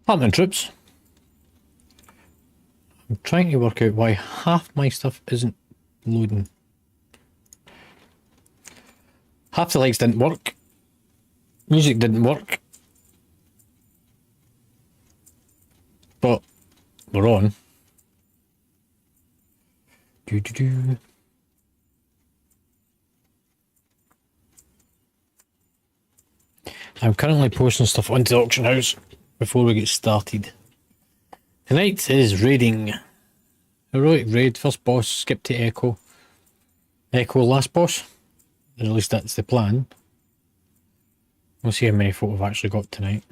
Paladin troops. I'm trying to work out why half my stuff isn't loading. Half the lights didn't work. Music didn't work. But we're on. Do. I'm currently posting stuff onto the auction house before we get started. Tonight is raiding. Heroic raid, first boss, skip to Echo. Echo, last boss. At least that's the plan. We'll see how many folk we've actually got tonight.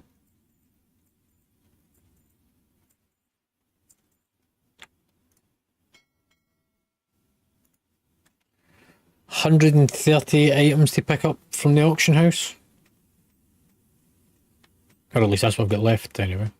$130 items to pick up from the auction house. Or at least that's what I've got left anyway.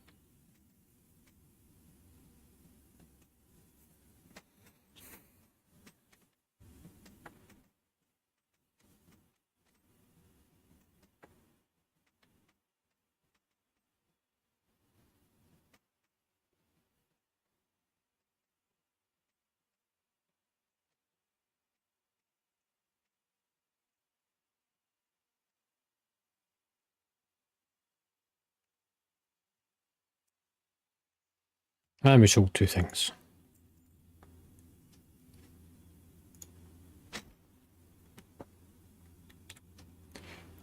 And we sold 2 things.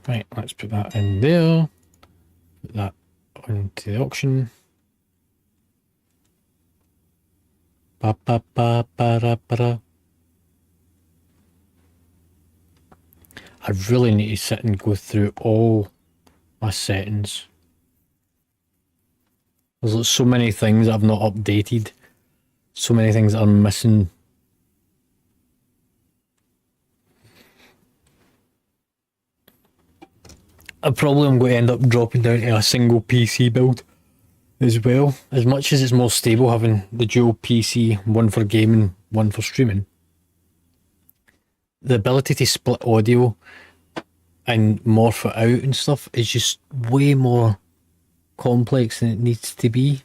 Right, let's put that in there. Put that onto the auction. Ba ba ba ba ra ba ra. I really need to sit and go through all my settings. There's like so many things I've not updated. So many things that are missing. I probably am going to end up dropping down to a single PC build as well. As much as it's more stable having the dual PC, one for gaming, one for streaming. The ability to split audio and morph it out and stuff is just way more complex than it needs to be.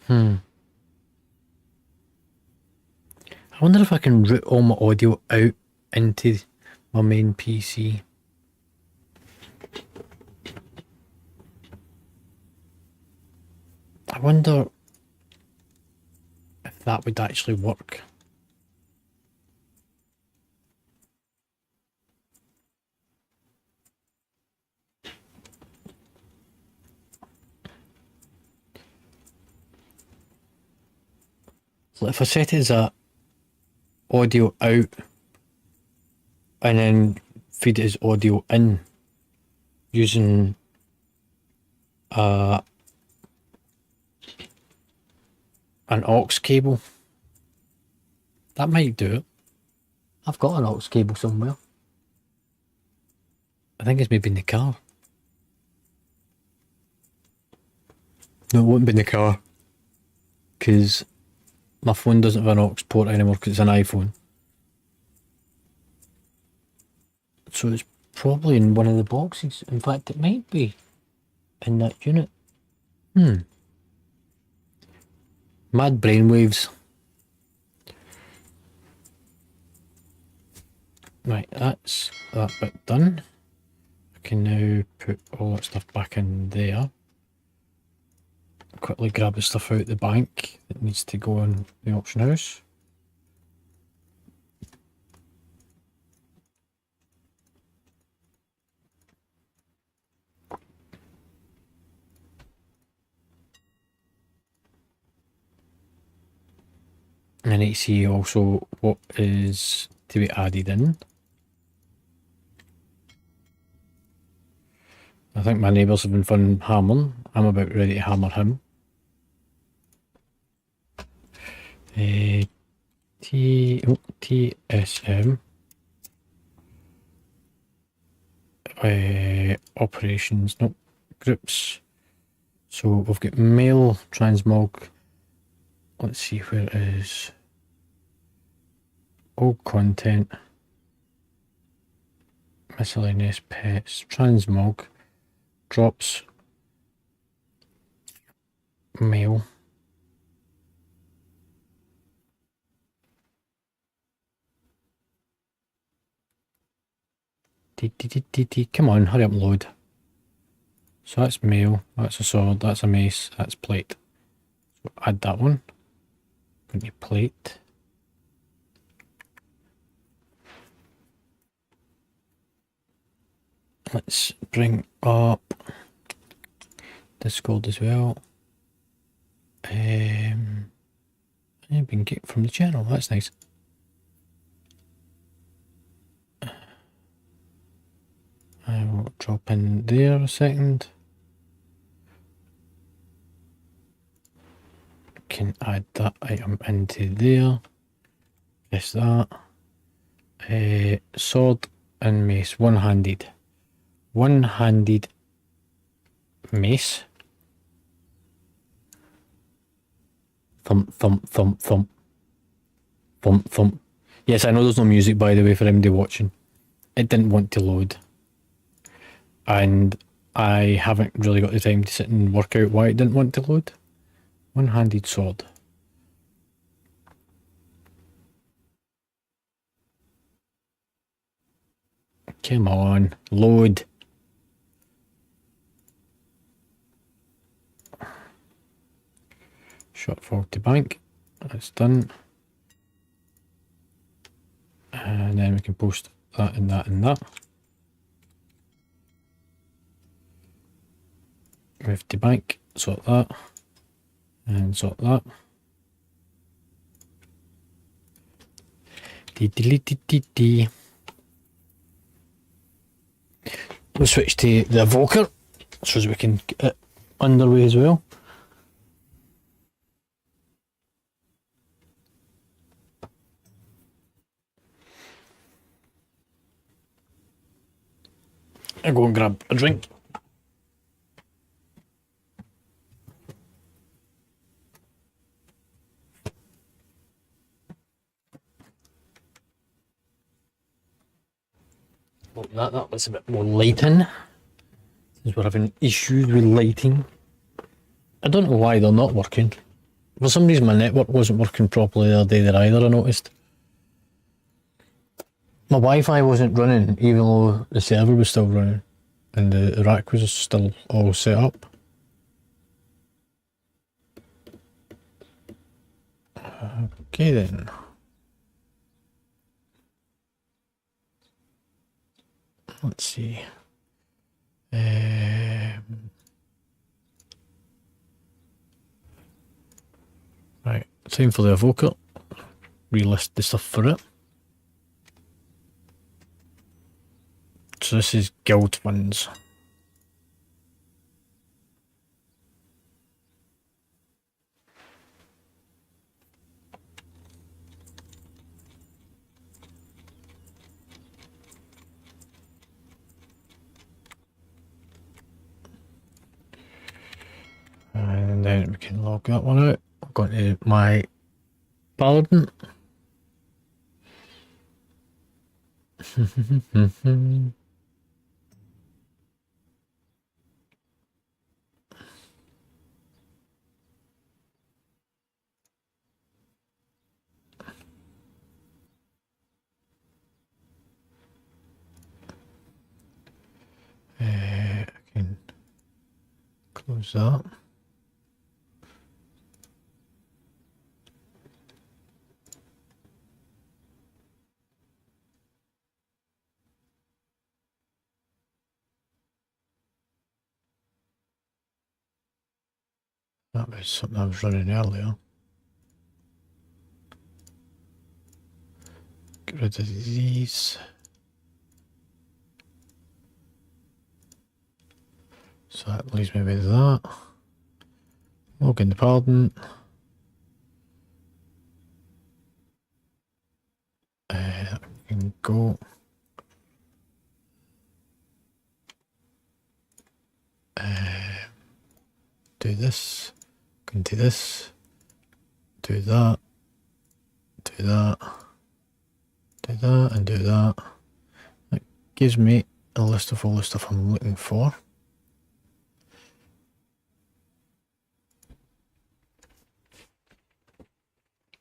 I wonder if I can route all my audio out into my main PC. I wonder if that would actually work. So if I set it as a audio out and then feed it as audio in using an aux cable, that might do it. I've got an aux cable somewhere. I think it's maybe in the car. No, it won't be in the car because my phone doesn't have an aux port anymore because it's an iPhone. So it's probably in one of the boxes. In fact, it might be in that unit. Mad brainwaves. Right, that's that bit done. I can now put all that stuff back in there. Quickly grab the stuff out the bank that needs to go in the auction house. And I need to see also what is to be added in. I think my neighbours have been fun hammering. I'm about ready to hammer him. TSM operations, nope, groups. So we've got mail, transmog. Let's see where it is. Old content, miscellaneous pets, transmog, drops, mail. Come on, hurry up and load. So that's mail, that's a sword, that's a mace, that's plate. So add that one. Go to plate. Let's bring up Discord as well. I've been get from the channel, that's nice. I will drop in there a second. Can add that item into there. Press that. Sword and mace, one-handed. One-handed mace. Thump, thump, thump, thump. Thump, thump. Yes, I know there's no music, by the way, for anybody watching. It didn't want to load. And I haven't really got the time to sit and work out why it didn't want to load. One-handed sword. Come on, load. Shot forward to bank. That's done. And then we can post that and that and that. Move to bank, sort that, and sort that. We'll switch to the evoker so as we can get it underway as well. I'll go and grab a drink. That was a bit more lighting. Since we're having issues with lighting. I don't know why they're not working. For some reason my network wasn't working properly the other day there either, I noticed. My Wi-Fi wasn't running even though the server was still running. And the rack was still all set up. Okay then. Let's see. Right, time for the evoker. Relist the stuff for it. So this is guild funds. And then we can log that one out. I've got to my Paladin. I can close that. That was something I was running earlier. Get rid of these. So that leaves me with that. Log in the Paladin. I can go. Do this. Can do this. Do that. Do that. Do that and do that. That gives me a list of all the stuff I'm looking for.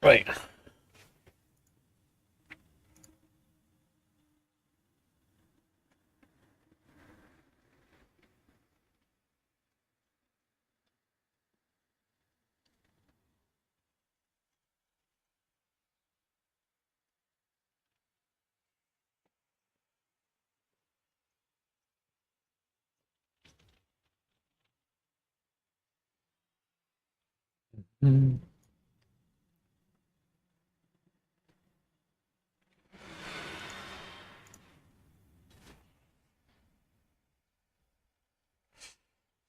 Right. Mm.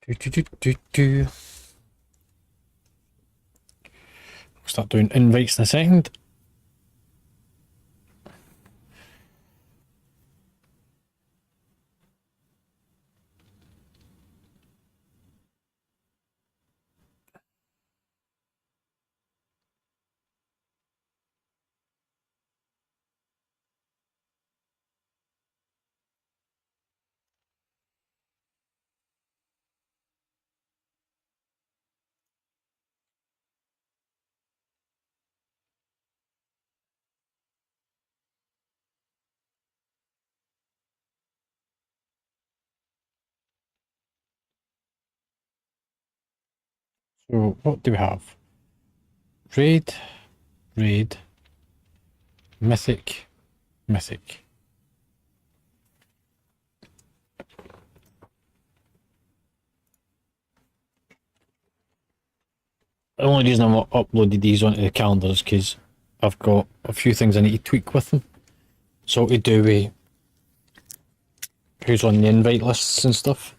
We'll start doing invites in a second. So what do we have? Raid, raid, mythic, mythic. The only reason I've uploaded these onto the calendar is because I've got a few things I need to tweak with them. So to do with who's on the invite lists and stuff.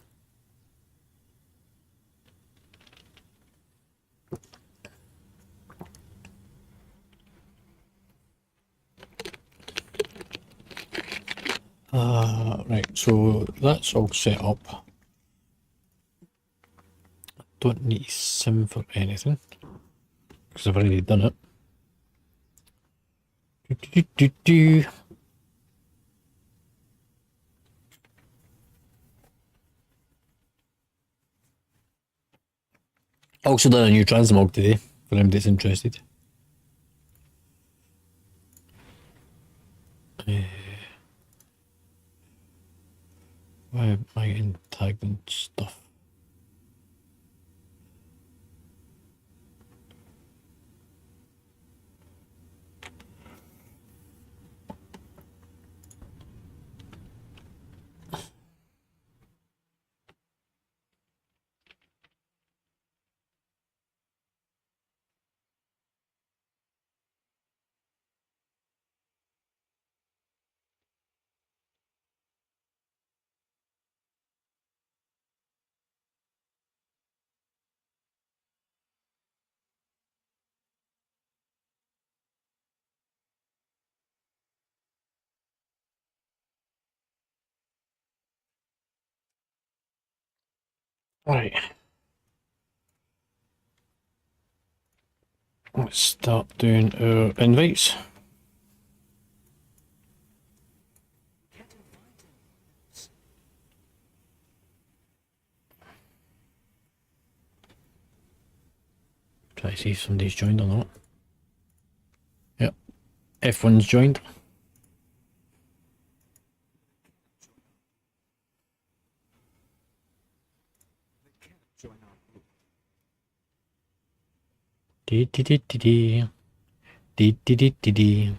Right, so that's all set up. Don't need to sim for anything because I've already done it. Also done a new transmog today for anybody that's interested. Why am I getting tagged and stuff? Right. Let's start doing our invites. Try to see if somebody's joined or not. Yep. F1's joined. Dee dee dee dee dee. Dee dee dee dee dee.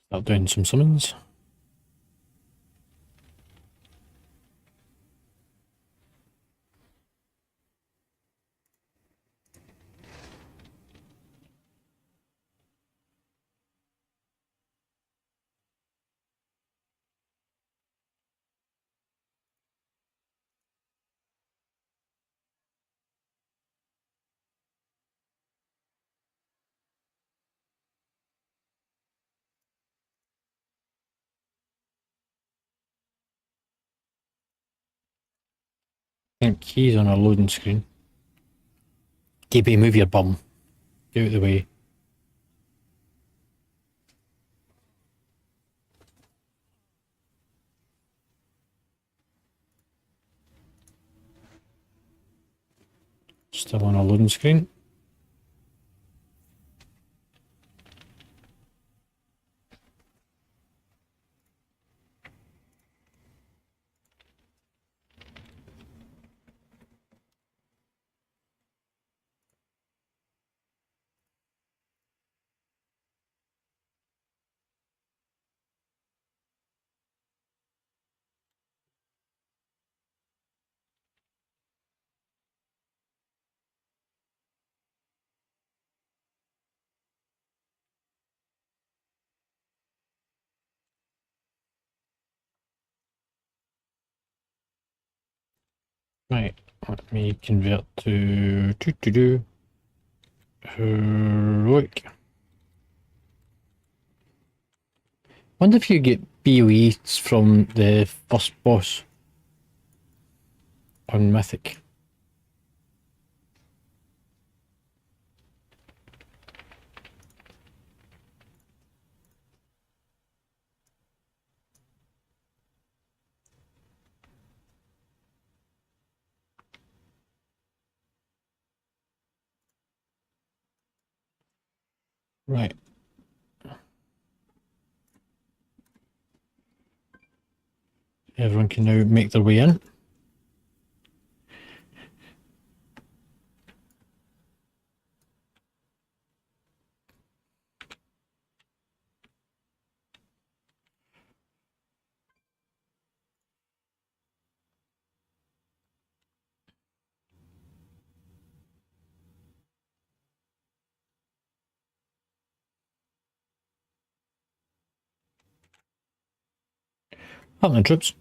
Start doing some summons. I think he's on a loading screen. GB, move your bum. Get out of the way. Still on a loading screen. Right, let me convert to heroic. Wonder if you get BOEs from the first boss on Mythic. Right. Everyone can now make their way in. Hello, troops.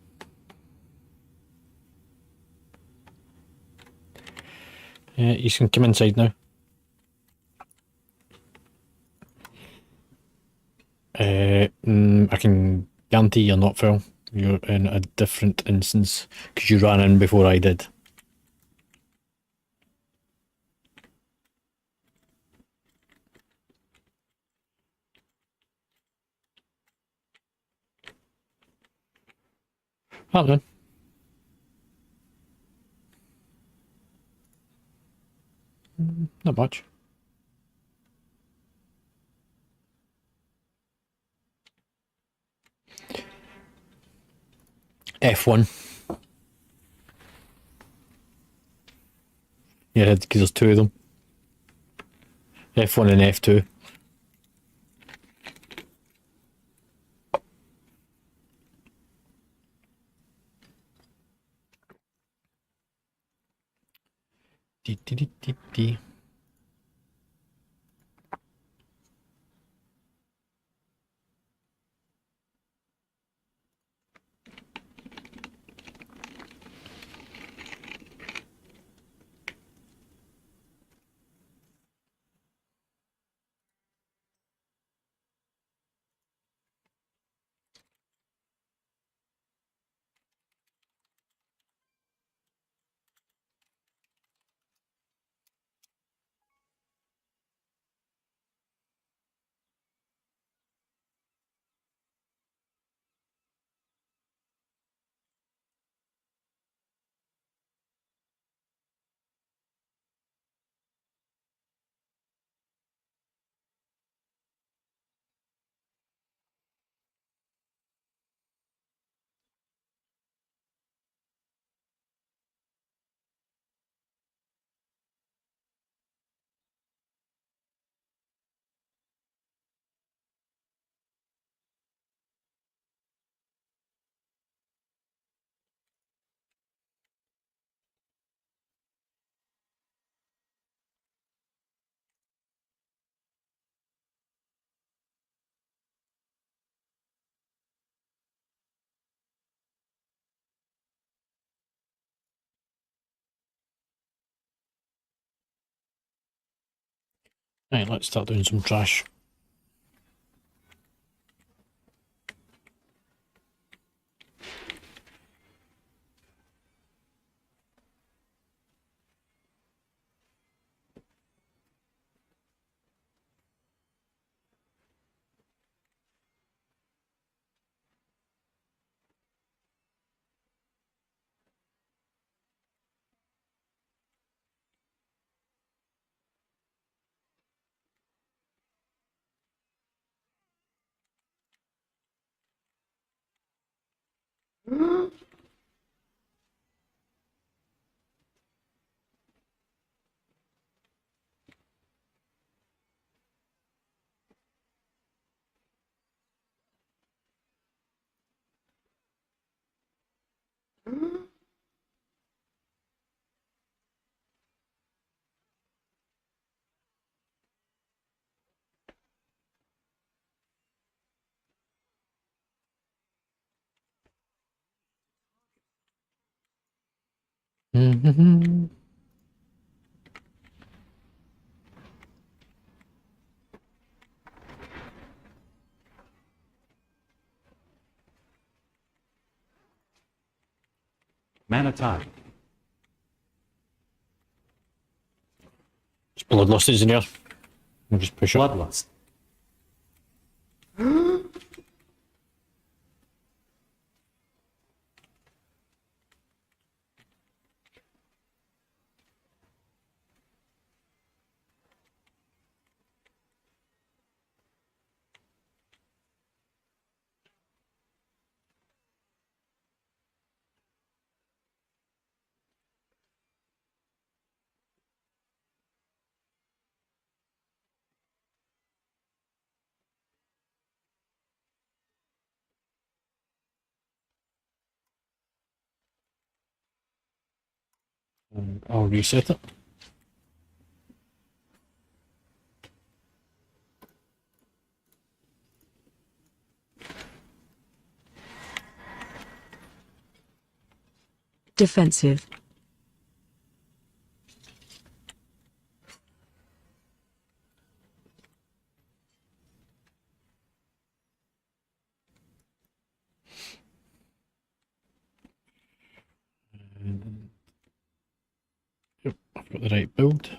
You can come inside now. I can guarantee you're not Phil. You're in a different instance because you ran in before I did. Hello. Not much. F1. Yeah, because there's two of them. F1 and F2. Dee, dee, dee, dee, dee. Right, let's start doing some trash. Mm-hmm. Manitai. There's bloodlust is in here. We'll just push up. Bloodlust. And I'll reset it. Defensive. Yep, I've got the right build.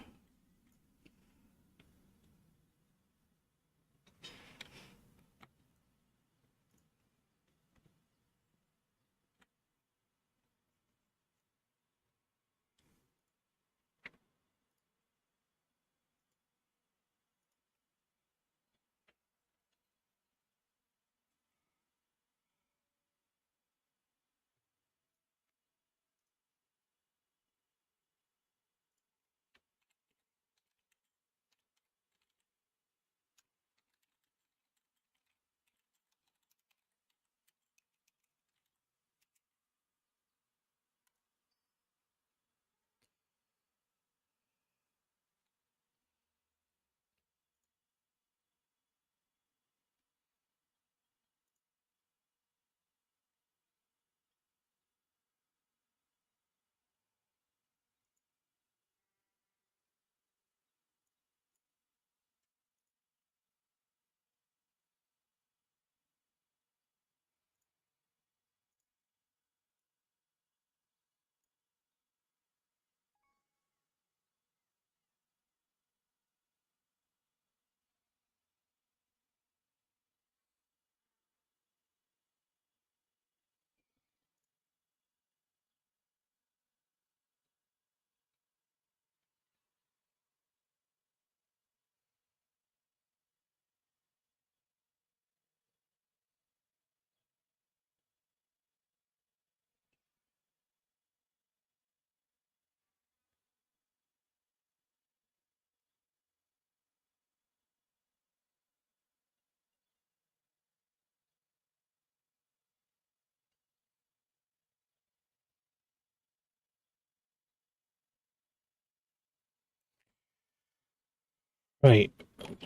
Right,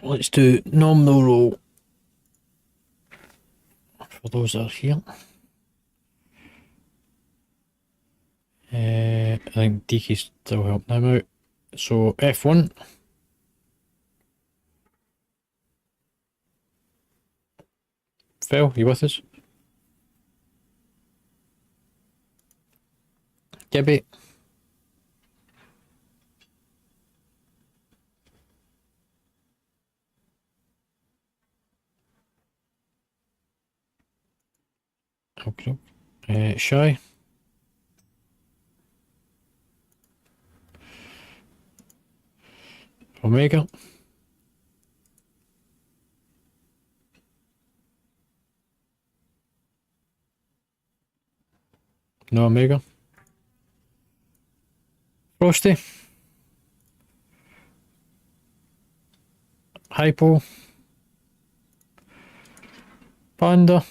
let's do nominal roll for those that are here. I think DK's still helping him out. So F1. Phil, you with us? Gibby. Okay. Shy. Omega. No Omega. Frosty. Hypo. Panda.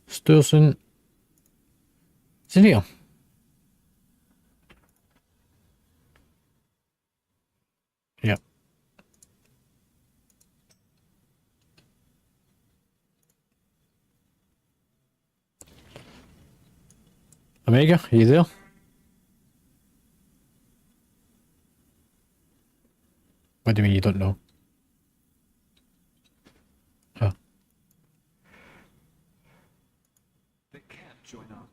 Sturson. Zinnia. Yep. Omega, are you there? What do you mean you don't know? Oh. They can't join our group.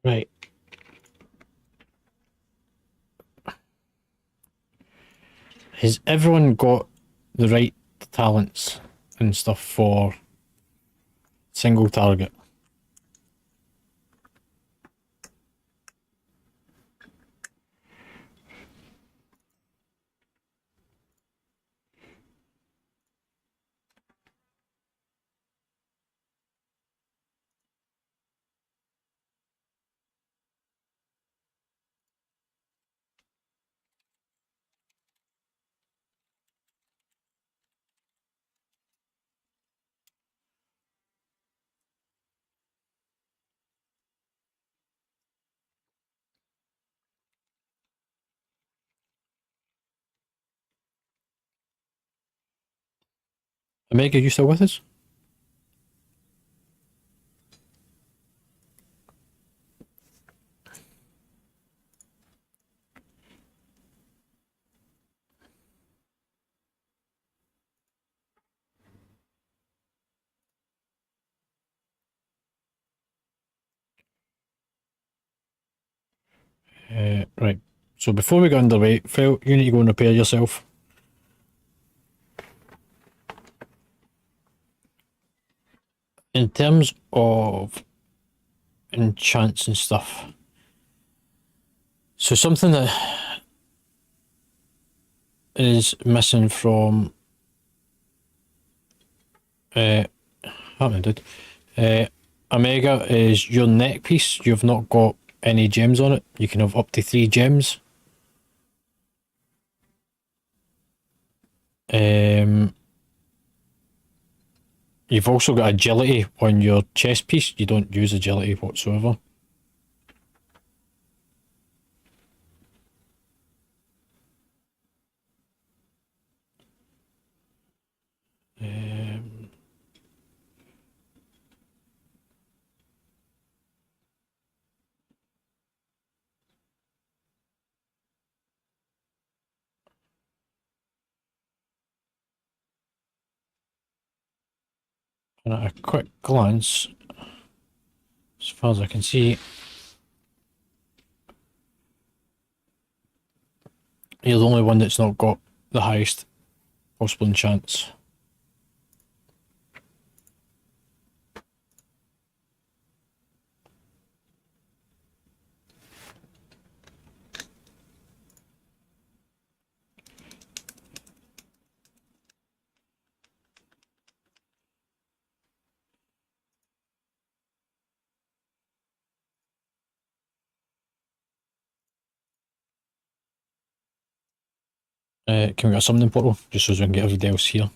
Right. Has everyone got the right talents and stuff for single target? Omega, you still with us? Right. So before we get underway, Phil, you need to go and repair yourself. In terms of enchants and stuff, so something that is missing from happening, dude. Omega is your neck piece. You've not got any gems on it. You can have up to 3 gems. You've also got agility on your chest piece. You don't use agility whatsoever. And at a quick glance, as far as I can see, you're the only one that's not got the highest possible enchants. Can we get a summoning portal just so we can get everybody else here?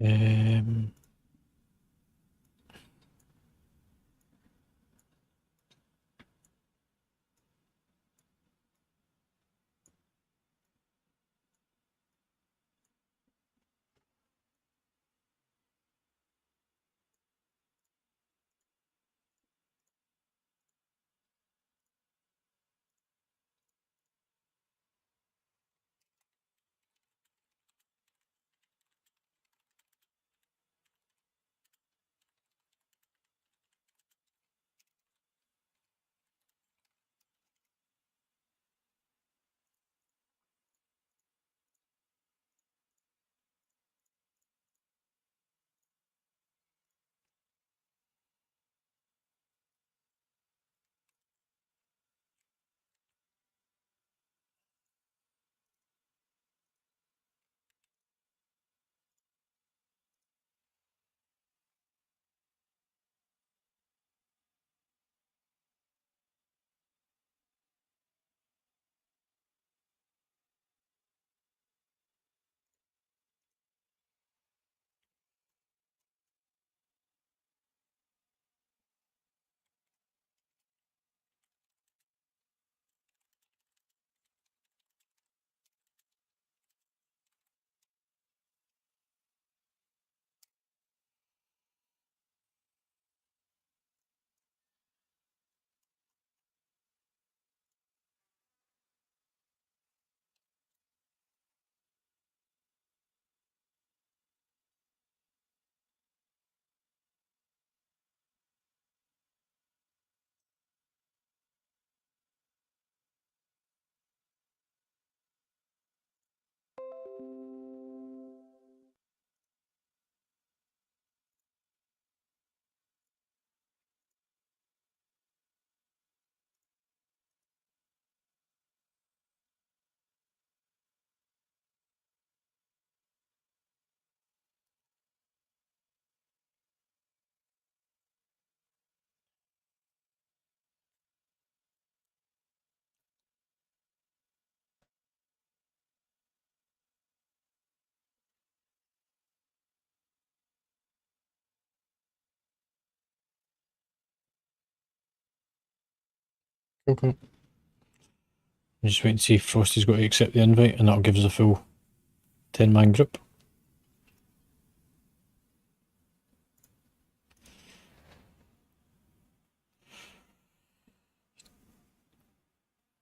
Um, okay. Just wait and see if Frosty's got to accept the invite, and that'll give us a full 10-man group.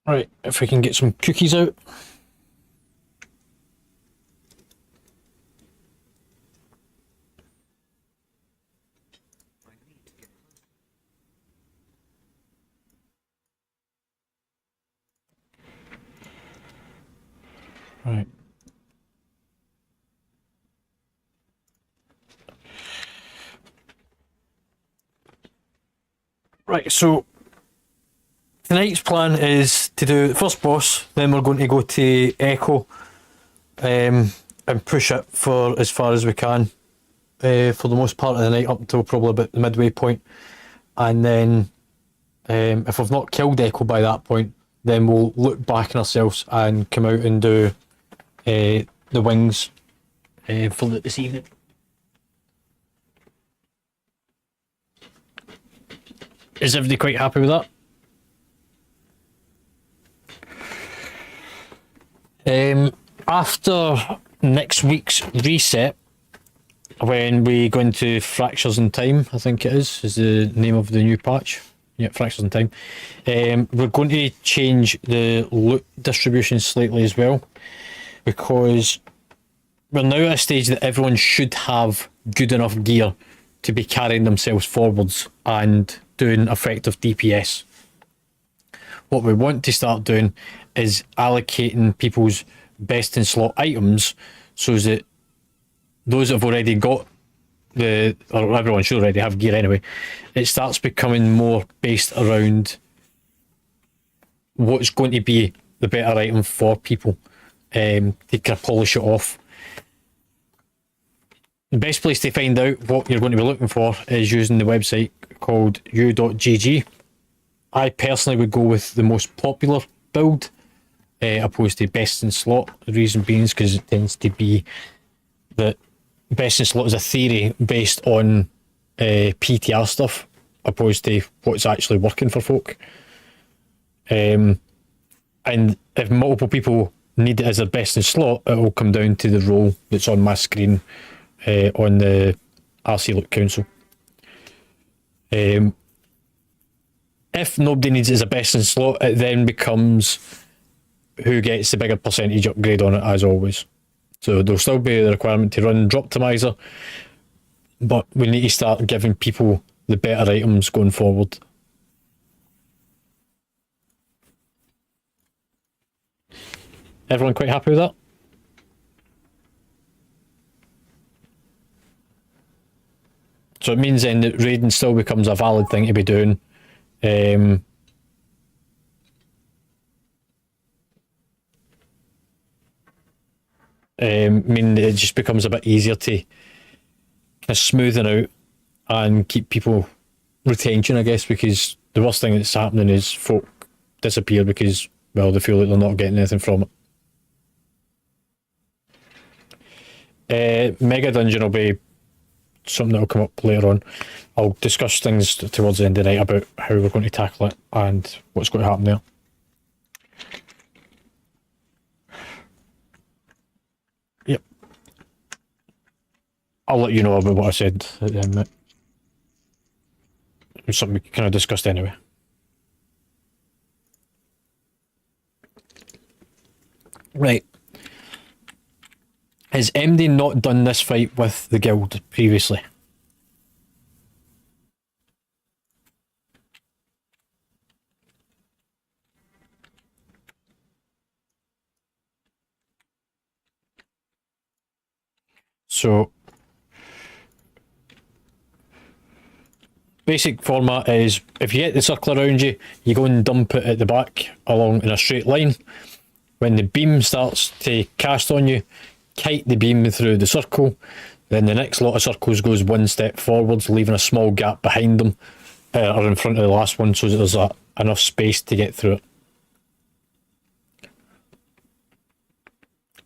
Right, if we can get some cookies out. I need to get closer. Right. Right, so tonight's plan is to do the first boss, then we're going to go to Echo and push it for as far as we can for the most part of the night up until probably about the midway point. And then if we've not killed Echo by that point, then we'll look back on ourselves and come out and do the wings for this evening. Is everybody quite happy with that? After next week's reset, when we go into Fractures in Time, I think it is the name of the new patch. Yeah, Fractures in Time. We're going to change the loot distribution slightly as well, because we're now at a stage that everyone should have good enough gear to be carrying themselves forwards and doing effective DPS. What we want to start doing is allocating people's best in slot items so that those that have already got or everyone should already have gear anyway, it starts becoming more based around what's going to be the better item for people, to kind of polish it off. The best place to find out what you're going to be looking for is using the website called EU.gg. I personally would go with the most popular build, opposed to best in slot. The reason being is because it tends to be that best in slot is a theory based on PTR stuff, opposed to what's actually working for folk. And if multiple people need it as their best in slot, it will come down to the role that's on my screen on the RC Loot Council. If nobody needs it as a best in slot, it then becomes who gets the bigger percentage upgrade on it, as always. So there'll still be the requirement to run Droptimizer, but we need to start giving people the better items going forward. Everyone quite happy with that? So it means then that raiding still becomes a valid thing to be doing. Meaning it just becomes a bit easier to kind of smoothen out and keep people retention, I guess, because the worst thing that's happening is folk disappear because, well, they feel like they're not getting anything from it. Mega Dungeon will be something that will come up later on. I'll discuss things towards the end of the night about how we're going to tackle it and what's going to happen there. Yep. I'll let you know about what I said at the end of it. It's something we kind of discussed anyway. Right. Has MD not done this fight with the guild previously? So, basic format is if you get the circle around you, you go and dump it at the back along in a straight line. When the beam starts to cast on you, kite the beam through the circle, then the next lot of circles goes one step forwards, leaving a small gap behind them or in front of the last one so that there's enough space to get through it.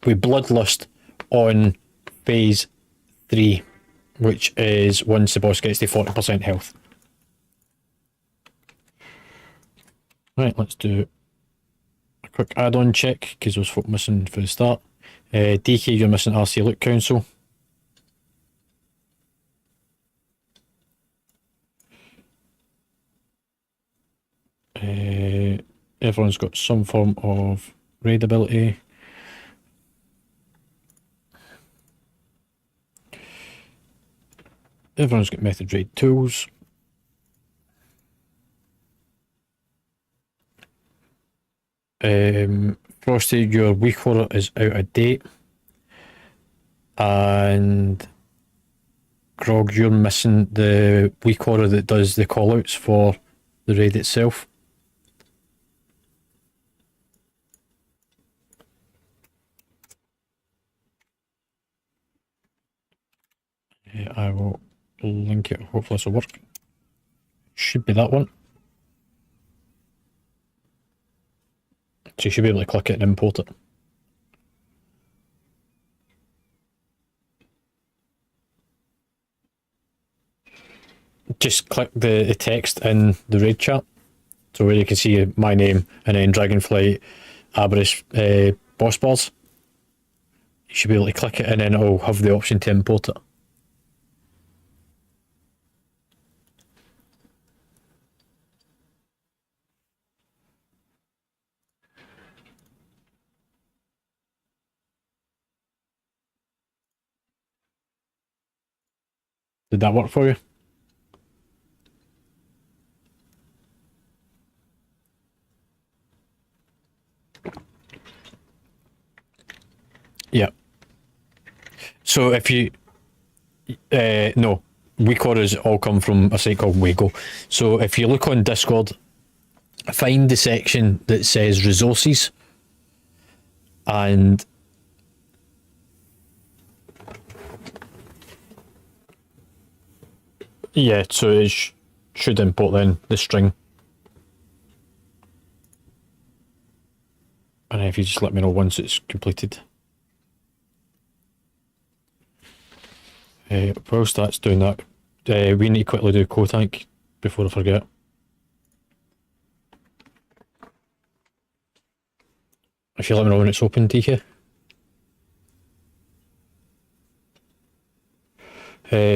We Bloodlust on phase 3, which is once the boss gets to 40% health. Right, let's do a quick add-on check because there's folk missing for the start. DK, you're missing RC Loot Council. Everyone's got some form of raid ability. Everyone's got method raid tools. Frosty, your weak order is out of date. And Grog, you're missing the weak order that does the callouts for the raid itself. I will link it, hopefully this will work. Should be that one. So you should be able to click it and import it. Just click the text in the raid chat, so where you can see my name and then Dragonflight Aberys boss bars. You should be able to click it and then it'll have the option to import it. Did that work for you? Yeah. So if you, no, weak auras all come from a site called Wago. So if you look on Discord, find the section that says resources, and yeah, so it should import then the string. And if you just let me know once it's completed. Whilst that's doing that, we need to quickly do co-tank before I forget. If you let me know when it's open, TK.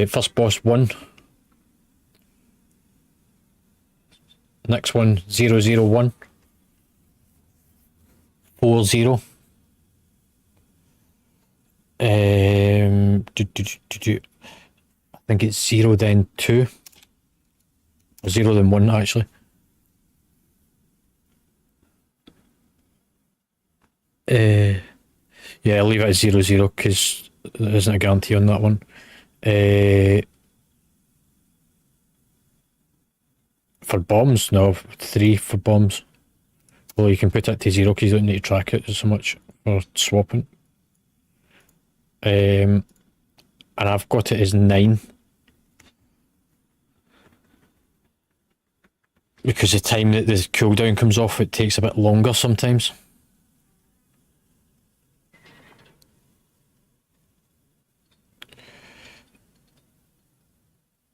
First boss 1. Next one 001. 40. I think it's 0 then 2. 0 then 1 actually. Yeah, I'll leave it at 00 because there isn't a guarantee on that one. For bombs, no, 3 for bombs. Well, you can put it to 0 because you don't need to track it so much for swapping. And I've got it as 9. Because the time that the cooldown comes off, it takes a bit longer sometimes.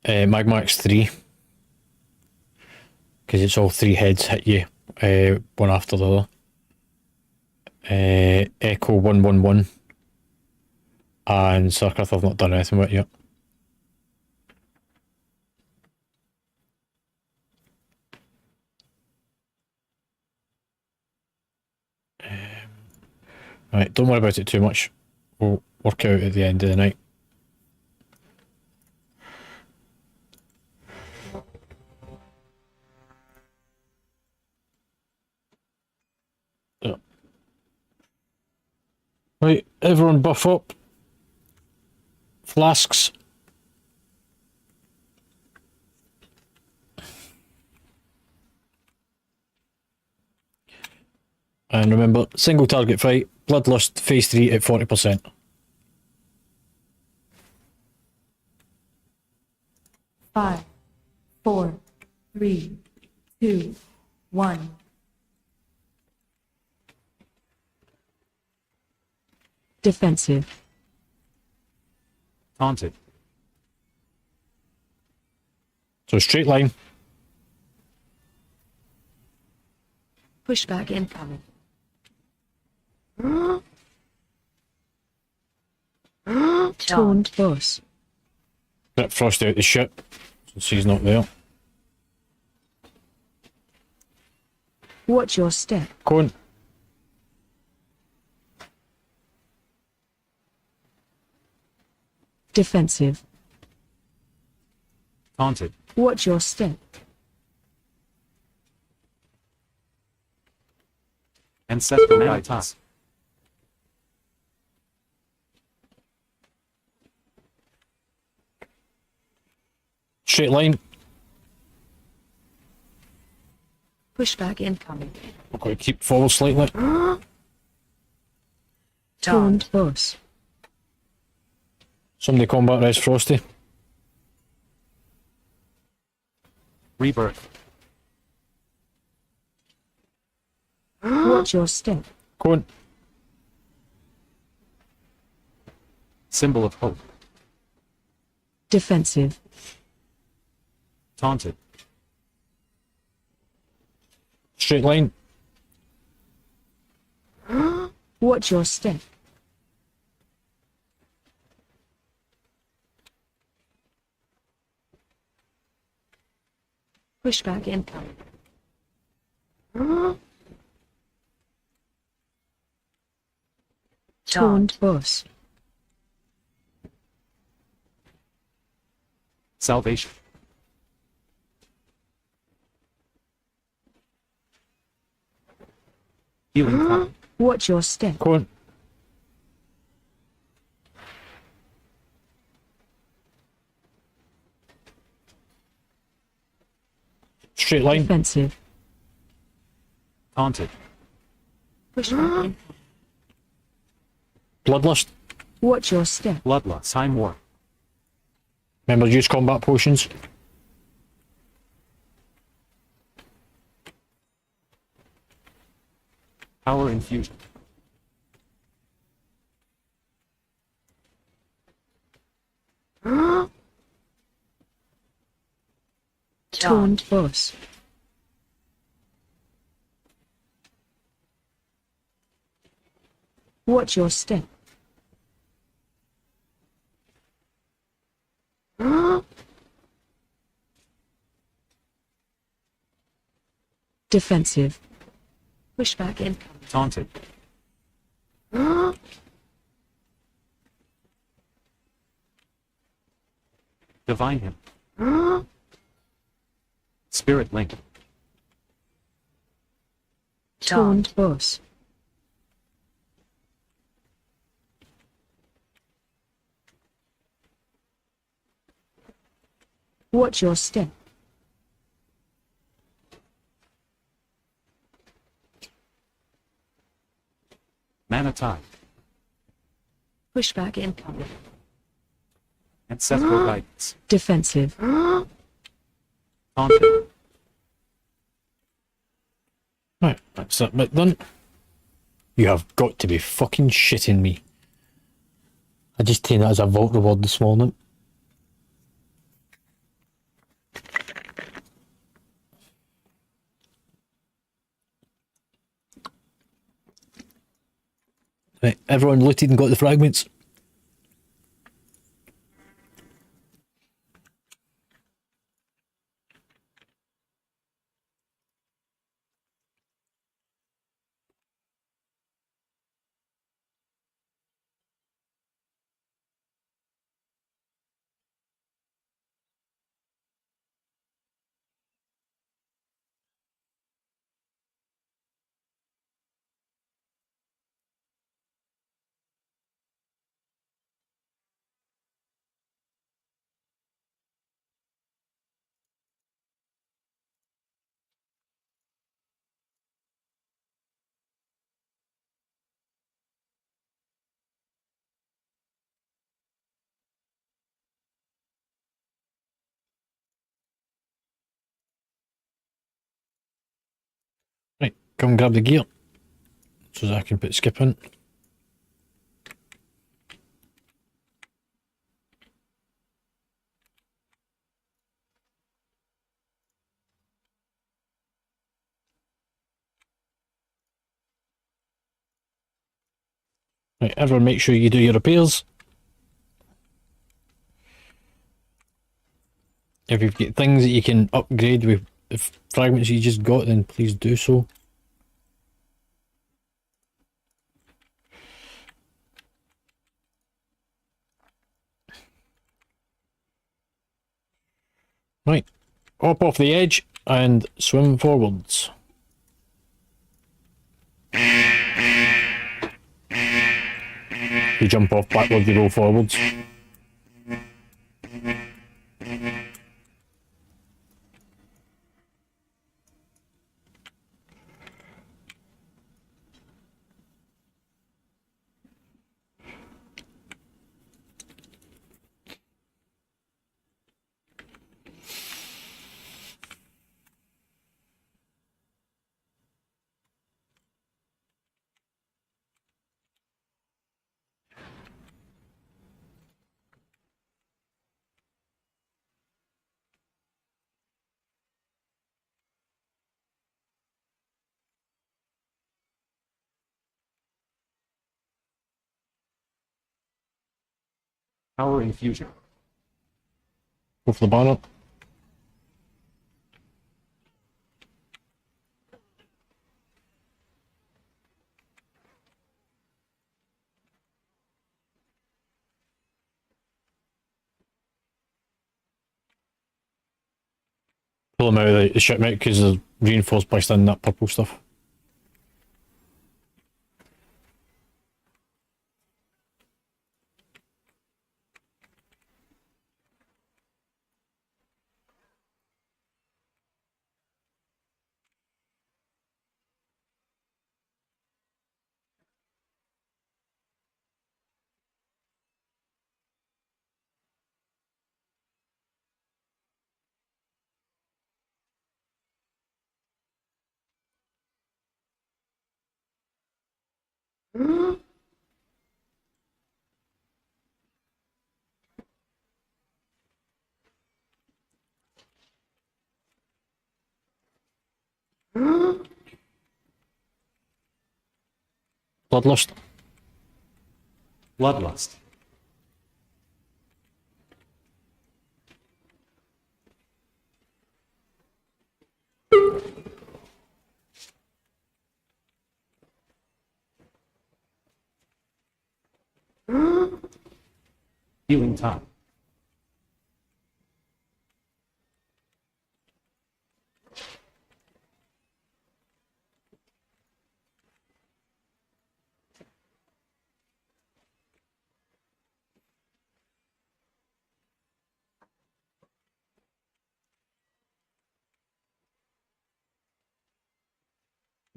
Magmax 3. Because it's all 3 heads hit you, one after the other. Echo 111. And Sarkith I've not done anything with it yet. Right, don't worry about it too much. We'll work out at the end of the night. Yeah. Right, everyone buff up. Flasks. And remember, single target fight, Bloodlust phase 3 at 40%. Five, 4, 3, 2, 1. Defensive. Taunted. So straight line. Pushback incoming. Taunt boss. Get Frosty out the ship since he's not there. Watch your step. Cone. Defensive. Taunted. Watch your step. And set the guidance. Straight line. Pushback incoming. I've got to keep forward slightly. Taunt boss. Somebody combat res Frosty. Rebirth. Watch your step. Cone. Symbol of hope. Defensive. Taunted. Straight line. Watch your step. Pushback incoming. Taunt boss. Salvation. Healing cup. Watch your step. Go on. Straight line. Defensive. Taunted. Pushback incoming. Bloodlust. Watch your step. Bloodlust. Time warp. Remember, use combat potions. Power infusion. Taunt boss. Watch your step. Defensive. Pushback incoming. Taunted. Divine him. Spirit link. Taunt boss. Watch your step. Mana tie. Pushback incoming. Ancestral guidance. Defensive. Taunted. Right, that's that bit done. You have got to be fucking shitting me. I just taken that as a vault reward this morning. Right, everyone looted and got the fragments. Right, come grab the gear so that I can put skip in. Right, everyone make sure you do your repairs. If you've got things that you can upgrade with the fragments you just got, then please do so. Right, hop off the edge and swim forwards. You jump off backwards, you roll forwards. Power infusion. Go for the banner. pull them out of the ship, mate, because they're reinforced by standing that purple stuff. Bloodlust. Bloodlust. Healing time.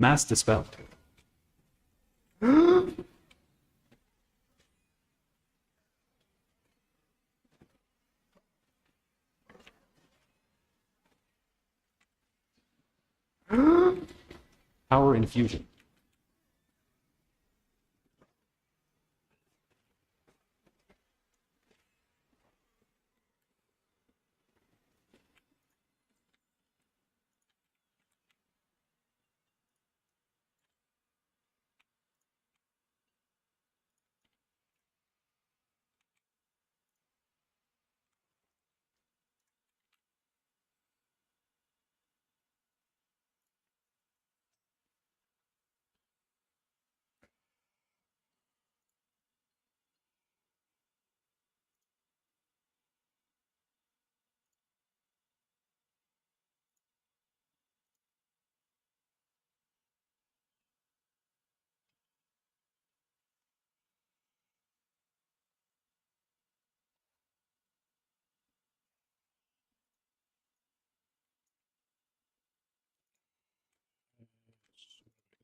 Mass dispelled. Power infusion.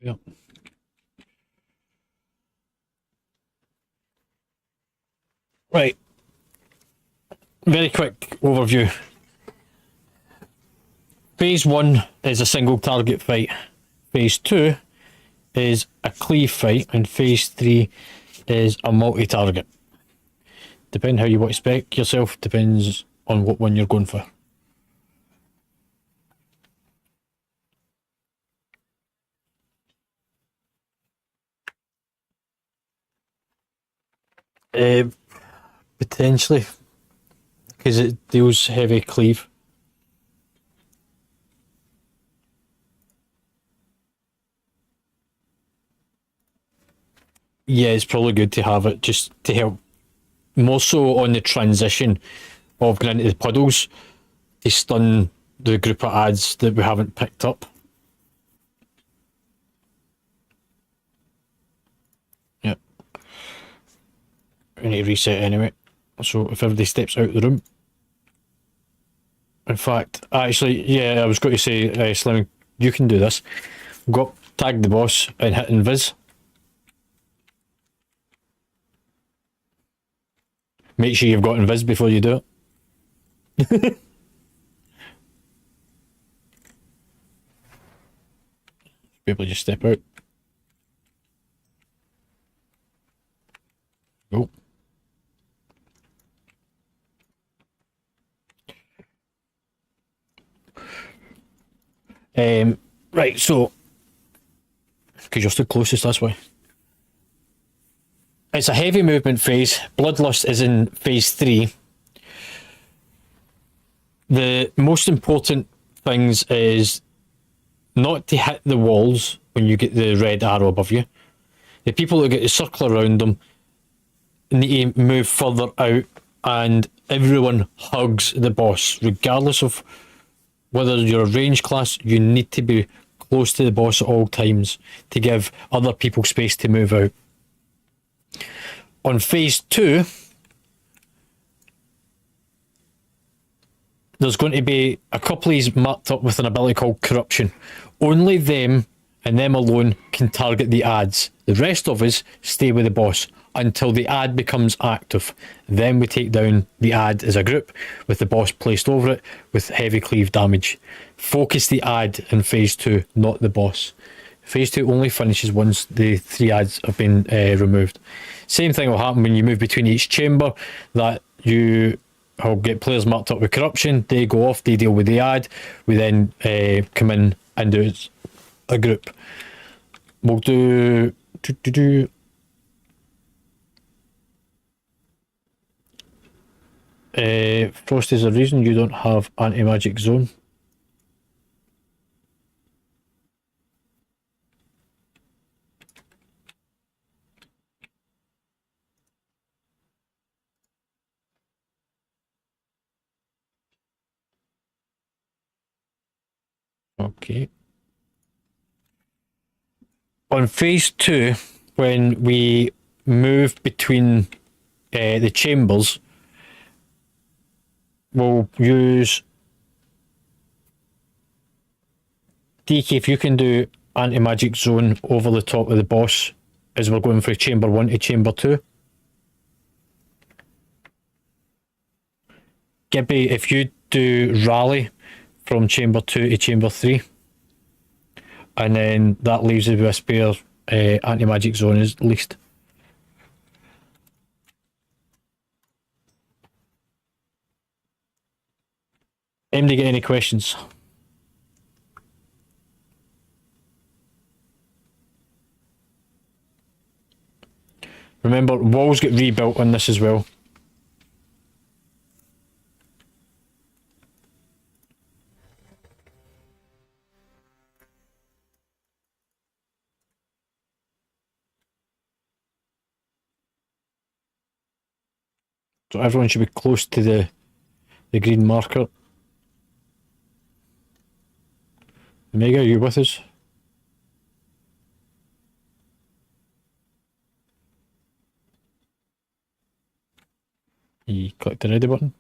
Yeah. Right. Very quick overview. Phase 1 is a single target fight. Phase 2 is a cleave fight, and Phase 3 is a multi-target. Depending how you want to spec yourself, depends on what one you're going for. Potentially, because it deals heavy cleave. Yeah, it's probably good to have it just to help more so on the transition of going into the puddles to stun the group of ads that we haven't picked up. Yeah. We need to reset anyway. So if everybody steps out of the room. In fact, actually, yeah, I was going to say, Slim, you can do this. Go up, tag the boss, and hit invis. Make sure you've got invis before you do it. Be able to just step out. Go. Right, so because you're still closest, that's why. It's a heavy movement phase. Bloodlust is in phase 3. The most important things is not to hit the walls when you get the red arrow above you. The people that get to circle around them need to move further out, and everyone hugs the boss, regardless of whether you're a range class, you need to be close to the boss at all times to give other people space to move out. On phase 2, there's going to be a couple of these marked up with an ability called Corruption. Only them and them alone can target the ads. The rest of us stay with the boss until the ad becomes active. Then we take down the ad as a group with the boss placed over it with heavy cleave damage. Focus the ad in phase 2, not the boss. Phase 2 only finishes once the 3 ads have been removed. Same thing will happen when you move between each chamber, that you will get players marked up with Corruption. They go off, they deal with the ad. We then come in and do a group. We'll do Frost, is a reason you don't have anti-magic zone. Okay. On phase 2, when we move between the chambers, we'll use DK, if you can do anti-magic zone over the top of the boss as we're going from chamber 1 to chamber 2. Gibby, if you do rally from chamber 2 to chamber 3, and then that leaves us with a spare anti-magic zone at least. MD, get any questions? Remember, walls get rebuilt on this as well. So everyone should be close to the green marker. Omega, are you with us? You click the ready button.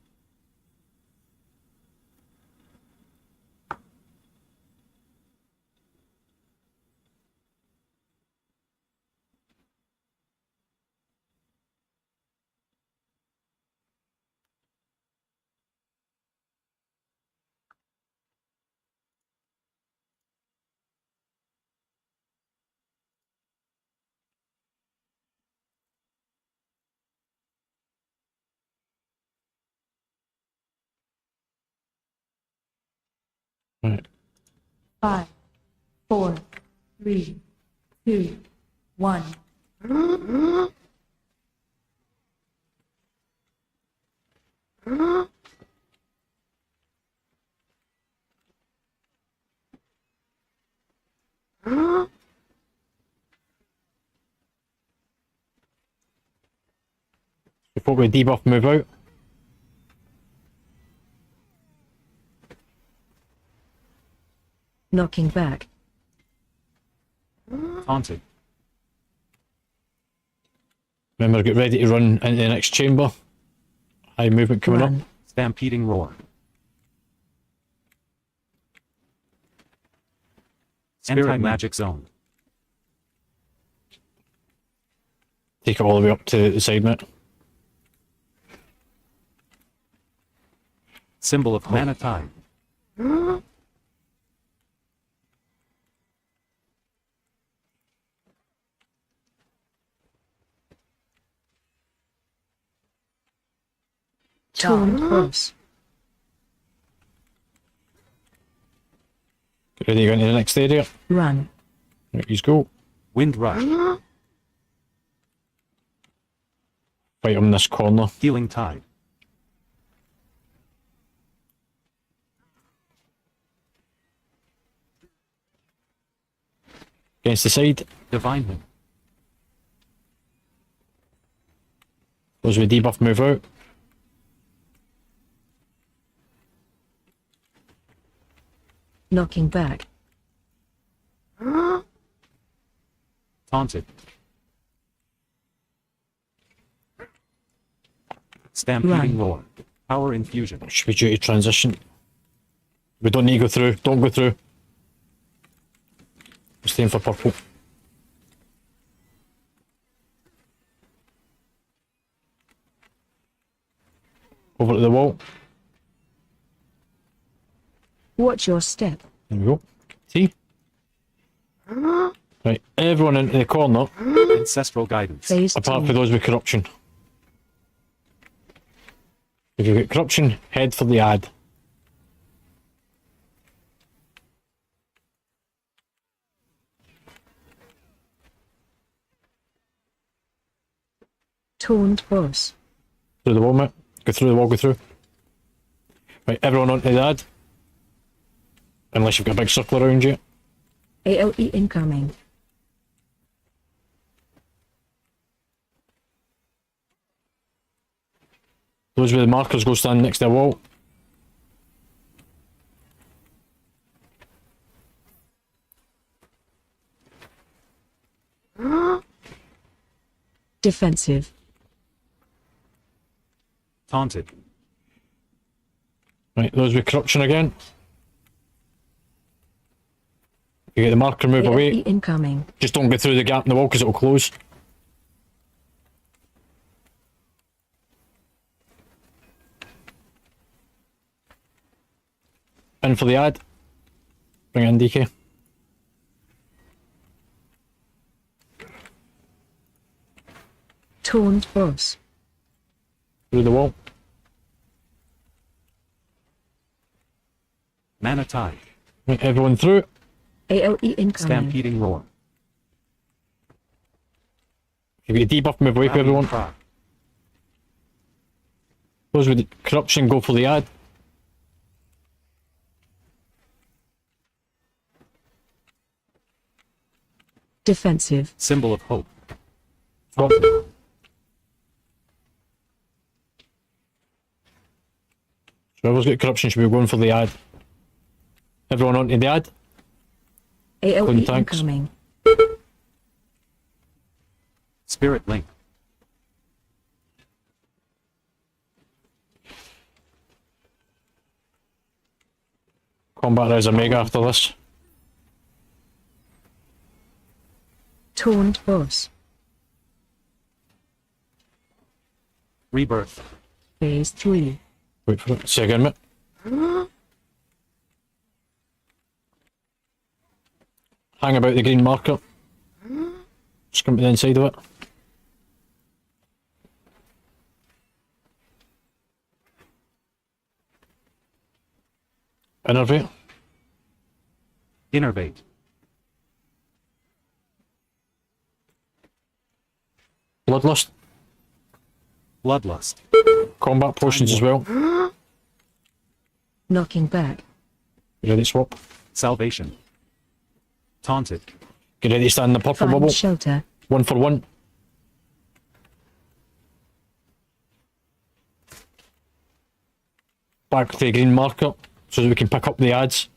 Right. 5, 4, 3, 2, 1. Before we debuff, move out. Knocking back. Taunted. Remember, get ready to run into the next chamber. High movement coming Run. up. Stampeding roar. Spirit magic zone. Take it all the way up to the side, mate. Symbol of mana tide. Taunt boss. Get ready to go into the next area. Run. Right, he's go. Wind rush. Fight him in this corner. Healing tide. Against the side. Divine him. Those with debuff, move out. Knocking back. Taunted. Stampeding roar. Power infusion. Should be due to transition. We don't need to go through. Don't go through. We're staying for purple. Over to the wall. Watch your step. There we go. See? Right, everyone into the corner, Ancestral guidance. Phase apart 2. from those with corruption. If you've got corruption, head for the ad. Taunt boss. Through the wall, mate. Go through the wall, go through. Right, everyone onto the ad. Unless you've got a big circle around you. AOE incoming. Those with the markers go stand next to the wall. Defensive. Taunted. Right, those with corruption again. You get the marker, move away. AOE incoming. Just don't go through the gap in the wall because it'll close. In for the ad. Bring in DK. Taunt boss. Through the wall. Mana tide. Right, everyone through. AOE incoming. Stampeding roar. If you get debuff, move away from Rallying everyone. cry. Those with corruption go for the ad. Defensive. Symbol of hope. Stop. Whoever's got corruption should be going for the ad. Everyone onto the ad. AOE Thanks. incoming. Spirit link. Combat Res Omega after this. Taunt boss. Rebirth. Phase 3. Wait for it. Say again, mate. Hang about the green marker. Just come to the inside of it. Innervate. Innervate. Bloodlust. Bloodlust. Combat potions as well. Knocking back. Get ready to swap. Salvation. Taunted. Get ready to stand in the purple Find bubble. shelter. 1 for 1. Back to the green marker so that we can pick up the ads.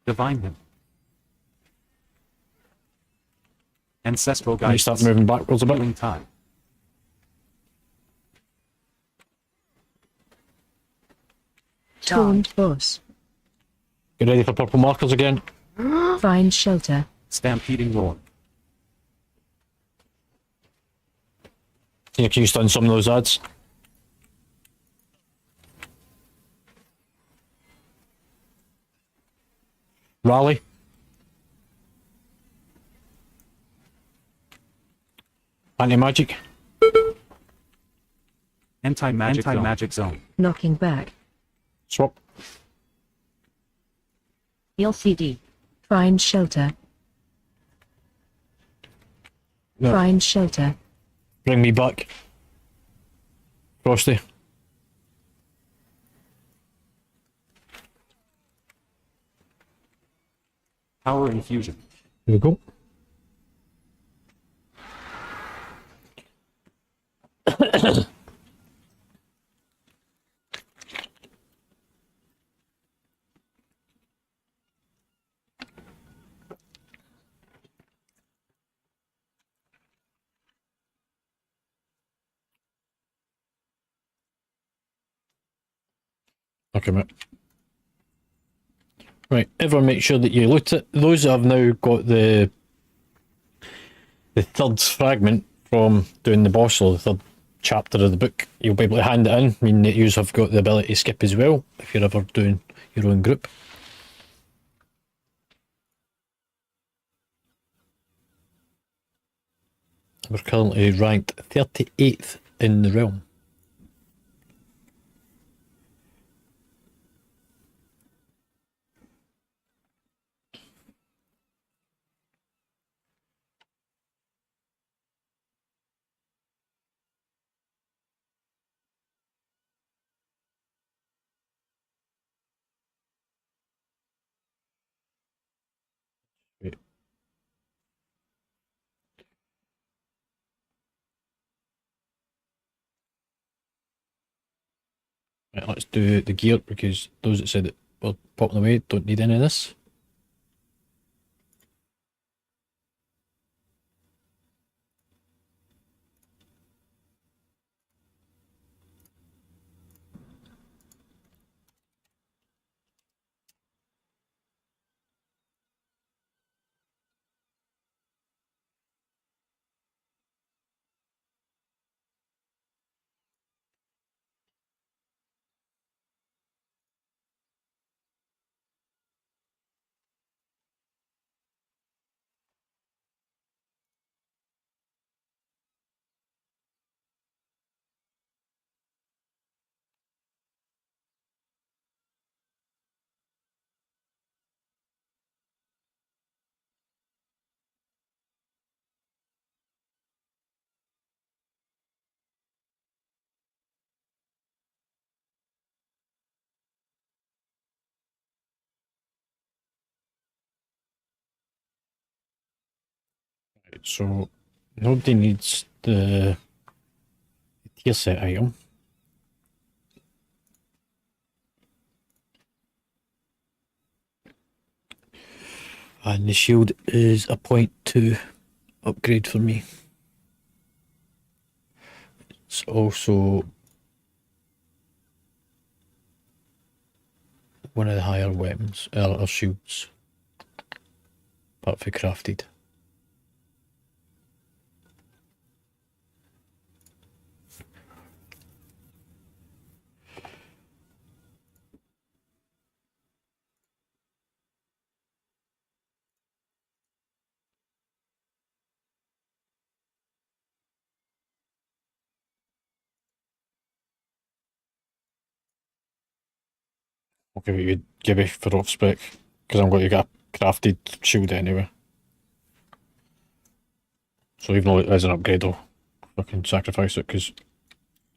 Divine him. Ancestral And you guidance. start moving backwards a bit. Healing tide. Taunt boss. Get ready for purple markers again. Find shelter. Stampeding roar. You can stun some of those ads. Rally. Anti-magic. Anti-magic zone. Knocking back. Swap. LCD. Find shelter. No. Find shelter. Bring me back. Frosty. Power infusion. Here we go. Okay, mate. Right, everyone make sure that you loot it. Those that have now got the third fragment from doing the boss, or the third chapter of the book, you'll be able to hand it in, meaning that you have got the ability to skip as well, if you're ever doing your own group. We're currently ranked 38th in the realm. Right. Right, let's do the gear, because those that said that we're popping away don't need any of this. Right, so nobody needs the tier set item. And the shield is a 0.2 upgrade for me. It's also one of the higher weapons, or shields, apart from crafted. I'll give it you Gibby for off spec, because I'm going to get a crafted shield anyway. So even though it is an upgrade, I'll fucking sacrifice it, because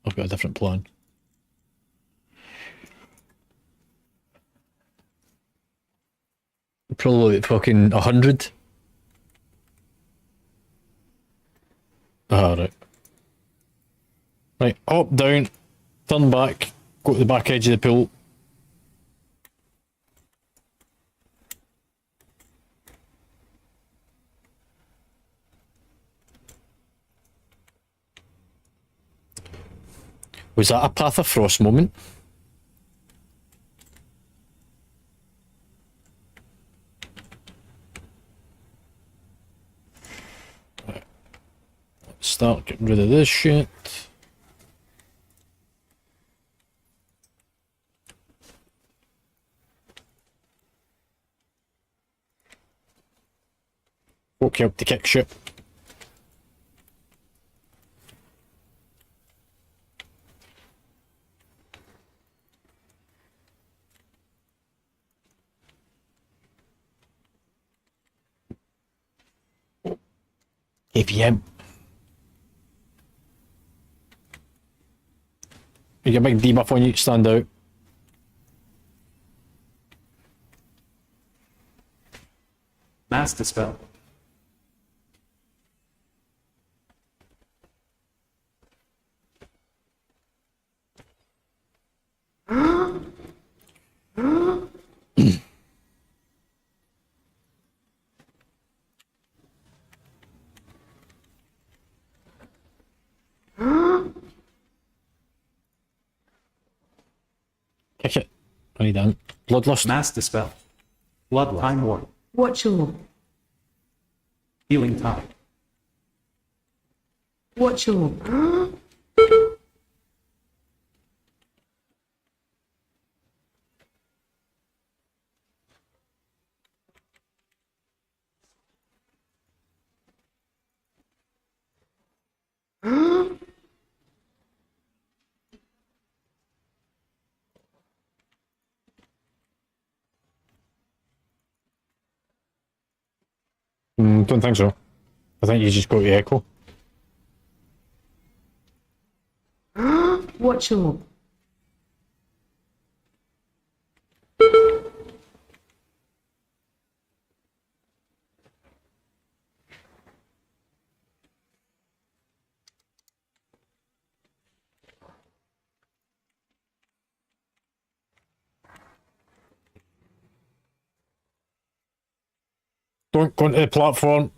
I've got a different plan. Probably fucking 100. Ah, right. Right, up, down, turn back, go to the back edge of the pool. Was that a Path of Frost moment? Right. Let's start getting rid of this shit. Walk you up to kick shit. APM. You get a big debuff on you, stand out. Mass Dispel. Kick it. I need that. Bloodlust. Mass Dispel. Bloodlust. Time Warp. Watch all. Healing Tide. Watch all. Don't think so. I think you just go to Echo. Watch all. Don't go into the platform.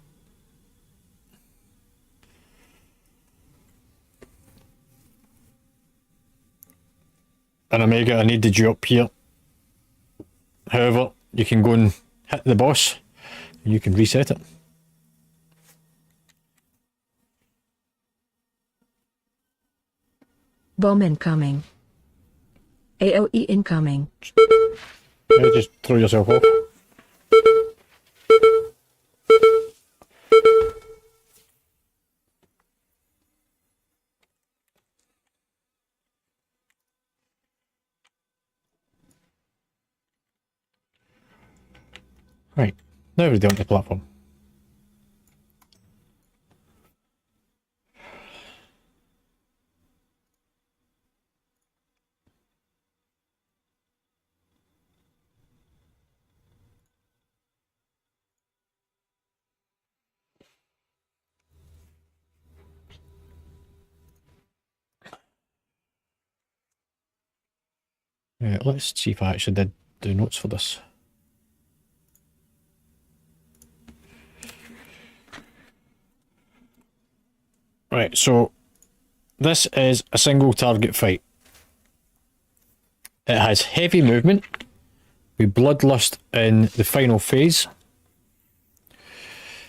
And Omega, I needed you up here. However, you can go and hit the boss and you can reset it. Bomb incoming. AOE incoming. Yeah, just throw yourself off. Right, now we're down the platform. Let's see if I actually did do notes for this. Right, so this is a single target fight. It has heavy movement with bloodlust in the final phase.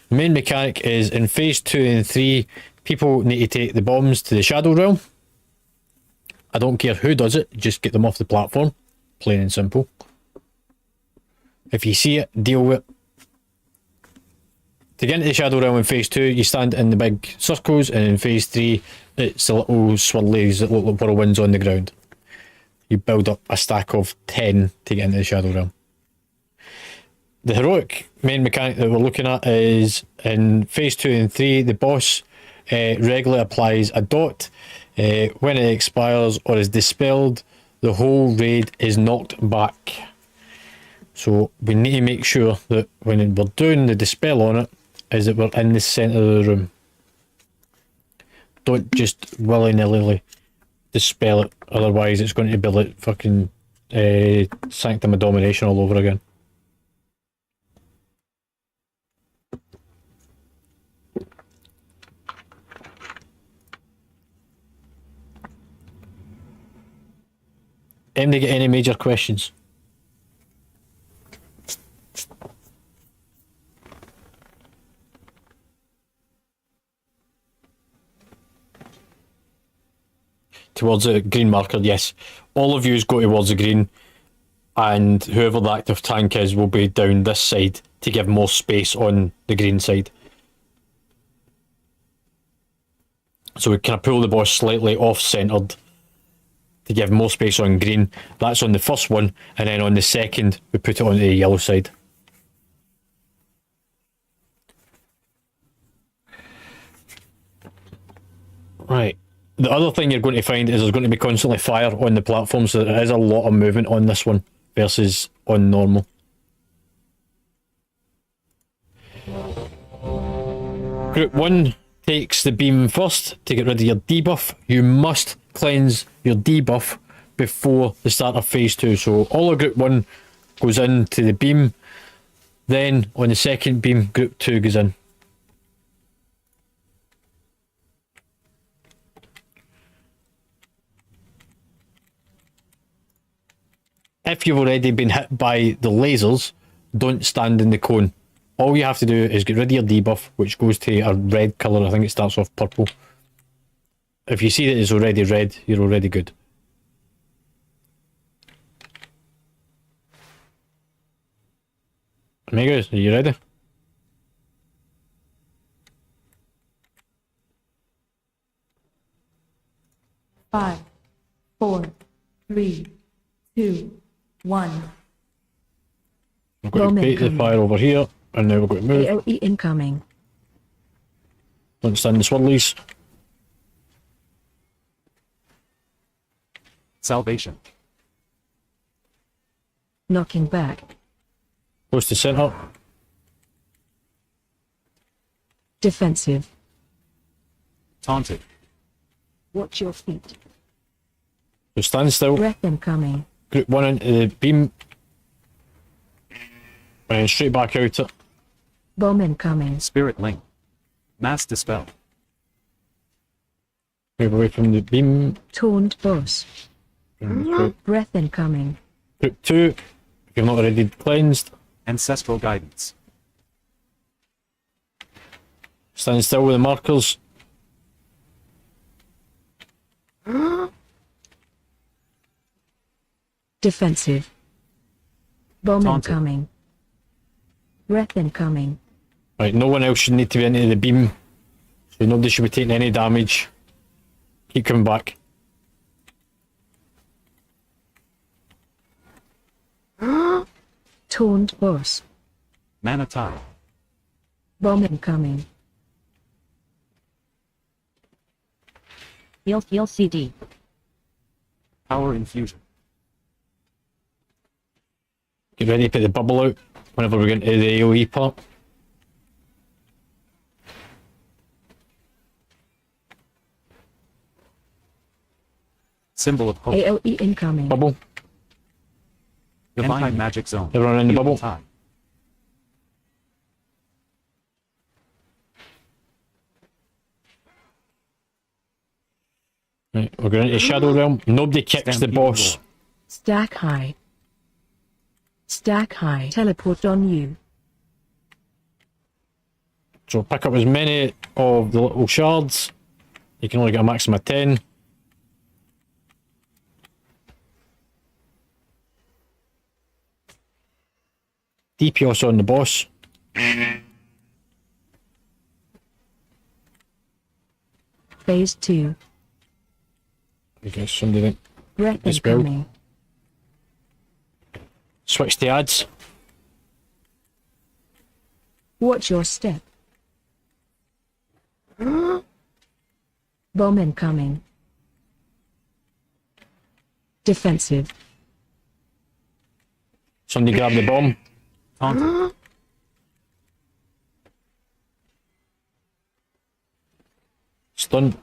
The main mechanic is in phase 2 and 3, people need to take the bombs to the Shadow Realm. I don't care who does it, just get them off the platform. Plain and simple. If you see it, deal with it. To get into the Shadow Realm in phase 2, you stand in the big circles, and in phase 3, it's the little swirlies that look like whirlwinds on the ground. You build up a stack of 10 to get into the Shadow Realm. The heroic main mechanic that we're looking at is in phase 2 and 3, the boss regularly applies a dot. When it expires or is dispelled, the whole raid is knocked back. So we need to make sure that when we're doing the dispel on it, is that we're in the centre of the room. Don't just willy-nilly dispel it, otherwise it's going to be like fucking Sanctum of Domination all over again. Anybody get any major questions? Towards the green marker, yes. All of yous go towards the green, and whoever the active tank is will be down this side to give more space on the green side. So we kind of pull the boss slightly off-centred to give more space on green. That's on the first one, and then on the second we put it on the yellow side. Right. The other thing you're going to find is there's going to be constantly fire on the platform, so there is a lot of movement on this one versus on normal. Group 1 takes the beam first to get rid of your debuff. You must cleanse your debuff before the start of phase 2. So all of group 1 goes into the beam, then on the second beam group 2 goes in. if you've already been hit by the lasers, don't stand in the cone. All you have to do is get rid of your debuff, which goes to a red colour. I think it starts off purple. If you see that it's already red, you're already good. Amigos, are you ready? Five, four, three, two, one. We've got to Bowman bait the coming. fire over here, and now we've got to move. AoE incoming. Don't stand in the swirlies. Salvation. Knocking back. Close to centre. Defensive. Taunted. Watch your feet. So stand still. Breath incoming. Group 1 into the beam. And straight back out it. Bowman coming. Spirit link. Mass dispel. Move away from the beam. Taunt boss. Group Breath incoming. 2, if you've not already cleansed. Ancestral guidance. Stand still with the markers. Defensive. Bowman Taunted. coming. Breath incoming. Right, no one else should need to be into the beam. So nobody should be taking any damage. Keep coming back. Taunt boss. Mana tile. Bowman coming. Heal CD. Power infusion. Get ready to put the bubble out whenever we get into the AoE part. Symbol of hope. AoE incoming. Bubble. Divine magic zone. Everyone in the Healing bubble. tide. Right, we're going into Shadow Realm. Nobody kicks the Stampede boss. roar. Stack high. Stack high. Teleport on you. So pick up as many of the little shards. You can only get a maximum of 10. DPS on the boss. Phase 2. I guess somebody didn't Breath Dispel. incoming. switch the ads. Watch your step. Bowman coming. Defensive. Somebody grab the bomb. Taunted. Stun.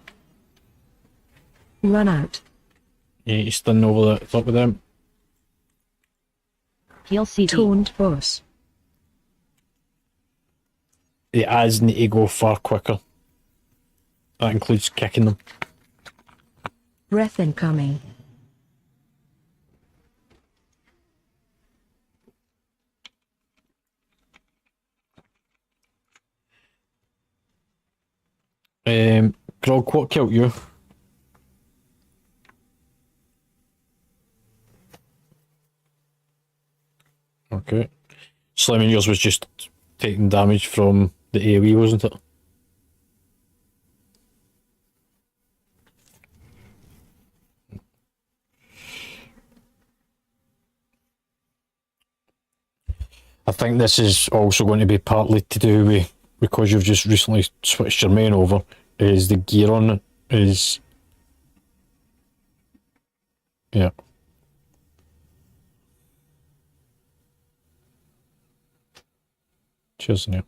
Run out. Yeah, you stun over the top of them. Heal CD. Taunt boss. The ads need to go far quicker. That includes kicking them. Breath incoming. Grog, what killed you? Okay. Slamming yours was just taking damage from the AoE, wasn't it? I think this is also going to be partly to do with, because you've just recently switched your main over, is the gear on it is... Yeah. Cheers, Neil.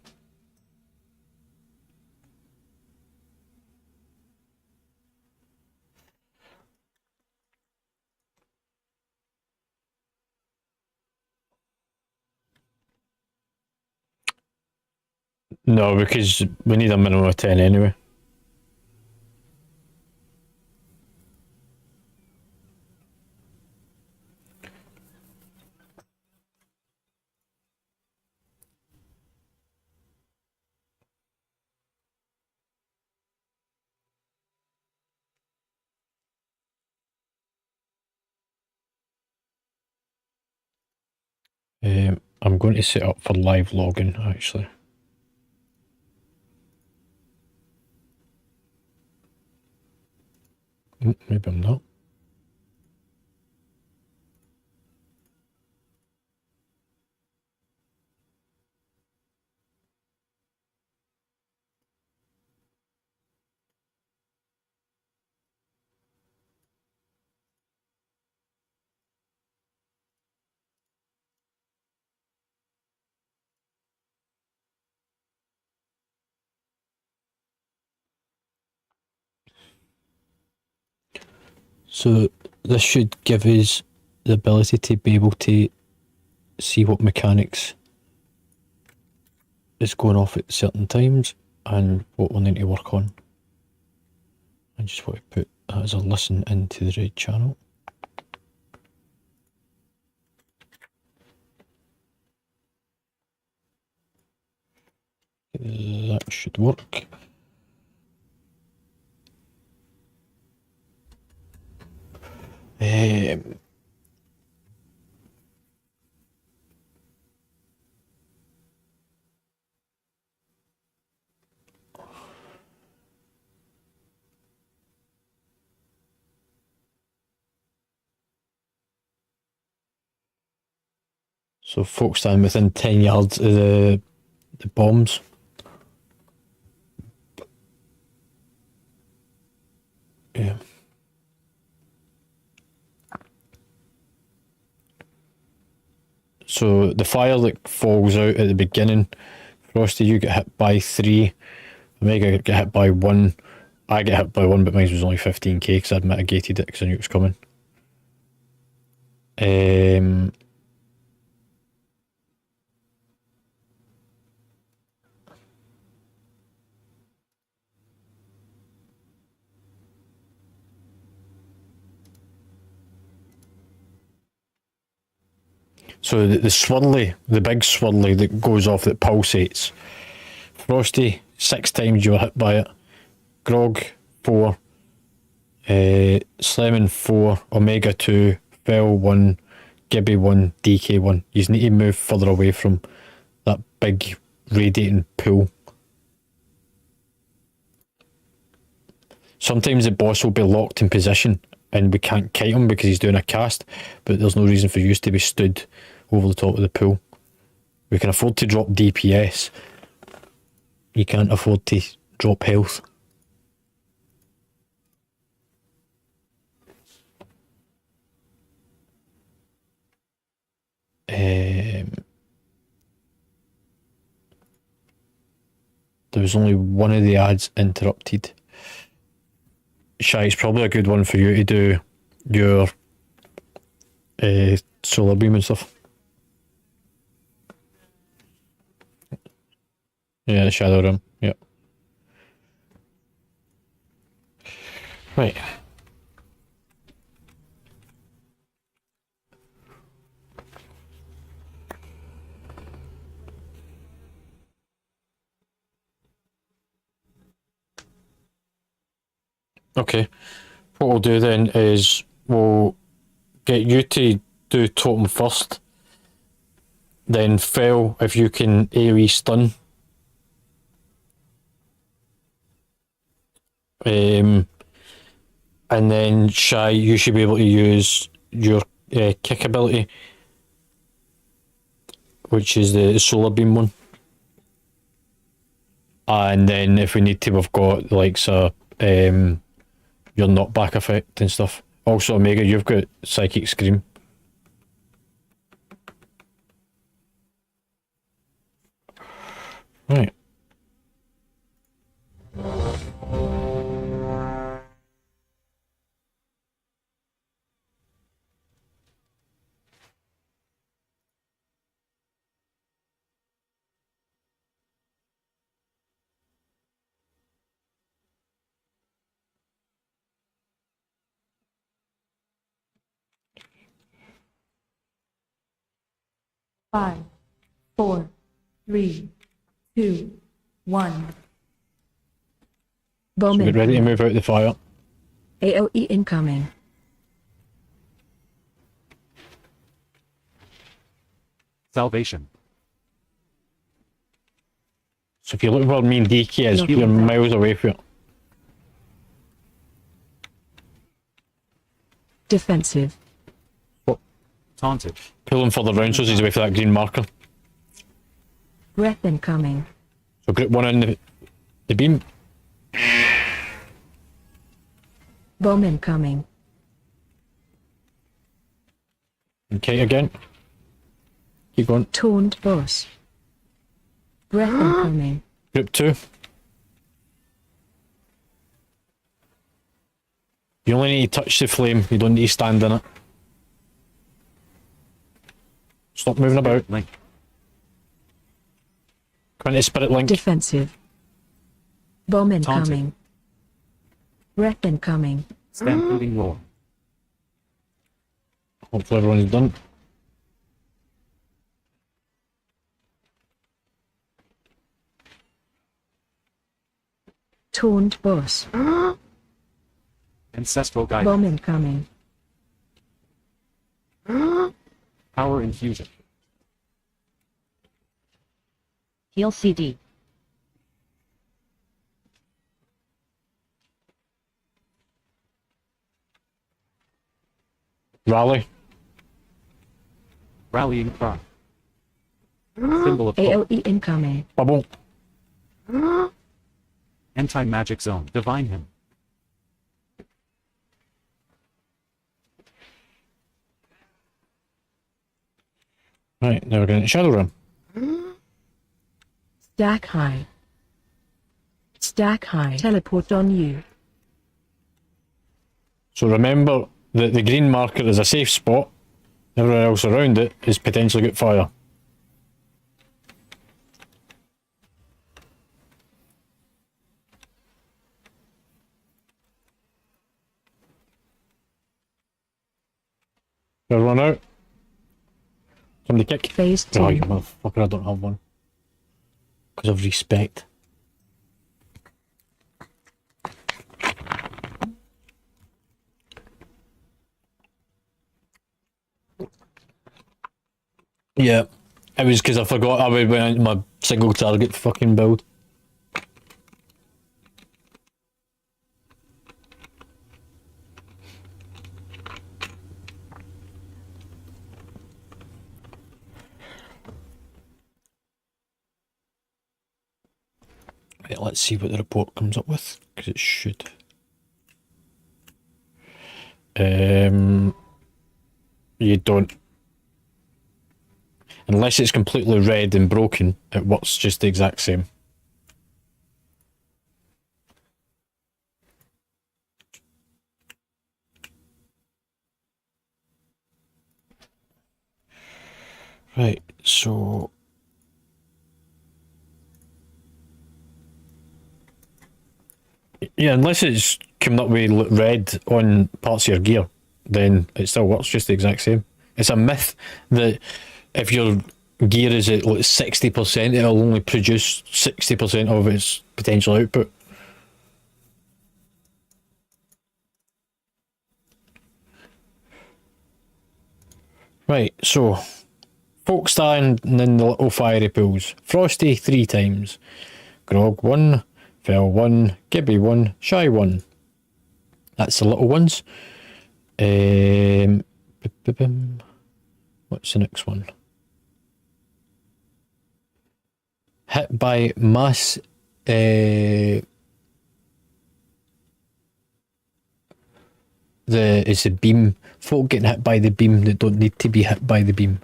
No, because we need a minimum of 10 anyway. I'm going to set up for live logging actually. Maybe I'm not. So this should give us the ability to be able to see what mechanics is going off at certain times and what we'll need to work on. I just want to put that as a listen into the raid channel. That should work. So folks stand within 10 yards of the bombs. Yeah. So the fire that falls out at the beginning, Frosty, you get hit by 3. Omega get hit by 1. I get hit by 1, but mine was only 15k because I'd mitigated it because I knew it was coming. So the swirly, the big swirly that goes off that pulsates. Frosty, 6 times you were hit by it. Grog, 4. Slemon, 4. Omega, 2. Fell, 1. Gibby, 1. DK, 1. You need to move further away from that big radiating pool. Sometimes the boss will be locked in position and we can't kite him because he's doing a cast, but there's no reason for you to be stood over the top of the pool. We can afford to drop DPS. You can't afford to drop health. There was only one of the ads interrupted. Shy, it's probably a good one for you to do your solar beam and stuff. Yeah, the shadow room. Yeah. Right. Okay. What we'll do then is we'll get you to do totem first. Then Fel, if you can AoE stun. And then Shy, you should be able to use your kick ability, which is the solar beam one. And then if we need to, we've got like your knockback effect and stuff. Also, Omega, you've got Psychic Scream. Right. Five, 4, 3, 2, 1. Bomb So get ready to incoming. move out the fire. AOE incoming. Salvation. So if you're looking for me and DK is, Not you're even that. miles away from it. Defensive. Taunted. Pulling further round so he's away for that green marker. Breath incoming. So group one on the beam. Bomb incoming. Okay, again. Keep going. Taunt boss. Breath incoming. Group two. You only need to touch the flame, you don't need to stand in it. Stop moving about. Link. Come into Spirit Link. Defensive. Bomb Taunted. incoming. Breath incoming. Stampeding roar. Hopefully everyone's done. Taunt boss. Ancestral guidance. Bomb incoming. Power infusion. Heal CD. Rally. Rallying cry. Symbol of hope. AOE incoming. Bubble. Anti-magic zone. Divine him. Right, now we're going to Shadow Realm. Stack high. Stack high. Teleport on you. So remember that the green marker is a safe spot. Everywhere else around it is potentially got fire. Everyone out. Somebody kick. Phase 2. Oh, you motherfucker, I don't have one. Because of respect. Yeah, it was because I forgot I went into my single target fucking build. Right, let's see what the report comes up with, because it should. You don't. Unless it's completely red and broken, it works just the exact same. Right, so... Yeah, unless it's coming up with red on parts of your gear, then it still works just the exact same. It's a myth that if your gear is at like 60%, it'll only produce 60% of its potential output. Right, so folk standing in the little fiery pools. Frosty 3 times. Grog 1, Fell 1, Gibby 1, Shy 1. That's the little ones. What's the next one? Hit by mass it's the beam. Folk getting hit by the beam that don't need to be hit by the beam.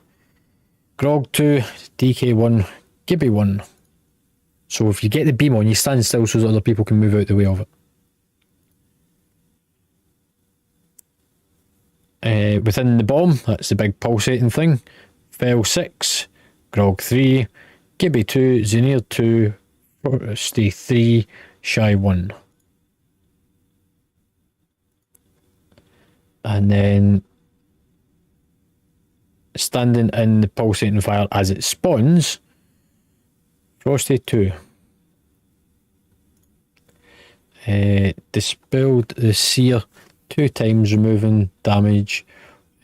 Grog 2, DK 1, Gibby 1. So if you get the beam on, you stand still so that other people can move out the way of it. Within the bomb, that's the big pulsating thing. Fell 6, Grog 3, Gibby 2, Zenir 2, Frosty 3, Shy 1. And then standing in the pulsating fire as it spawns, Frosty 2. Dispelled the seer 2 times, removing damage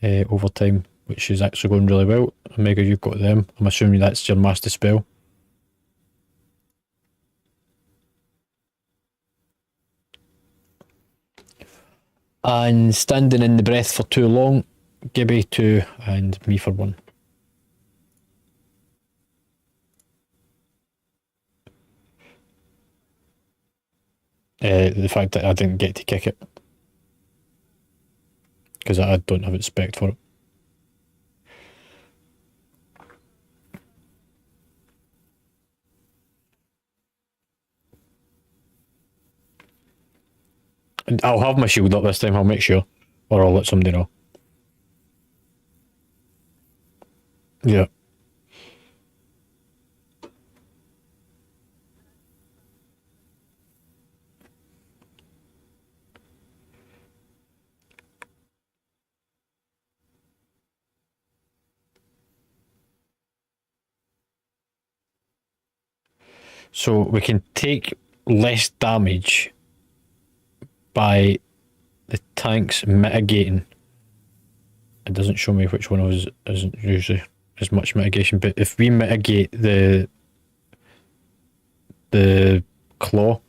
over time. which is actually going really well. Omega, you've got them. I'm assuming that's your master spell. And standing in the breath for too long, Gibby 2 and me for 1. The fact that I didn't get to kick it. Because I don't have respect for it. And I'll have my shield up this time, I'll make sure. Or I'll let somebody know. Yeah. So we can take less damage by the tanks mitigating. It doesn't show me which one of us isn't usually as much mitigation, but if we mitigate the claw,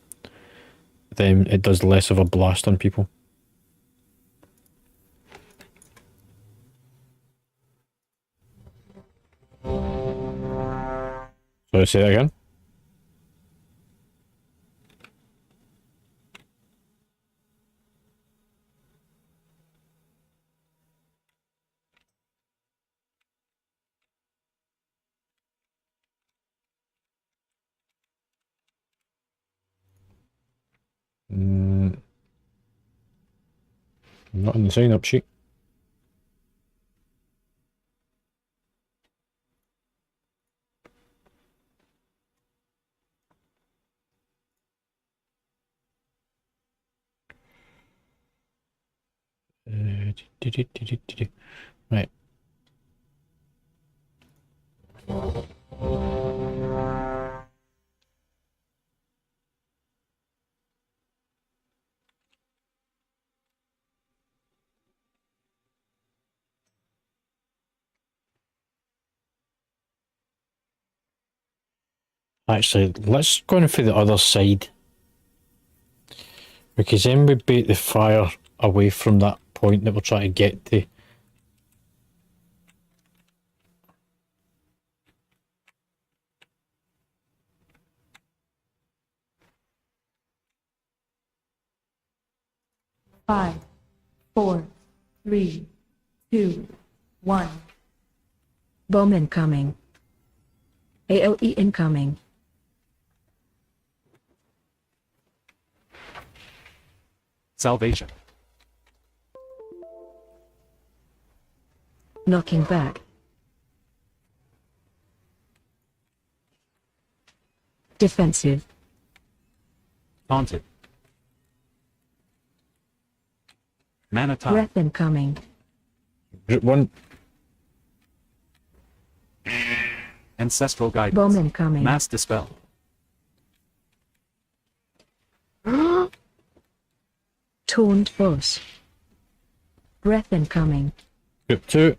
then it does less of a blast on people. So say that again. Not in the sign up sheet. Right. Actually, let's go in for the other side. Because then we bait the fire away from that point that we're trying to get to. Five, four, three, two, one. Bomb incoming. AOE incoming. Salvation. Knocking back. Defensive. Taunted. Mana time. Breath incoming. Group 1. Ancestral guidance. Bomb incoming. Mass dispel. Taunt boss. Breath incoming. Group 2.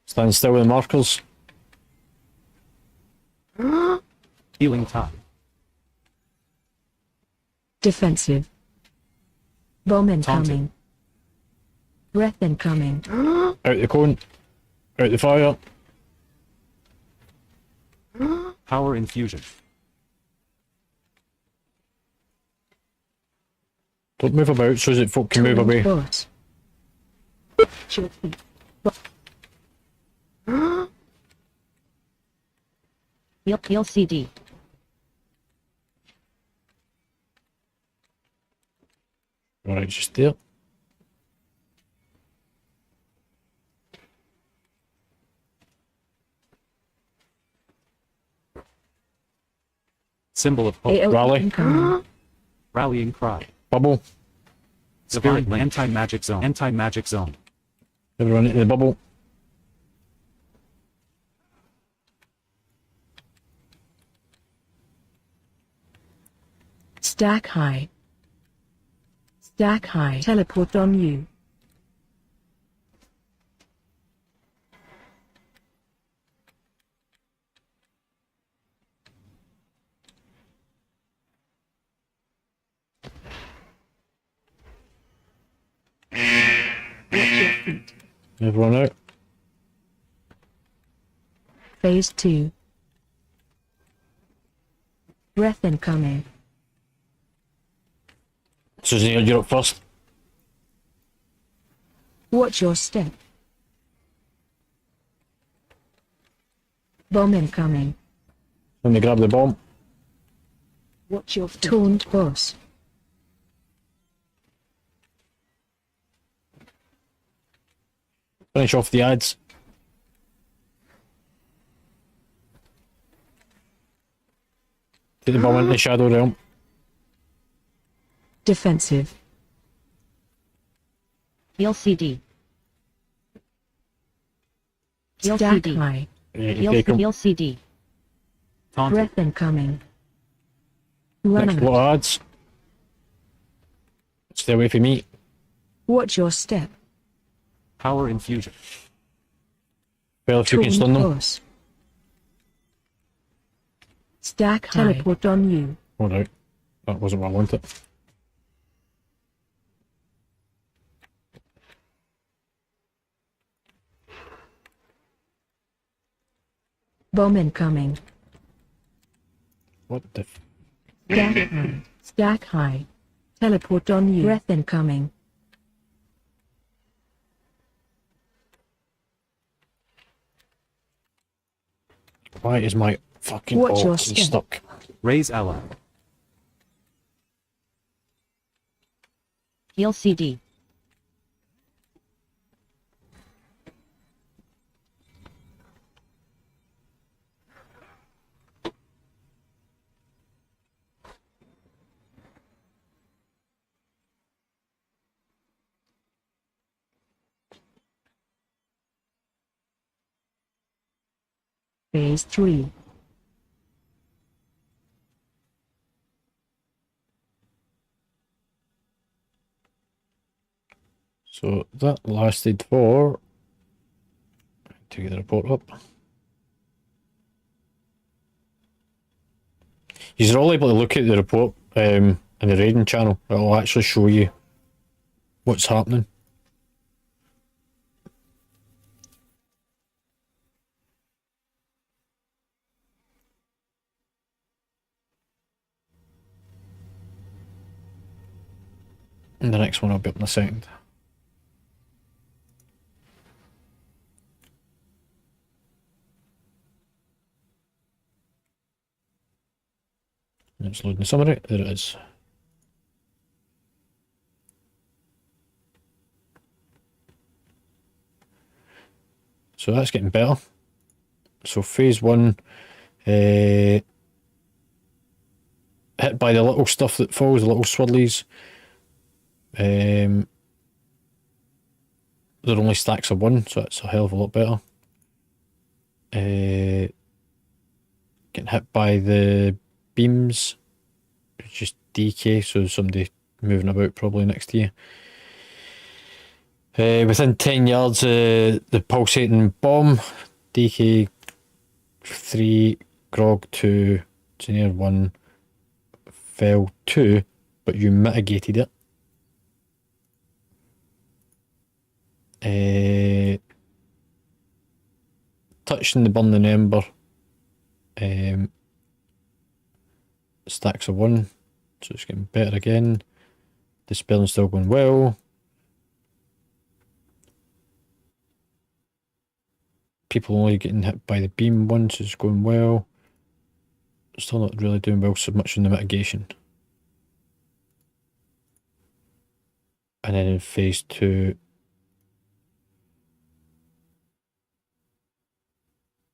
Stand still with the markers. Healing tide. Defensive. Bomb incoming. Taunting. Breath incoming. Out the cone. Out the fire. Power infusion. Don't move about so that folk can move Taunt away. boss. Shield feet. Heal CD. Alright, just there. Symbol of hope. AOE Rally. incoming. Rallying cry. Bubble. Divine anti-magic zone. Anti-magic zone. Everyone into the bubble. Stack high. Stack high. Teleport on you. Watch your feet. Everyone out. Phase 2. Breath incoming. Susan, you're up first. Watch your step. Bomb incoming. Let me grab the bomb. Watch your taunt boss. Finish off the ads. Take the bomb into the Shadow Realm. Defensive. Heal CD. Heal Stack CD. high. Heal CD. Taunted. Breath incoming. Next Run lot out. of ads. Stay away from me. Watch your step. Power infusion. Well, if you can stun them. boss. Stack high. Teleport on you. Hold out. That wasn't what I wanted. Bomb incoming. What the f... Stack high. Stack high. Teleport on you. Breath incoming. Why is my fucking Watch your ult step. stuck? Raise ally. Heal CD. Phase 3. So that lasted for... To get the report up. You're all able to look at the report in the raiding channel. It'll actually show you what's happening. And the next one will be up in a second. It's loading the summary. There it is. So that's getting better. So phase 1, hit by the little stuff that falls, the little swirlies. They're only stacks of 1, so it's a hell of a lot better. Getting hit by the beams, just DK, so somebody moving about probably next to you. Within 10 yards, the pulsating bomb, DK 3, Grog 2, Engineer 1, fell 2, but you mitigated it. Touching the burning ember, stacks of 1, so it's getting better again. Dispelling still going well. People only getting hit by the beam once is going well. Still not really doing well so much in the mitigation. And then in phase 2,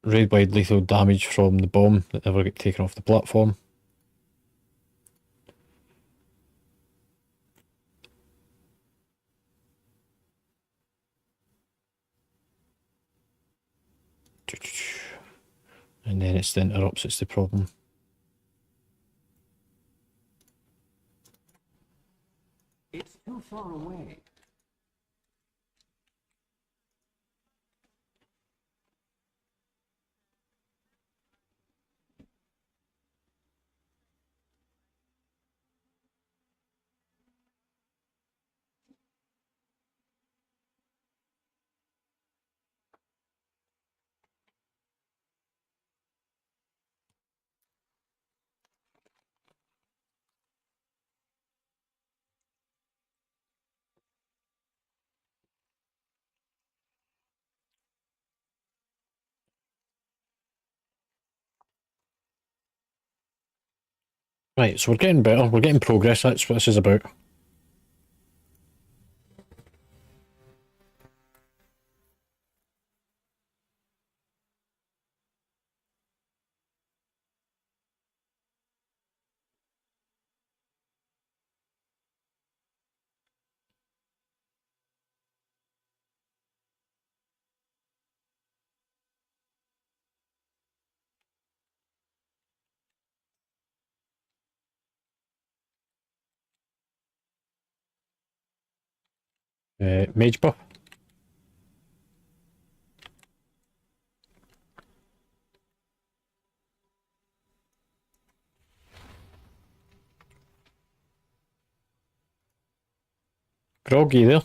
raid-wide lethal damage from the bomb that never get taken off the platform. And then it's the interrupts, it's the problem. It's 2 far away. Right, so we're getting better. We're getting progress. That's what this is about. Mage buff. Groggy there.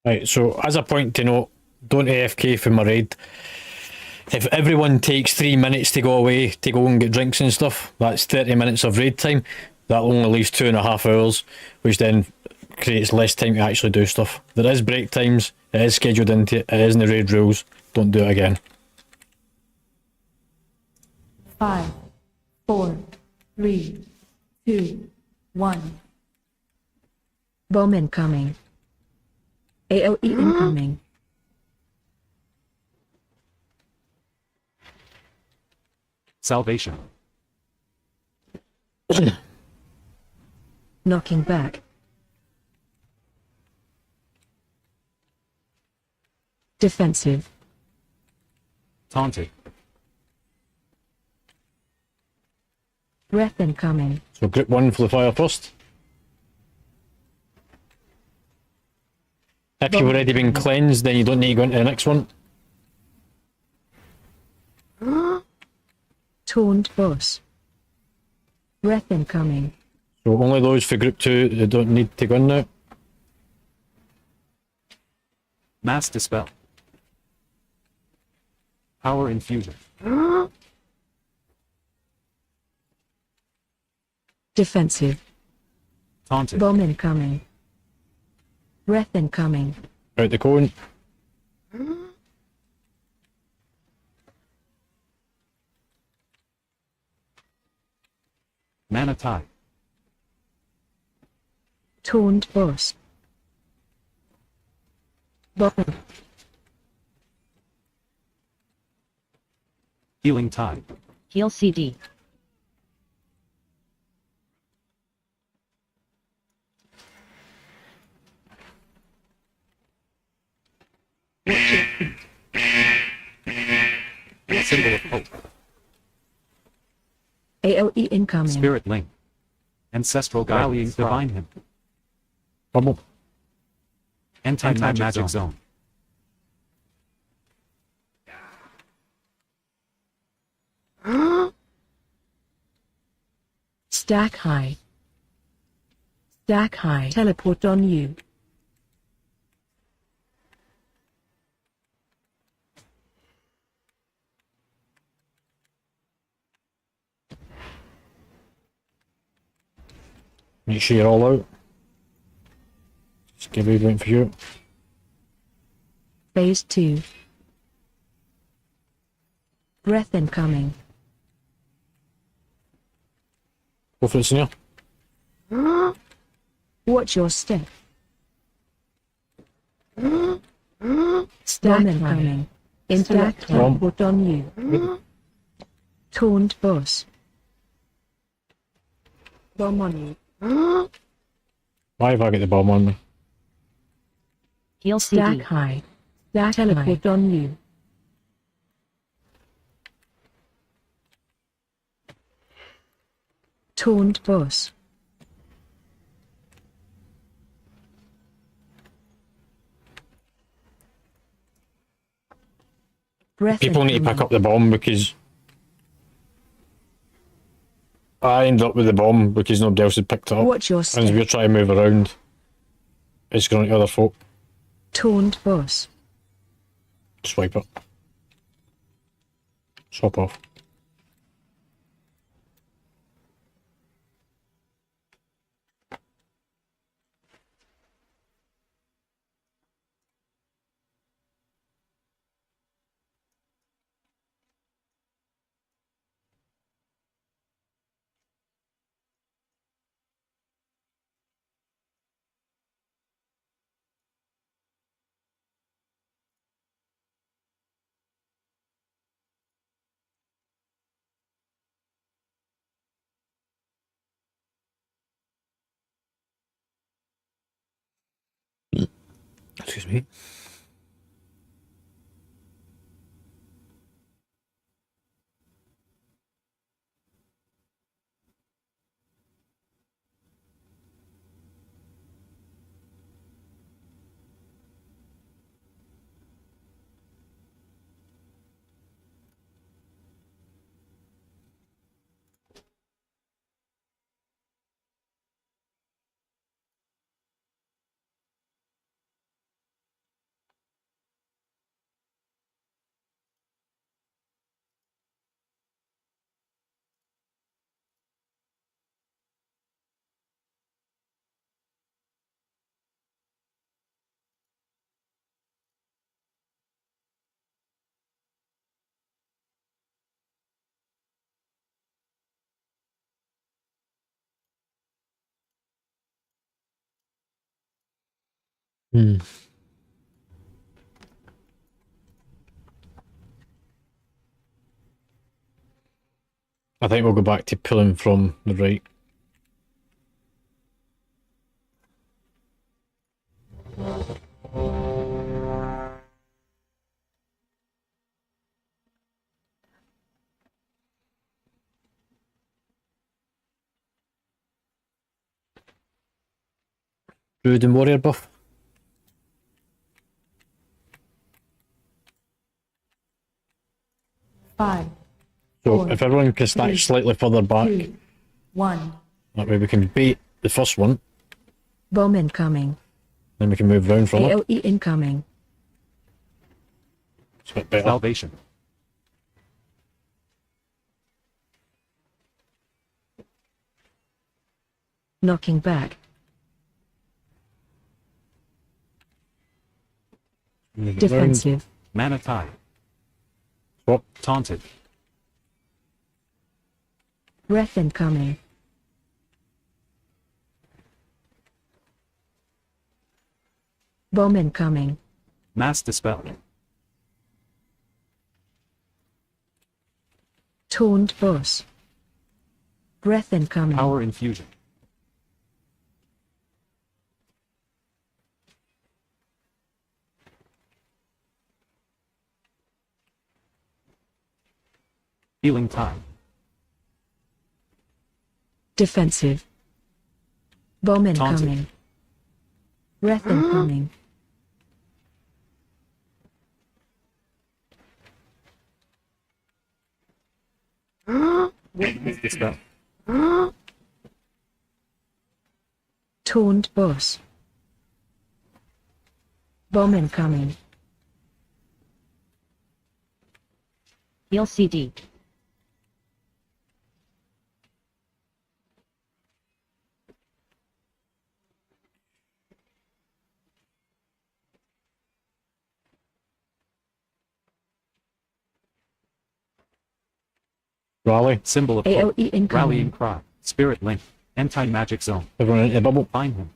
Right, so as a point to note, don't AFK from my raid. If everyone takes 3 minutes to go away to go and get drinks and stuff, that's 30 minutes of raid time. That only leaves 2.5 hours, which then creates less time to actually do stuff. There is break times, it is scheduled into it is in the raid rules. Don't do it again. 5, 4, 3, 2, 1. Bomb incoming. AOE incoming. Salvation. Knocking back. Defensive. Taunted. Breath incoming. So group 1 for the fire first. If you've already been cleansed, then you don't need to go into the next one. Taunt boss. Breath incoming. So only those for group 2 that don't need to go in now. Mass dispel. Power infusion. Defensive. Taunted. Bomb incoming. Breath incoming. Out the cone. Mana tie. Taunt boss. Bomb. Healing tie. Heal CD. Symbol of hope. AOE incoming. Spirit link. Ancestral guidance. Divine hymn. Bubble. Anti-magic zone. Stack high. Stack high. Teleport on you. Make sure you're all out. Just give me waiting for you. Phase 2. Breath incoming. Go for it, senior. Watch your step. Stack incoming. Interact teleport on you. Taunt boss. Bomb on you. Why have I got the bomb on me? Heal Stack CD. high. Stack teleport on you. Taunt boss. Breath People need to incoming. pick up the bomb because I ended up with the bomb because nobody else had picked it up. Watch your And step. as we're trying to move around, it's going to other folk. Taunt boss. Swipe it. Swap off. Excuse me. I think we'll go back to pulling from the right. Druid and warrior buff. Five, So Four, if everyone can stack three, slightly further back, 2, 1. that way we can bait the first one, Bomb incoming. then we can move round from it. AOE incoming. It's a bit better. Salvation. Knocking back. Move it round. Defensive. Mana tide. Swap. Taunted. Breath incoming. Bomb incoming. Mass dispel. Taunt boss. Breath incoming. Power infusion. Healing time. Defensive. Bomb Taunted. incoming. Breath incoming. Dispel. Taunt boss. Bomb incoming. Heal CD. Rally. Symbol of AoE hope. incoming. Rallying cry. Spirit link. Anti-magic zone. Everyone into the bubble. Find him.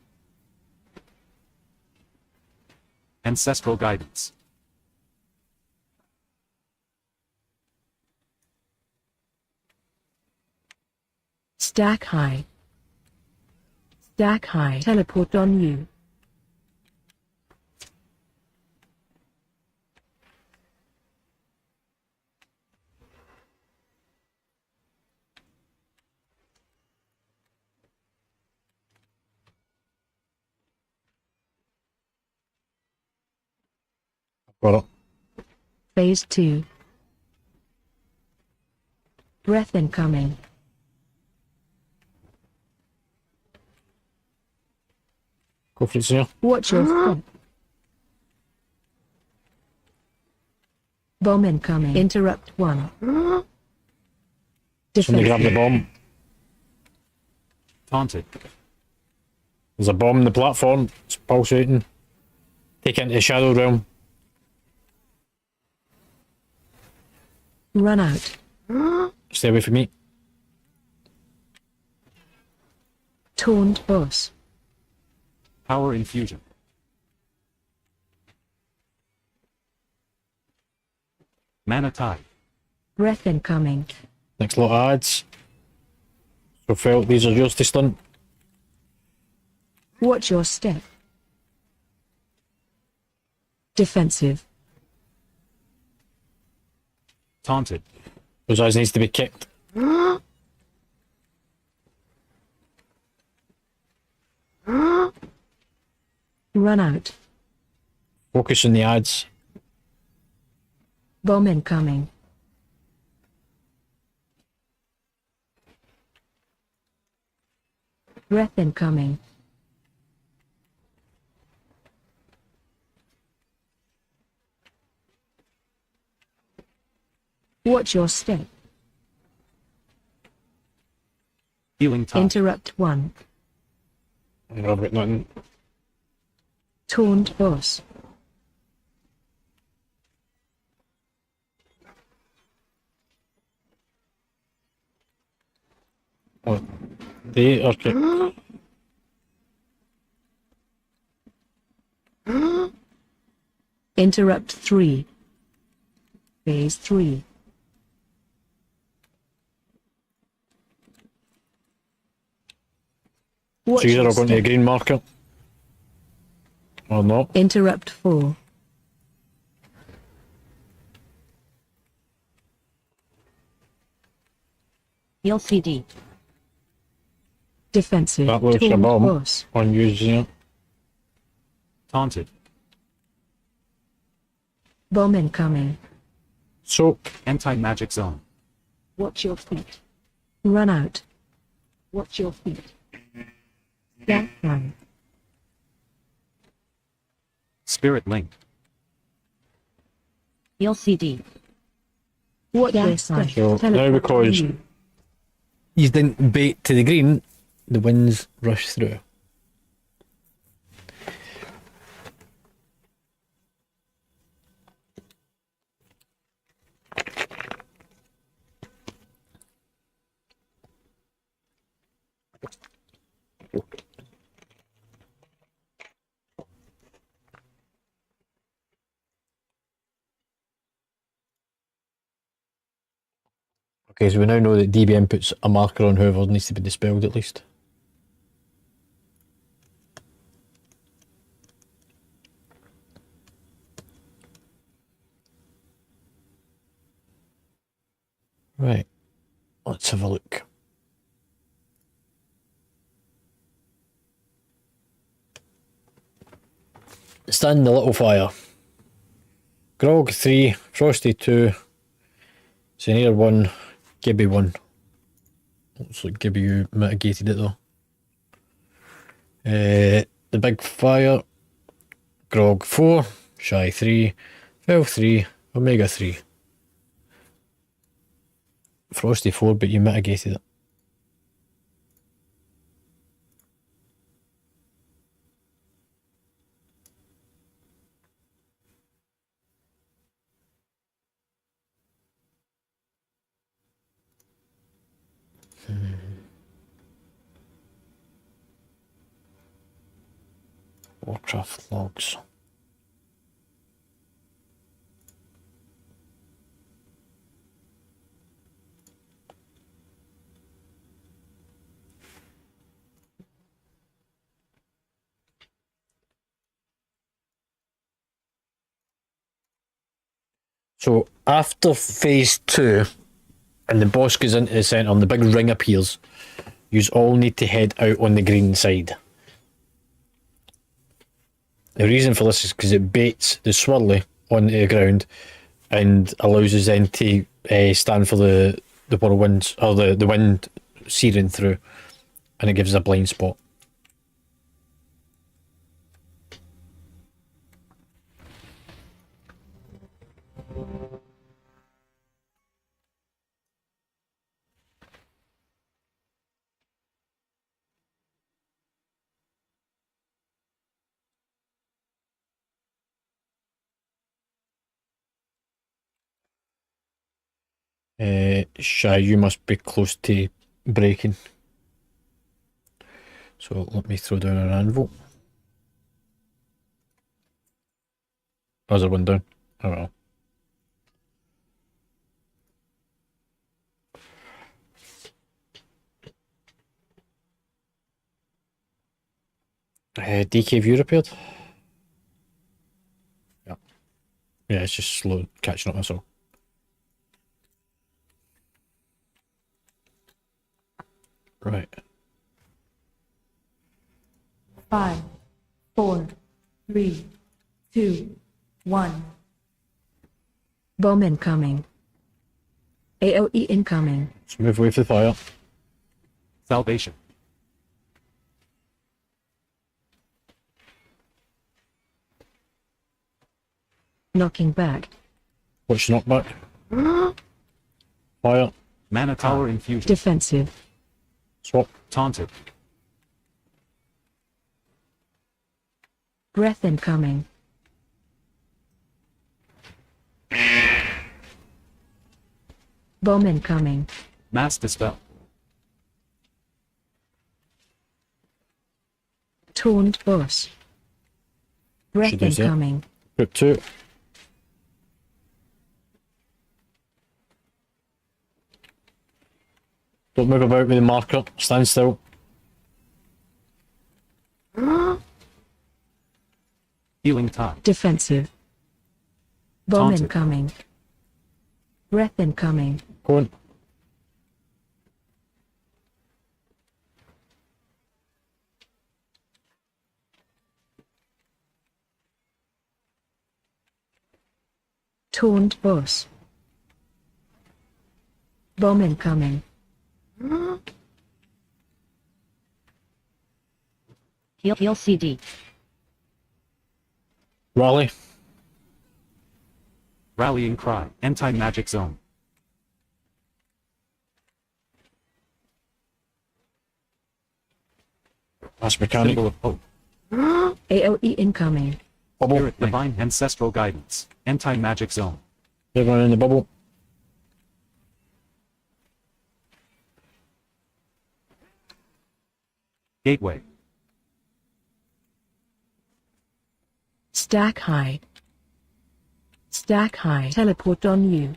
Ancestral guidance. Stack high. Stack high. Teleport on you. Got it. Phase 2. Breath incoming. Go for it, sir. Watch your step. Bomb incoming. Interrupt 1. Somebody Defensive. grab the bomb. Taunted. There's a bomb in the platform. It's pulsating. Take it into the shadow realm. Run out. Stay away from me. Taunt boss. Power infusion. Mana tide. Breath incoming. Next lot of ads. So felt these are yours to stunt. Watch your step. Defensive. Taunted. Those eyes needs to be kicked. Run out. Focus on the ads. Bomb incoming. Breath incoming. Watch your step. Healing time. Interrupt 1. I've got nothing. Taunt boss. Oh, they are kicked. Interrupt 3. Phase 3. Watch So you're your all going to a step. green marker. Or not. Interrupt 4. Heal CD. Defensive. That looks a Taunt bomb. boss. On using it. Taunted. Bomb incoming. Soak. Anti-magic zone. Watch your feet. Run out. Watch your feet. Stack high. Spirit link. Heal CD. Watch your step. So now Teleport because on you. you didn't bait to the green, the winds rush through. Okay, so we now know that DBM puts a marker on whoever needs to be dispelled at least. Right. Let's have a look. Stand the little fire. Grog 3, Frosty 2, Senior 1, Gibby 1. Looks like Gibby you mitigated it though. The big fire. Grog 4, Shy 3, Fel 3, Omega 3. Frosty 4, but you mitigated it. Warcraft logs. So after phase 2 and the boss goes into the centre and the big ring appears, you all need to head out on the green side. The reason for this is because it baits the swirly onto the ground and allows us then to stand for the whirlwinds, or the wind searing through, and it gives us a blind spot. Shy, you must be close to breaking. So let me throw down an anvil. How's there one down? Oh well. DK, have you repaired? Yeah. Yeah, it's just slow catching up, that's all. Right. 5, 4, 3, 2, 1. Bomb incoming. AOE incoming. Let's move away from the fire. Salvation. Knocking back. What's knockback? Fire. Mana Tower Infusion. Defensive. Swap. Taunted. Breath incoming. Bomb incoming. Mass Dispel. Taunt boss. Breath Should use that. incoming. Group 2. Don't move about with the marker. Stand still. Healing Tide. Defensive. Bomb Taunted. incoming. Breath incoming. Go on. Taunt boss. Bomb incoming. Heal CD. Rally. Rallying Cry. Anti-Magic Zone. Last mechanic. Symbol of Hope. AOE incoming. Bubble. Spirit Divine Ancestral Guidance. Anti-Magic Zone. Everyone in the bubble. Gateway. Stack high. Stack high. Teleport on you.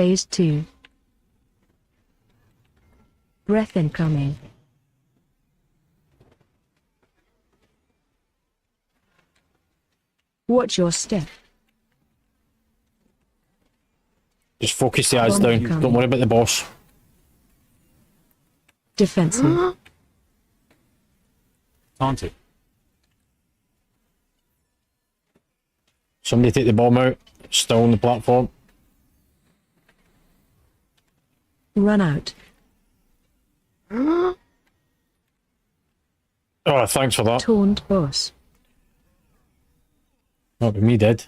Phase 2. Breath incoming. Watch your step. Just focus the ads Bomb down. incoming. Don't worry about the boss. Defensive. Taunted. Somebody take the bomb out. Still on the platform. Run out. Oh, thanks for that. Taunt boss. Not be me dead.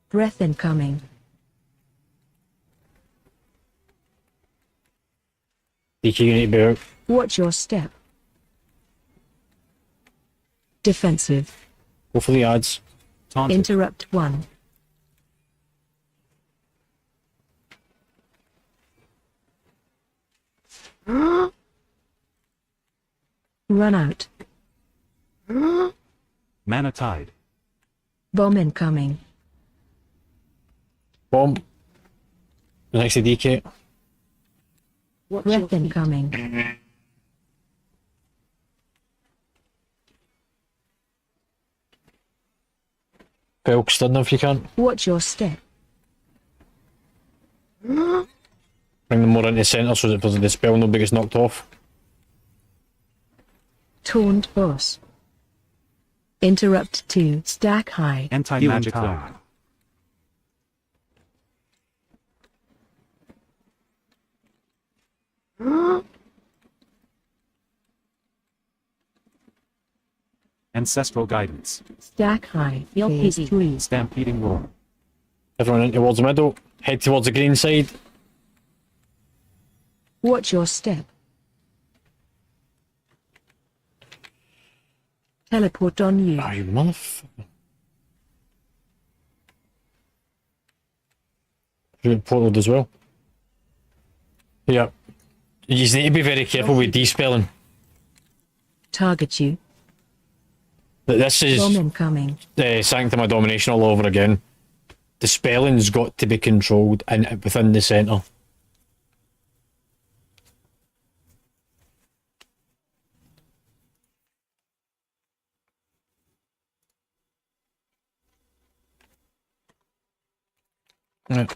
Breath incoming. DK, you need to be out. Watch your step. Defensive. Go for the ads. Taunted. Interrupt 1. Run out. Mana Tide. Bomb incoming. Bomb. Next to DK. Breath incoming. Pelk, stun if you can. Watch your step. Bring them more into the centre so that if the spell nobody gets knocked off. Taunt boss. Interrupt 2. Stack high. Anti-magic zone. Ancestral Guidance. Stack high. Feel Phase pity. 3. Stampeding Roar. Everyone in towards the middle. Head towards the green side. Watch your step. Teleport on you. Ah, you motherfucker. Portaled as well. Yeah. You just need to be very careful with despelling. Target you. This is Bomb incoming. Sanctum of Domination all over again. The spelling's got to be controlled and within the centre. Yeah.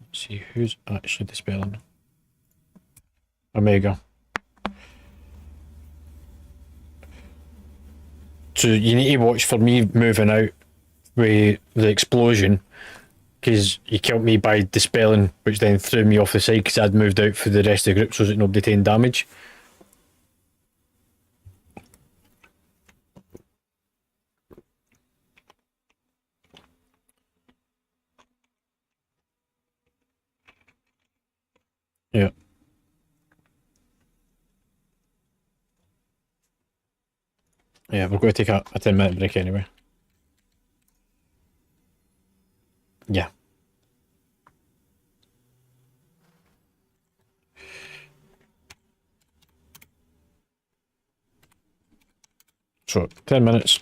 Let's see who's actually dispelling. Omega. So you need to watch for me moving out with the explosion, because you killed me by dispelling, which then threw me off the side because I'd moved out for the rest of the group so that nobody taking damage. Yeah. Yeah, we're going to take a 10-minute break anyway. Yeah. So, 10 minutes.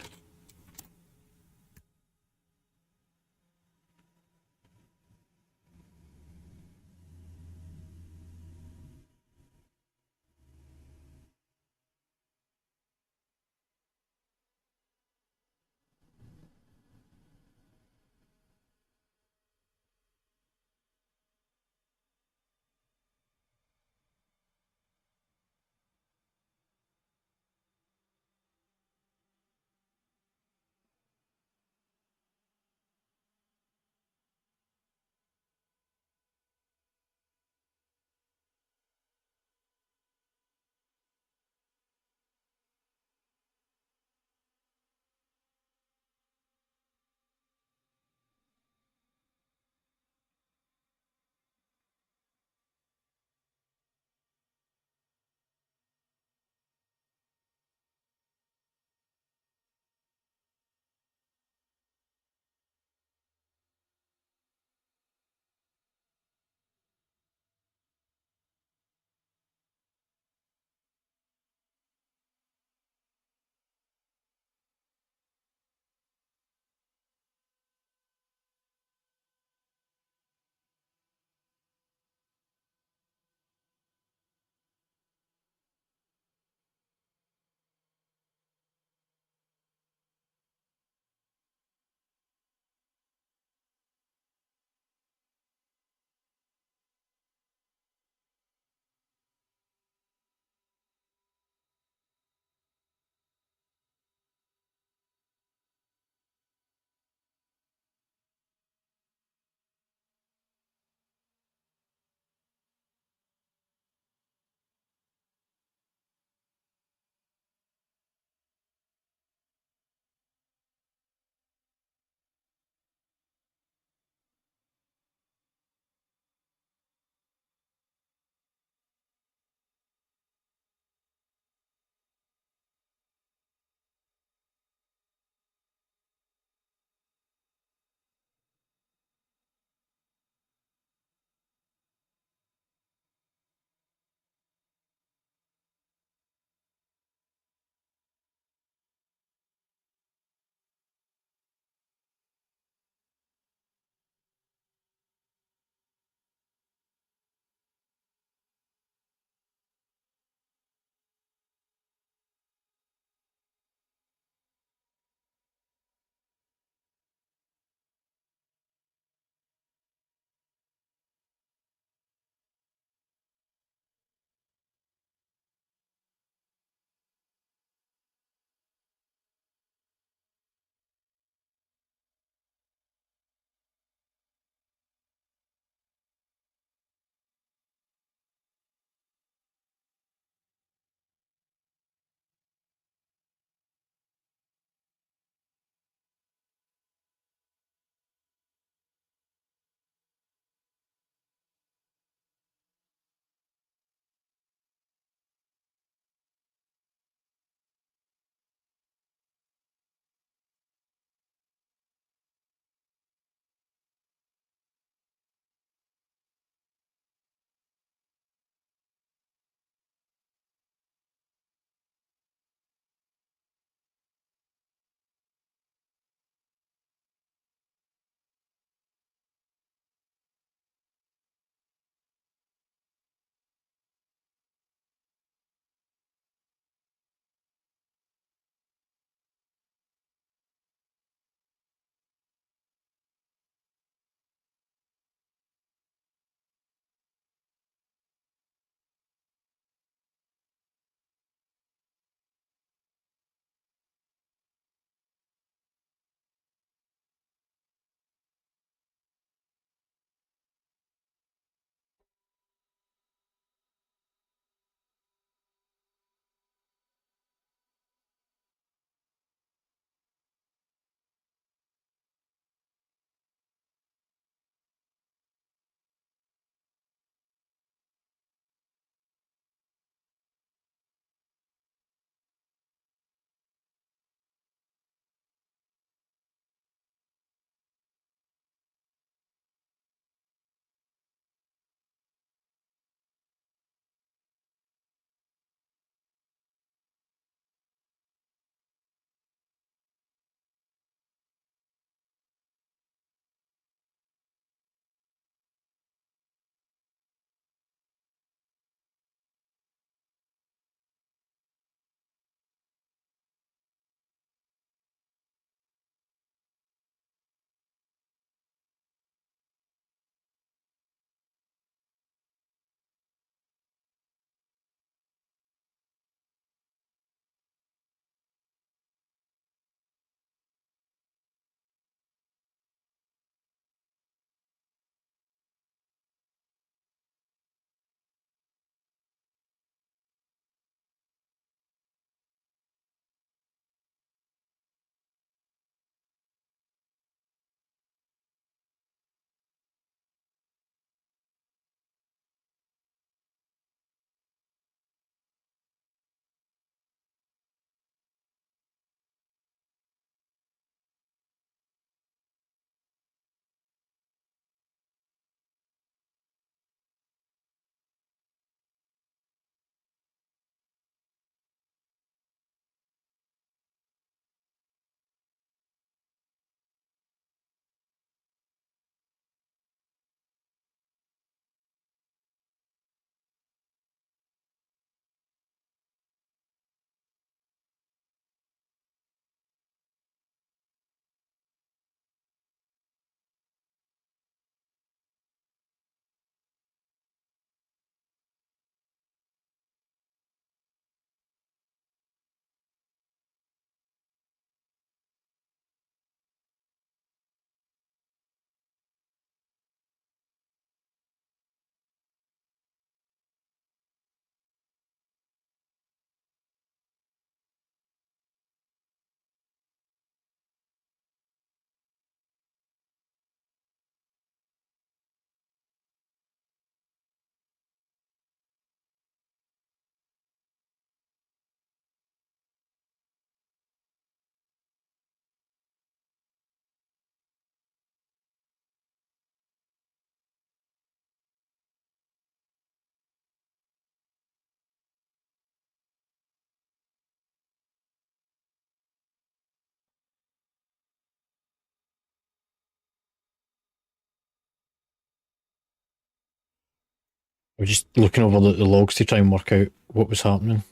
was just looking over the logs to try and work out what was happening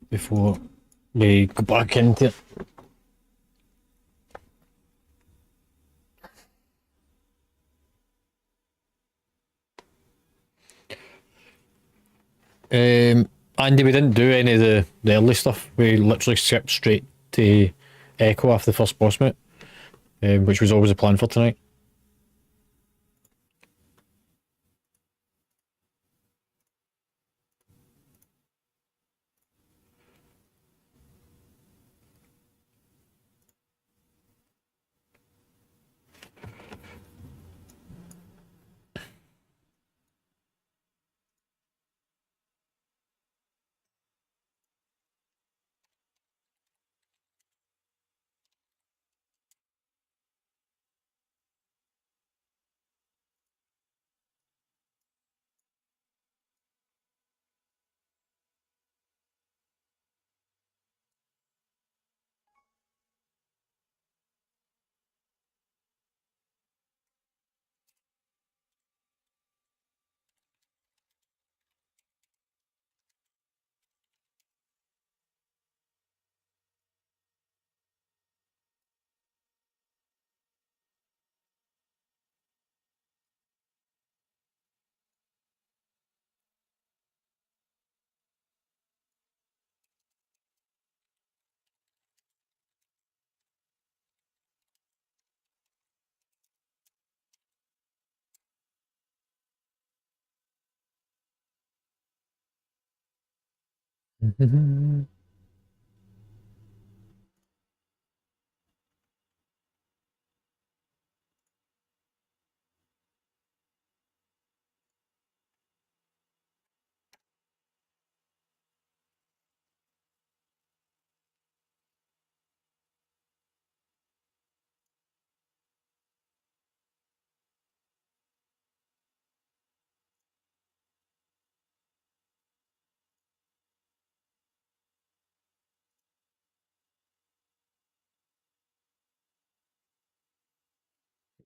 before we go back into it. Andy, we didn't do any of the early stuff. We literally skipped straight to Echo after the first boss mate, which was always a plan for tonight.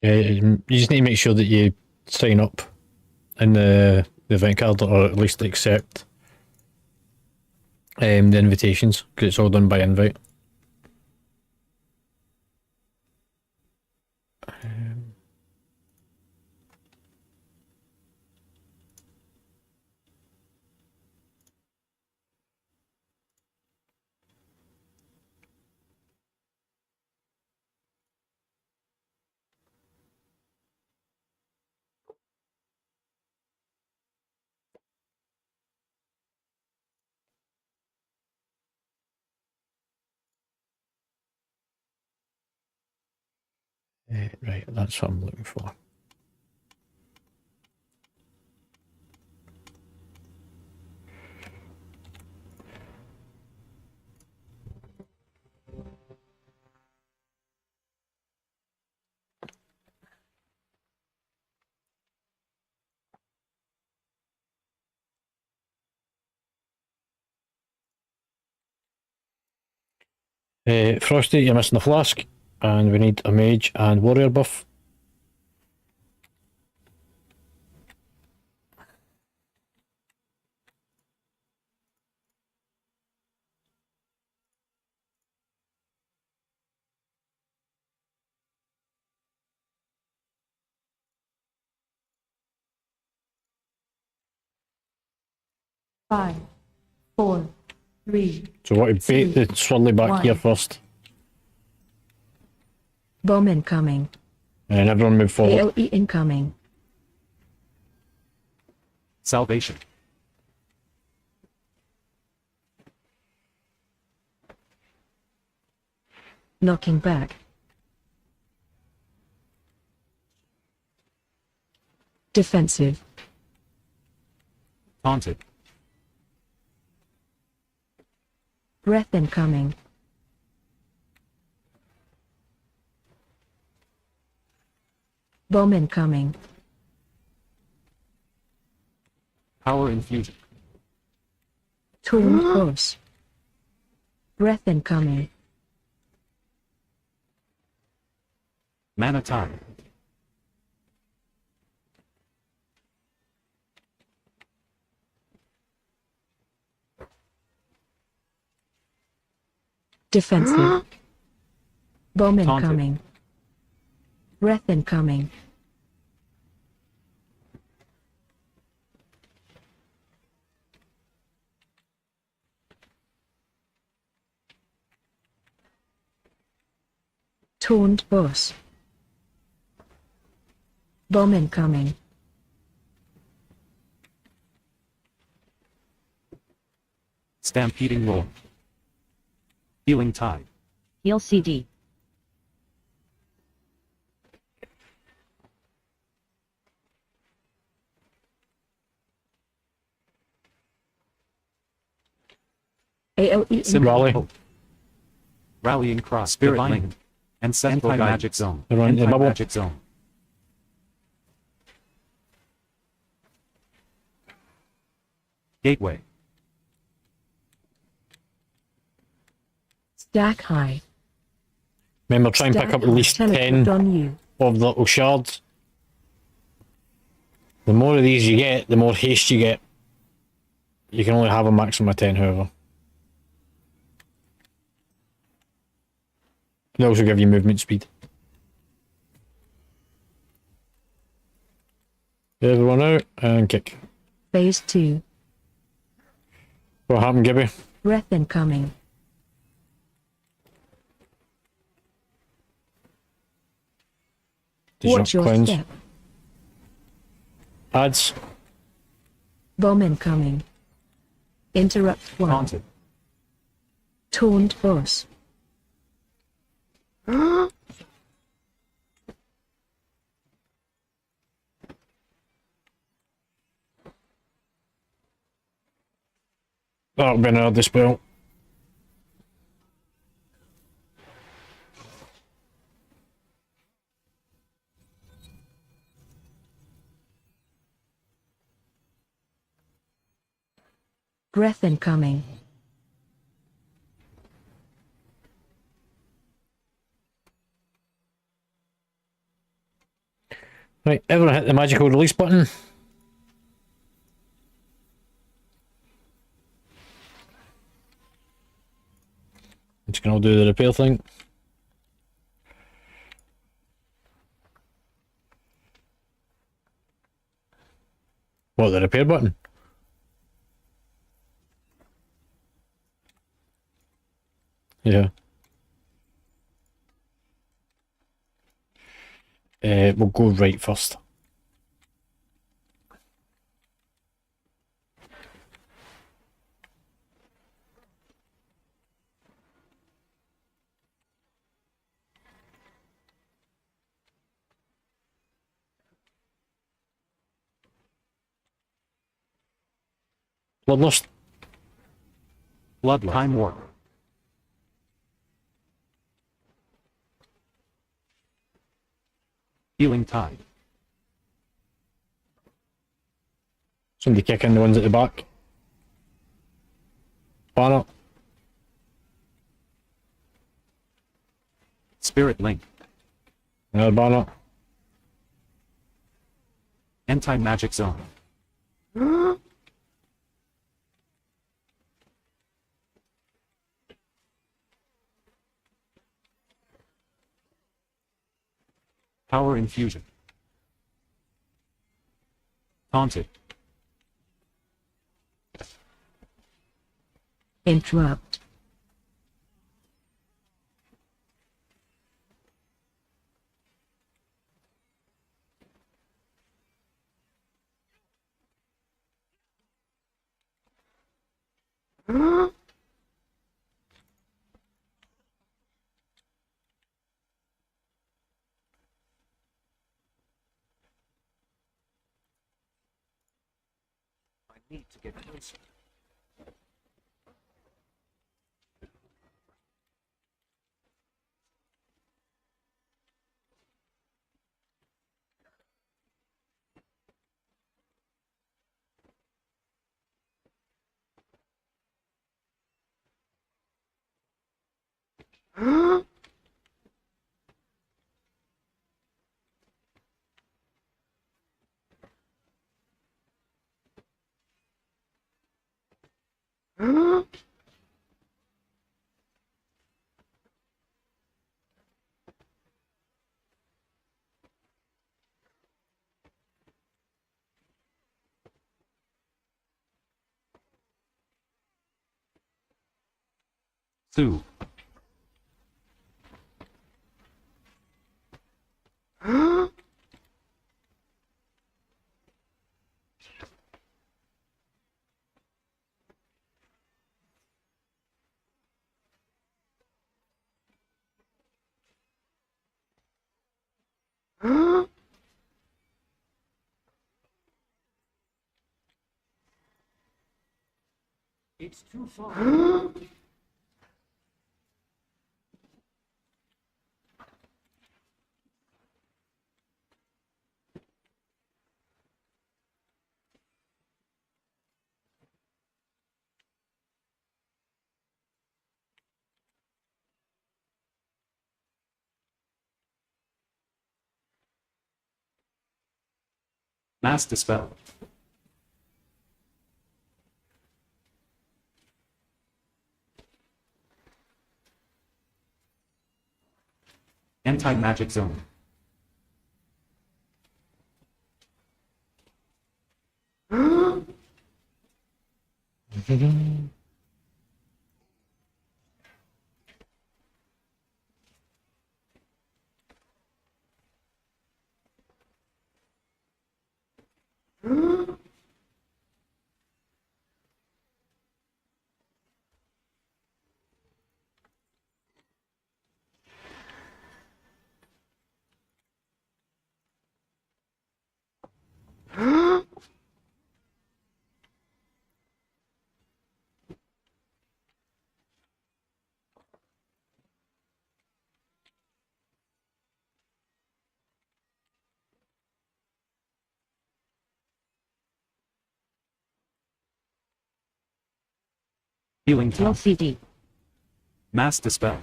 Yeah, you just need to make sure that you sign up in the event card, or at least accept the invitations, because it's all done by invite. Right, that's what I'm looking for. Frosty, you're missing a flask, and we need a mage and warrior buff. Five, four, three. So what to bait the swirly back One. here first, Bomb incoming. and everyone move forward. AOE incoming. Salvation. Knocking back. Defensive. Taunted. Breath incoming. Bomb incoming. Power infusion. Torn course. Breath incoming. Mana time. Defensive. Bomb Taunted. incoming. Breath incoming. Taunt boss. Bomb incoming. Stampeding roar. Healing tide. Heal CD. AOE Symbol Rally. of hope. Rallying cry. Spirit link. Ancestral magic zone. They're on the bubble. Magic zone. Gateway. Stack high. Remember, try and pick Stack up at least high. 10 Teleport on you. of the little shards. The more of these you get, the more haste you get. You can only have a maximum of 10, however. They also give you movement speed. Get everyone out and kick. Phase 2. What happened, Gibby? Breath incoming. Did you Watch not your cleanse? step. Ads. Bomb incoming. Interrupt 1. Haunted. Taunt boss. That'll be another dispel. Breath incoming. Right, everyone hit the magical release button. I'm just gonna do the repair thing. What, the repair button? Yeah. We'll go right first. Bloodlust. Bloodlust. Time warp. Healing tide. Somebody kicking the ones at the back. Banner. Spirit link. Another banner. Anti-magic zone. Power infusion. Taunted. Interrupt. I need to get closer. 2. It's too far. Mass dispel. Anti-magic zone. Healing Heal time. CD. Mass dispel.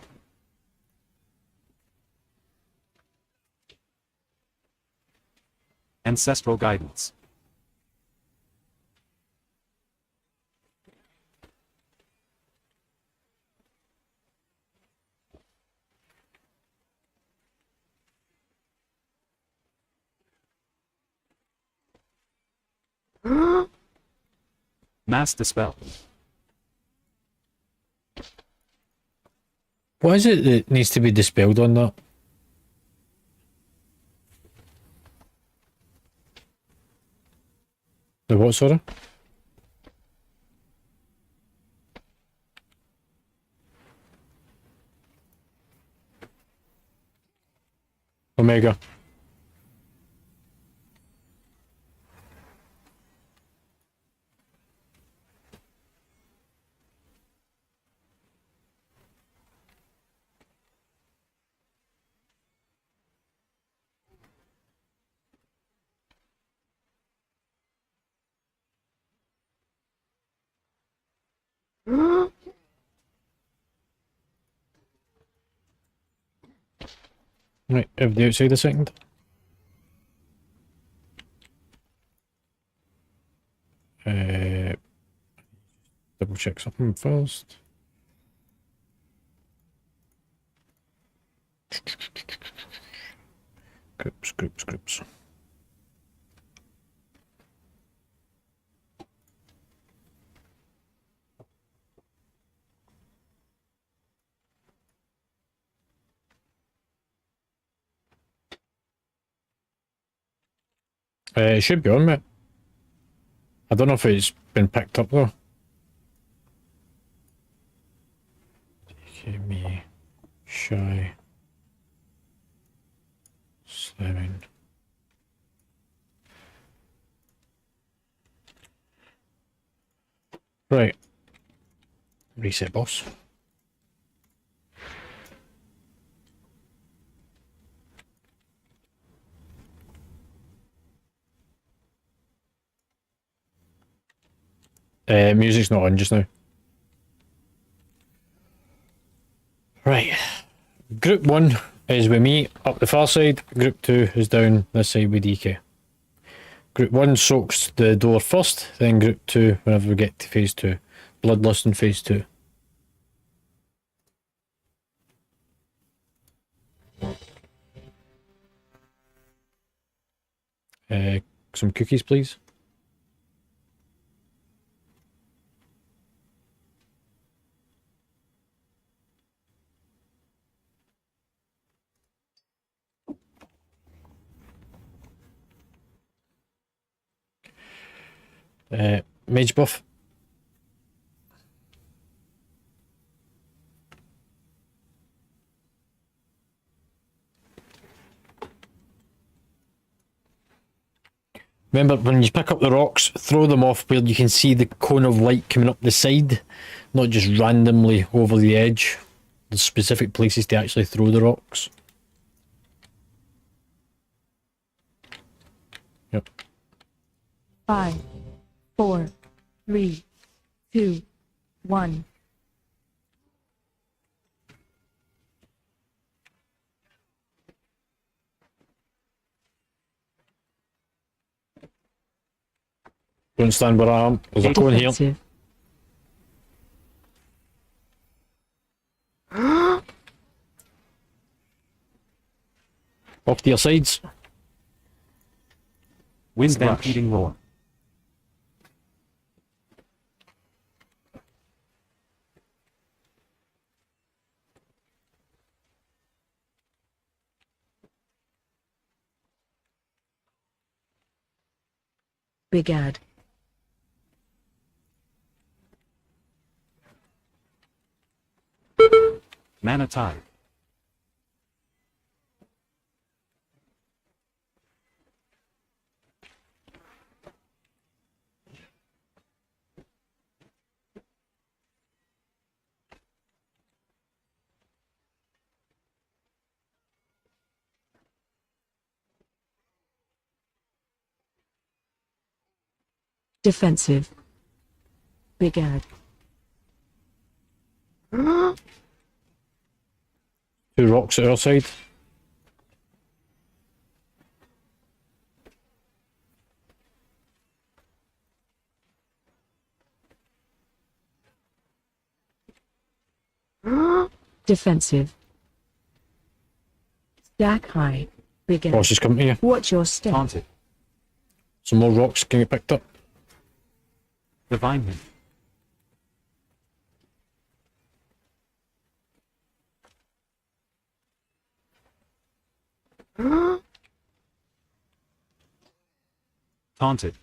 Ancestral guidance. Mass dispel. What is it that needs to be dispelled on that? The what, sorry? Omega. Right, everybody outside a second. Double check something first. Groups. It should be on, mate. I don't know if it's been picked up though. Give me shy. Slamming. Right. Reset, boss. Music's not on just now. Right. Group 1 is with me up the far side. Group 2 is down this side with DK. Group 1 soaks the door first, then Group 2 whenever we get to phase 2. Bloodlust in phase 2. Some cookies, please. Mage buff. Remember, when you pick up the rocks, throw them off where you can see the cone of light coming up the side, not just randomly over the edge. There's specific places to actually throw the rocks. Yep. 5, 4, 3, 2, 1. Don't stand where I am. There's a cone here. Defensive. Off to your sides. Wind stampeding roar. Big ad. Mana tide. Defensive. Big ad. 2 rocks at our side. Defensive. Stack high. Big ad. Boss is coming here. Watch your step. Taunted. Some more rocks can get picked up. Divine hint. Taunted.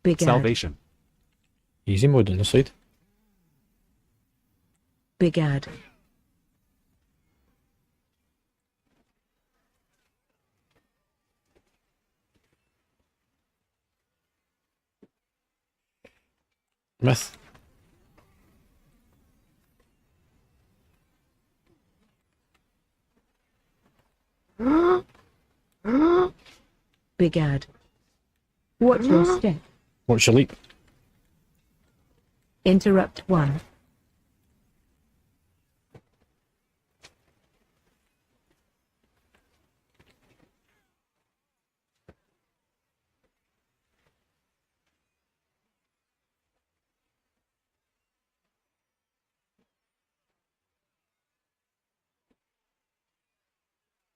Big ad. Salvation. Easy mode on the side. Big ad. Myth. Big ad. Watch your step. Watch your leap. Interrupt 1.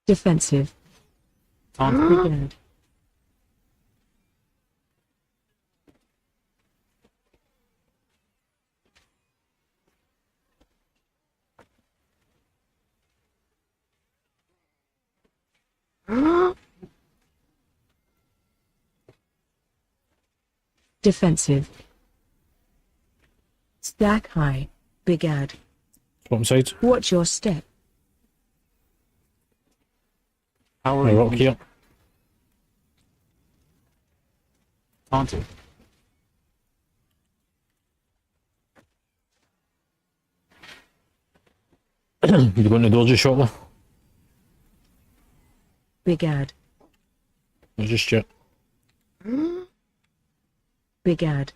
Defensive. Taunted. Big ad. Defensive. Stack high. Big ad. Bottom side. Watch your step. Power A rock increase. here. Taunted. You going to dodge a shot there? Big ad. Not just yet. Big ad.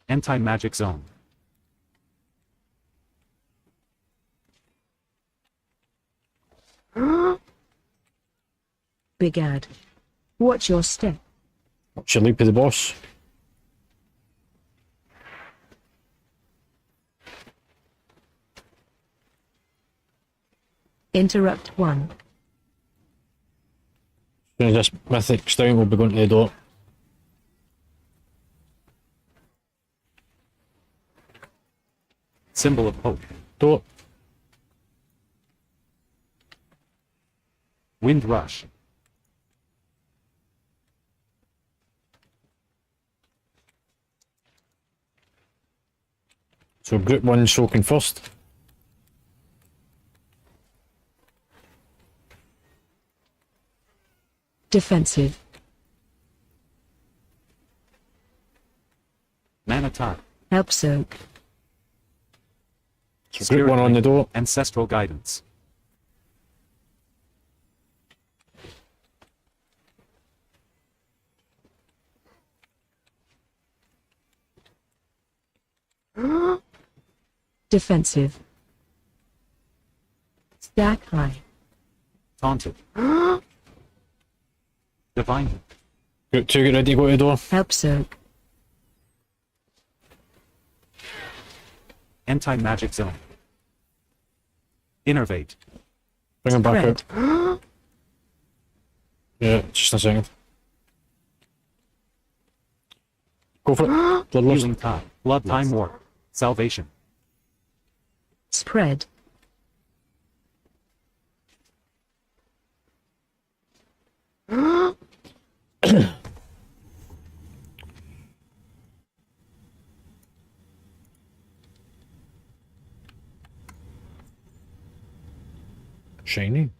Anti-magic zone. Big ad. Watch your step. Watch your leap of the boss. Interrupt 1. As soon as this mythic's down, we'll be going to the door. Symbol of hope. Door. Wind rush. So group 1 soaking first. Defensive. Mana tart. Help soak. So group 1 on the door. Ancestral guidance. Defensive. Stack high. Taunted. Divine. Group 2 get ready to go to the door. Help soak. Anti-magic zone. Innervate. Bring him back Spread. out. Yeah, just a second. Go for it. Bloodlust. Healing tide. Blood time warp. Salvation. Spread. Shiny.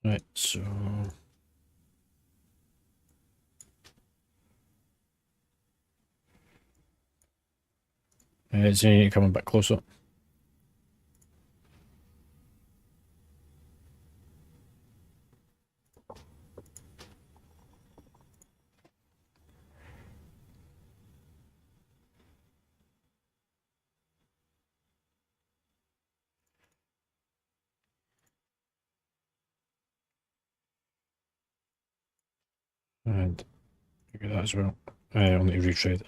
Right, so it's coming back closer. And look at that as well. I'll need to retrade.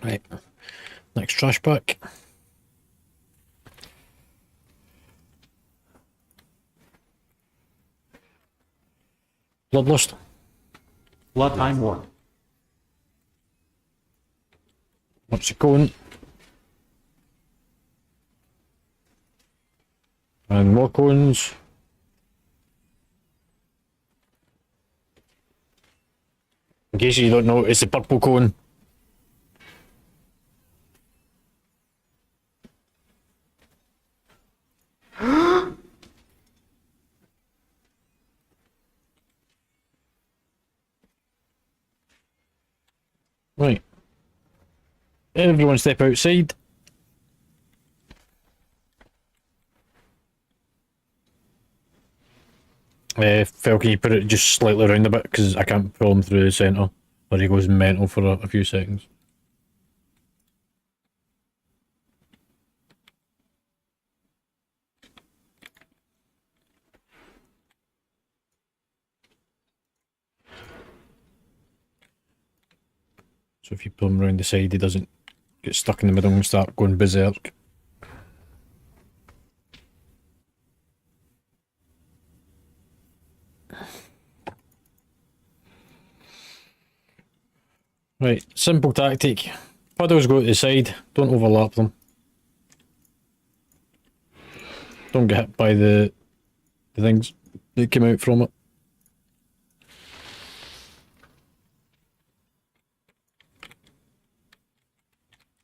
Right, next trash pack. Bloodlust. Blood time warp. What's it going? And more cones. In case you don't know, it's the purple cone. Right. Everyone step outside. Phil, can you put it just slightly around a bit, because I can't pull him through the centre, or he goes mental for a few seconds. So if you pull him around the side, he doesn't get stuck in the middle and start going berserk. Right, simple tactic. Puddles go to the side, don't overlap them. Don't get hit by the things that came out from it.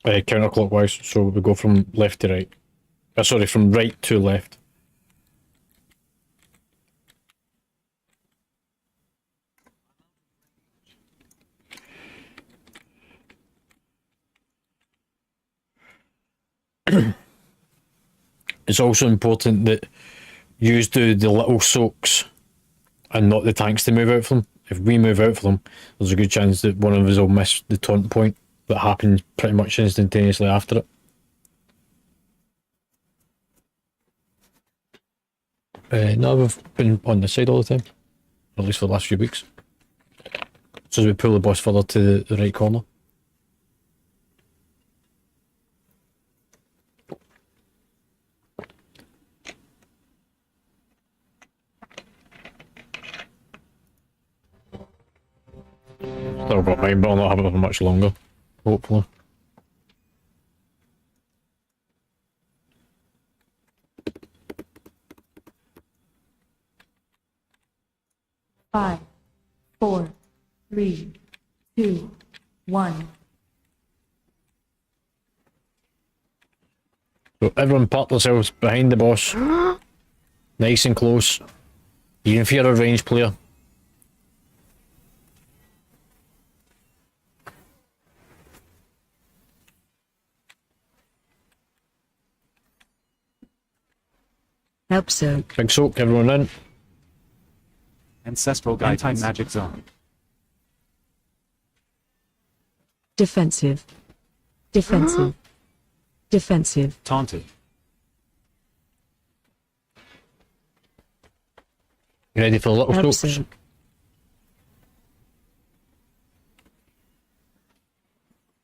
Counterclockwise, so we go from left to right. Sorry, from right to left. It's also important that you do the little soaks and not the tanks to move out for them. If we move out for them, there's a good chance that one of us will miss the taunt point that happens pretty much instantaneously after it. No, we've been on this side all the time, at least for the last few weeks. So as we pull the boss further to the right corner. Still got mine, but I'll not have it for much longer, hopefully. Five, four, three, two, one. So everyone park themselves behind the boss, nice and close, even if you're a ranged player. Help soak. Big soak, everyone in. Ancestral guidance. Anti-magic zone. Defensive. Defensive. Defensive. Taunted. You ready for the little Help soaks? soak.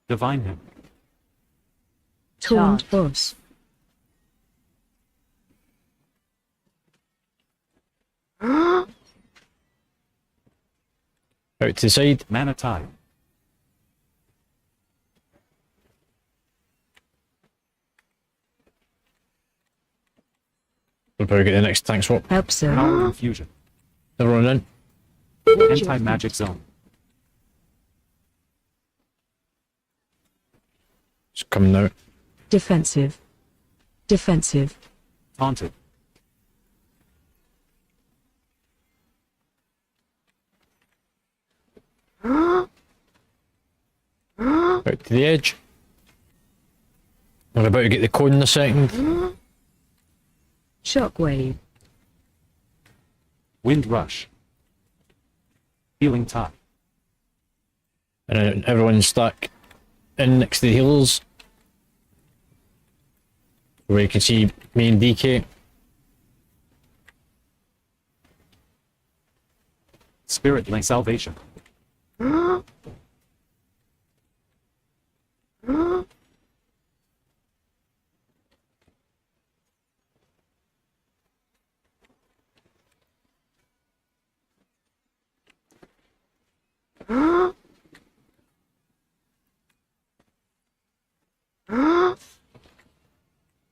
Divine him. Taunt Charge. boss. Out to the side. Mana tide. We'll probably get the next tank swap. Help soak. Power infusion. Everyone in. Anti-magic zone. It's coming now. Defensive. Defensive. Taunted. Out to the edge. We're about to get the cone in a second. Shockwave. Wind rush. Healing tide. And then everyone's stuck in next to the healers. Where you can see me and DK. Spirit link salvation.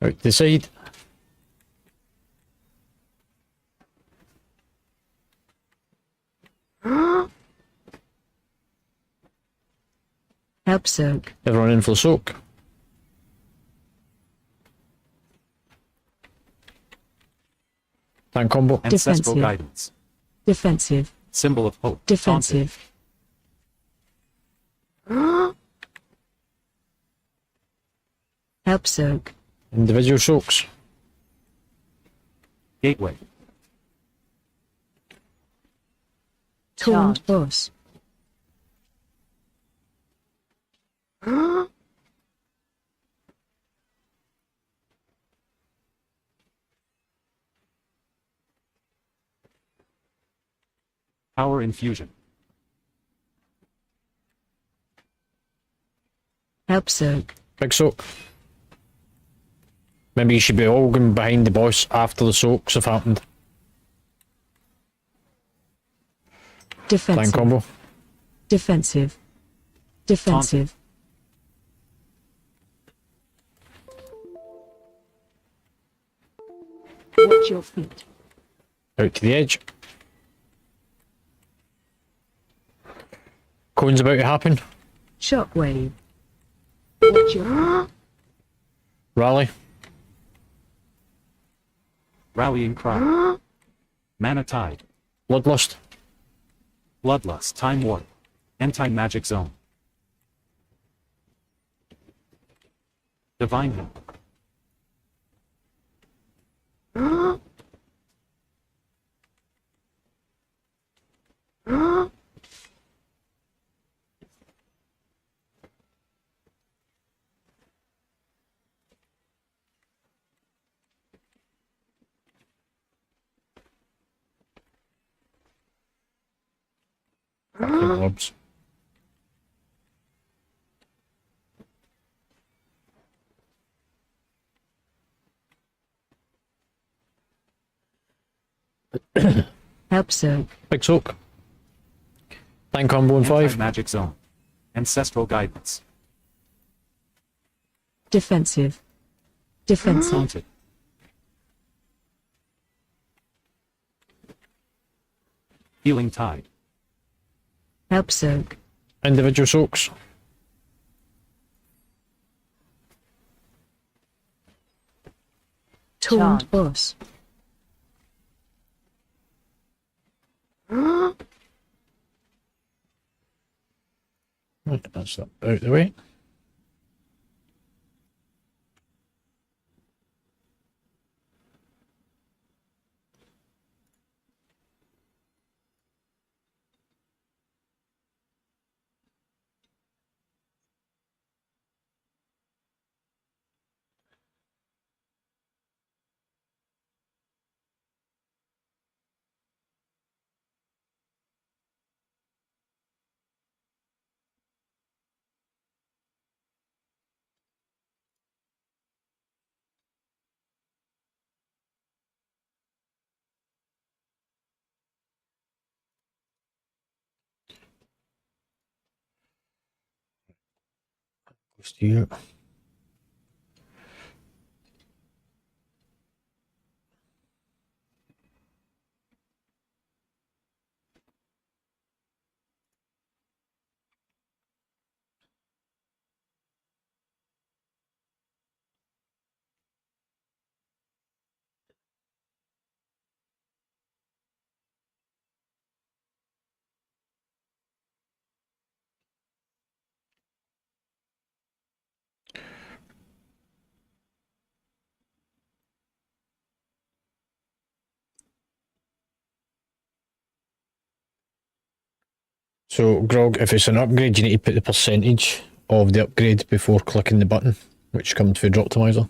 Out to the side. Help soak. Everyone in for the soak. Tank combo. Ancestral Defensive. guidance. Defensive. Symbol of hope. Taunted. Defensive. Help soak. Individual soaks. Gateway. Taunt Charge. boss. Power infusion. Help soak. Big soak. Maybe you should be all going behind the boss after the soaks have happened. Blind Defensive. combo. Defensive. Defensive. Watch your feet. Out to the edge. Cone's about to happen. Shockwave. Watch your Rally. Rallying cry. Mana tide. Bloodlust. Bloodlust. Time warp. Anti-magic zone. Divine him. Fucking orbs. help soak. Big soak. Blind combo in 5. Anti-magic zone. Ancestral guidance. Defensive. Defensive. Haunted. Healing tide. Help soak. Individual soaks. Taunt Charge. boss. Right, that's that out the way. Goes to you. So, Grog, if it's an upgrade, you need to put the percentage of the upgrade before clicking the button, which comes through Droptimizer.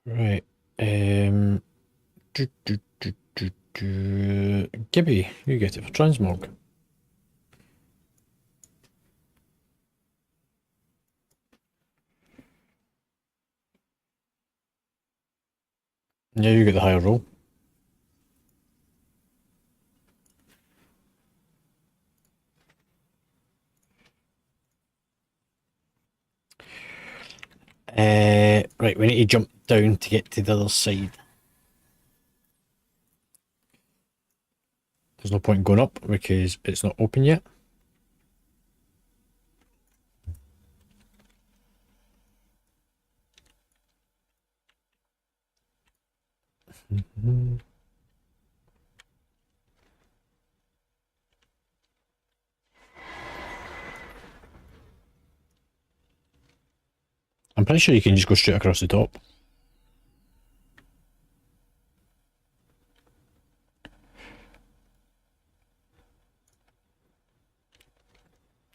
Right. Gibby, you get it for transmog. Yeah, you get the higher roll. Right, we need to jump down to get to the other side. There's no point in going up because it's not open yet. I'm pretty sure you can just go straight across the top.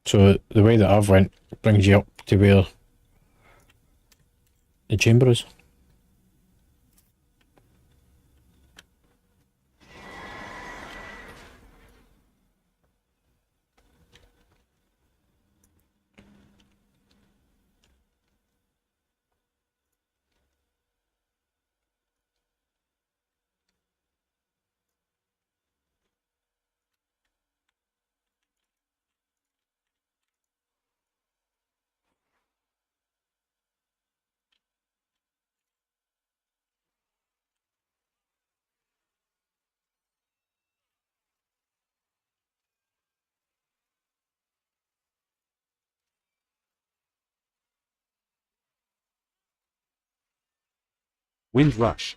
So the way that I've went brings you up to where the chamber is. Wind rush.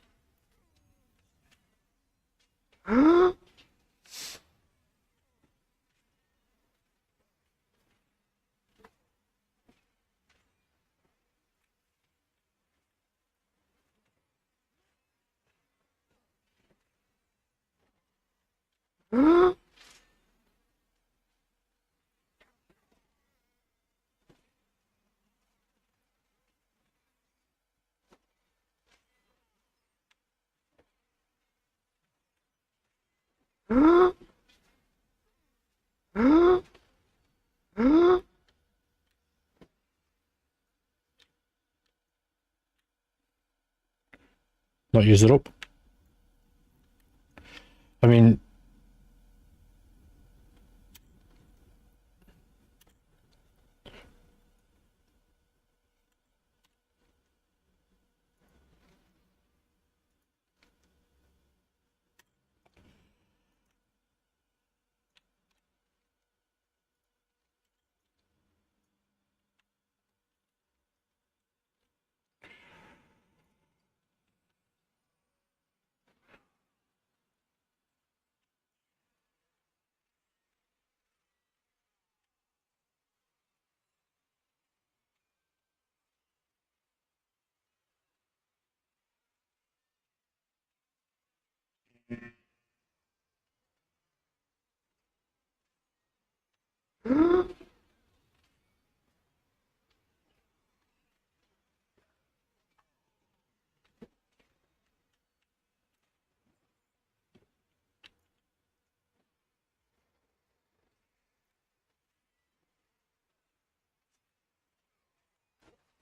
Not use the rope. I mean,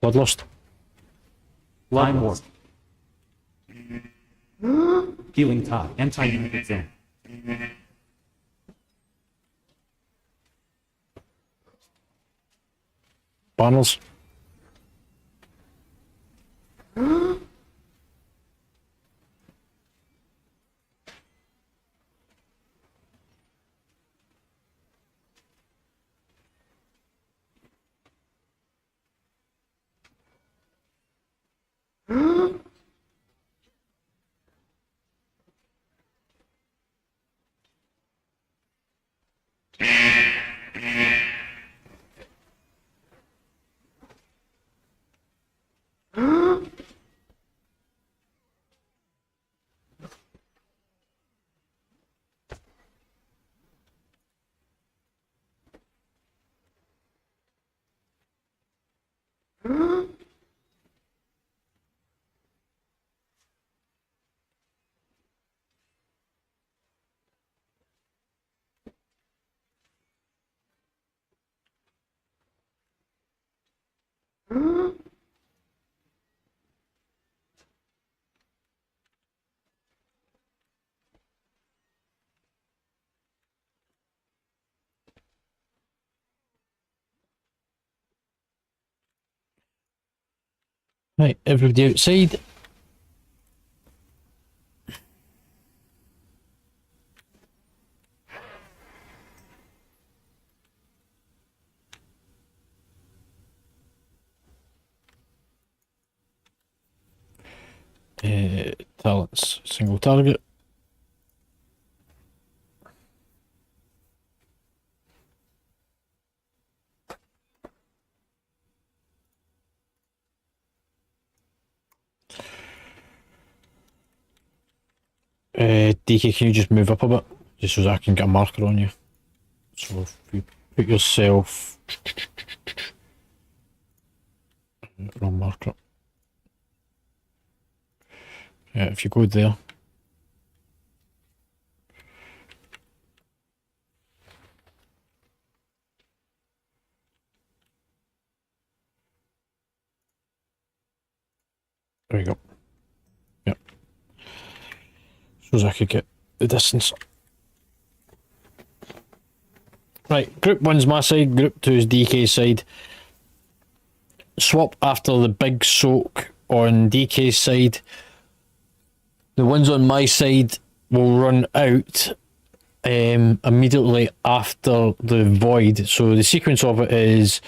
bloodlust. Lime warp. Healing tide. Anti-unit zone. Banners. Right, everybody outside. Talents, single target. DK, can you just move up a bit? Just so that I can get a marker on you. So if you put yourself... Wrong marker. Yeah, if you go there. There we go. Yep. So as I could get the distance. Right, group 1's my side, group 2's DK's side. Swap after the big soak on DK's side. The ones on my side will run out immediately after the void. So the sequence of it is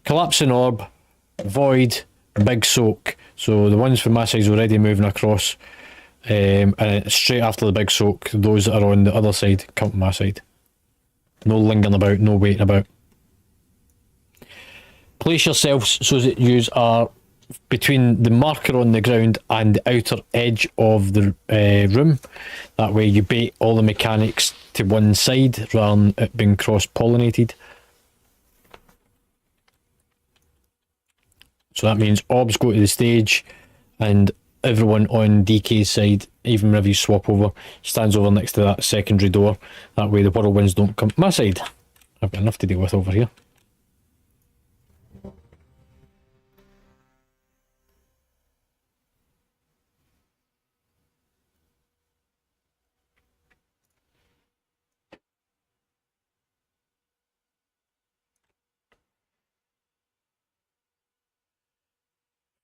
collapsing orb, void, big soak. So the ones from my side is already moving across, and straight after the big soak, those that are on the other side come to my side. No lingering about, no waiting about. Place yourselves so that you are between the marker on the ground and the outer edge of the room. That way you bait all the mechanics to one side rather than it being cross-pollinated. So that means orbs go to the stage and everyone on DK's side, even whenever you swap over, stands over next to that secondary door. That way the whirlwinds don't come to my side. I've got enough to deal with over here.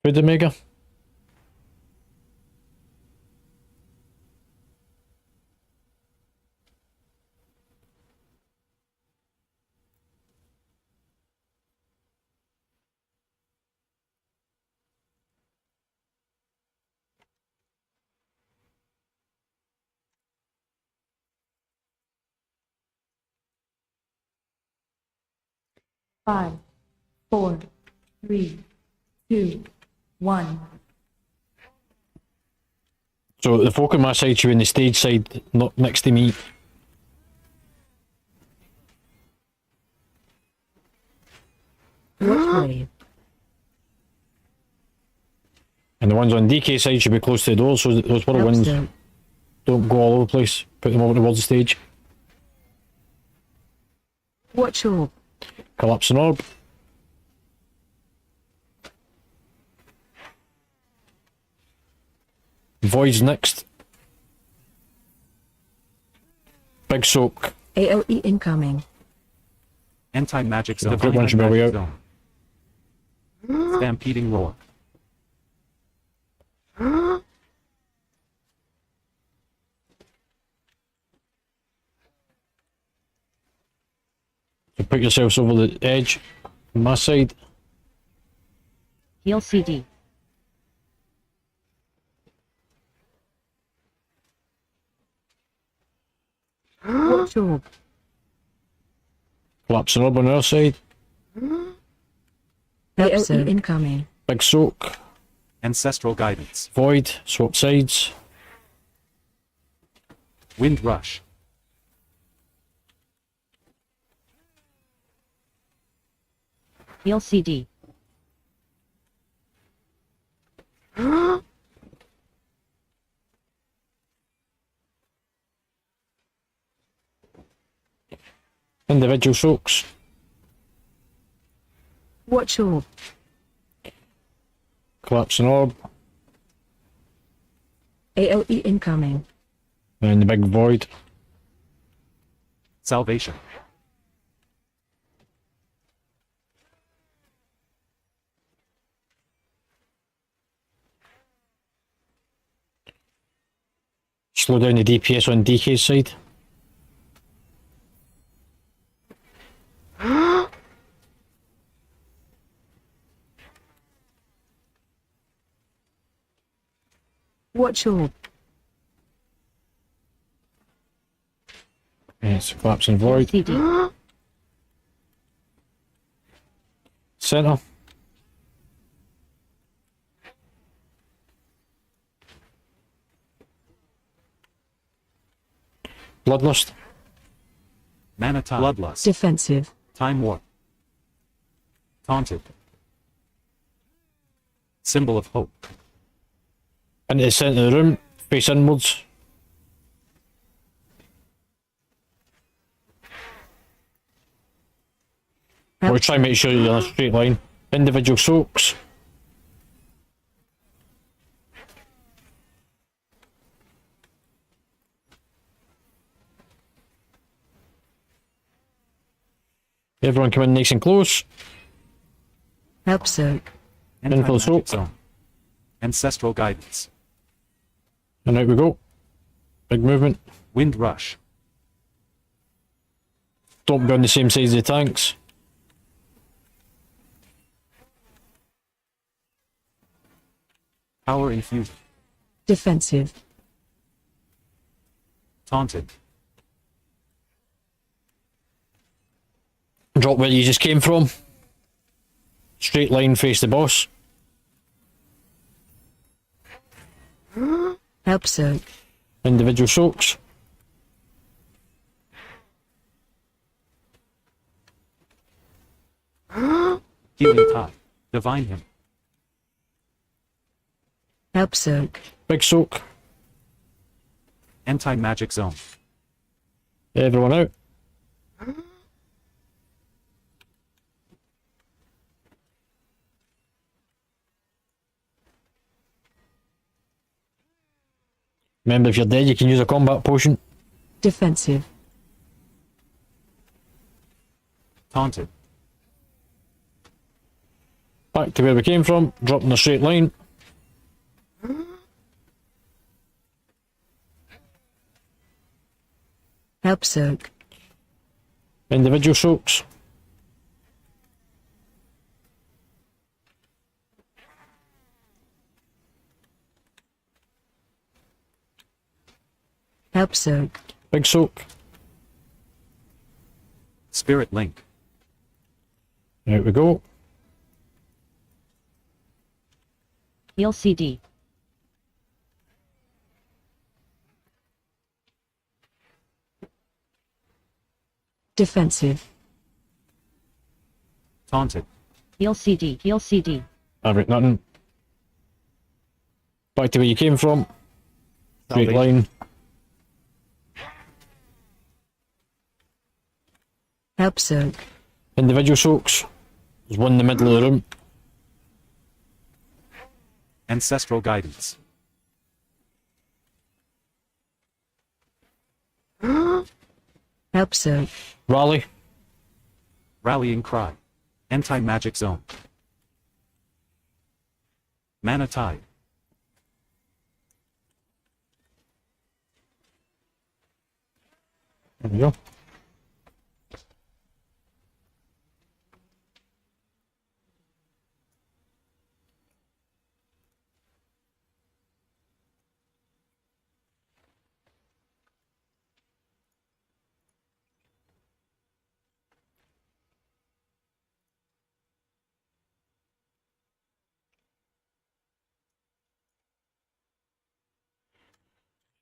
Food Omega. Five, four, three, two, one. So the folk on my side should be in the stage side, not next to me. What wave? And the ones on DK side should be close to the door, so that those whirlwinds Upstairs. don't go all over the place. Put them over towards the stage. Watch orb. Collapsing orb. Void's next. Big soak. AOE incoming. Anti-magic zone. The group one should be way out. Zone. Stampeding roar. So put yourselves over the edge on my side. Heal CD. Watch orb. Collapsing orb on our side. AOE incoming. Big soak. Ancestral guidance. Void. Swap sides. Wind rush. Heal CD. Individual soaks. Watch orb. Collapsing orb. AOE incoming. And the big void. Salvation. Slow down the DPS on DK's side. Watch orb. It's collapsing void. LCD. Center. Bloodlust. Mana Tide. Bloodlust. Defensive. Time Warp. Taunted. Symbol of Hope. Into the centre of the room. Face inwards. We'll try and make sure you're in a straight line. Individual soaks. Everyone come in nice and close. Help soak. Info soak. Anti-magic zone. Ancestral guidance. And out we go. Big movement. Wind rush. Don't be on the same side as the tanks. Power infusion. Defensive. Taunted. Drop where you just came from. Straight line face the boss. Help soak. Individual soaks. Healing Tide. Divine Him. Help soak. Big soak. Anti-magic zone. Everyone out. Remember, if you're dead, you can use a combat potion. Defensive. Taunted. Back to where we came from. Drop in a straight line. Help soak. Individual soaks. Help soak. Big soak. Spirit Link. Out we go. LCD. Defensive. Taunted. LCD. LCD. I've written nothing. Back to where you came from. Straight line. Help soak. Individual soaks. There's one in the middle of the room. Ancestral guidance. Help soak. Rally. Rallying Cry. Anti-magic zone. Mana Tide. There we go.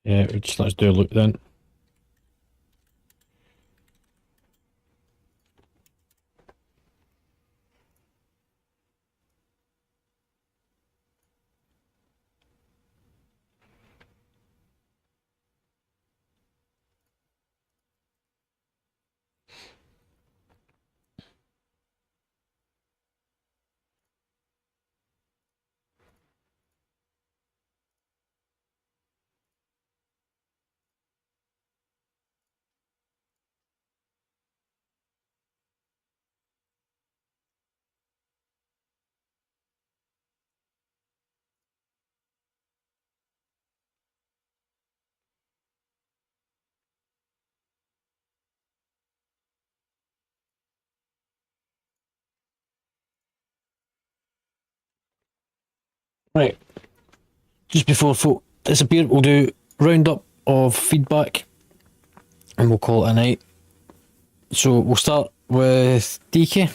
Yeah, let's do a look then. Right. Just before disappear. We'll do roundup of feedback and we'll call it a night. So we'll start with DK.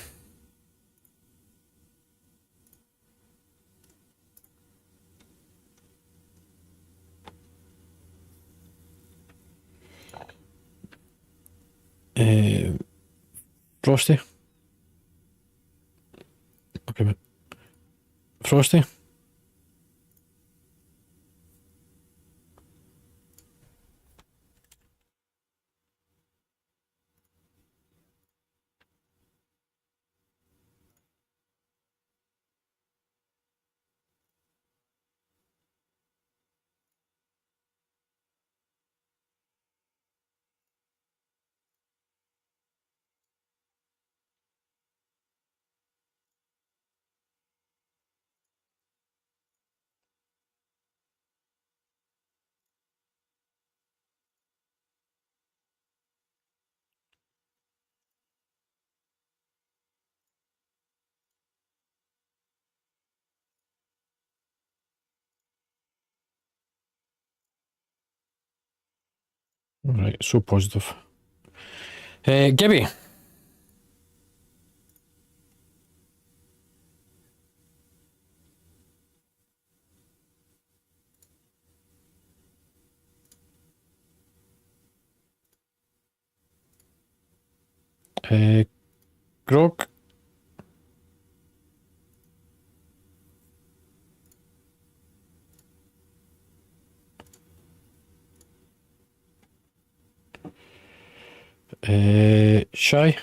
Frosty. Okay, but Frosty. Right, so positive. Gibby. Grog. Shy.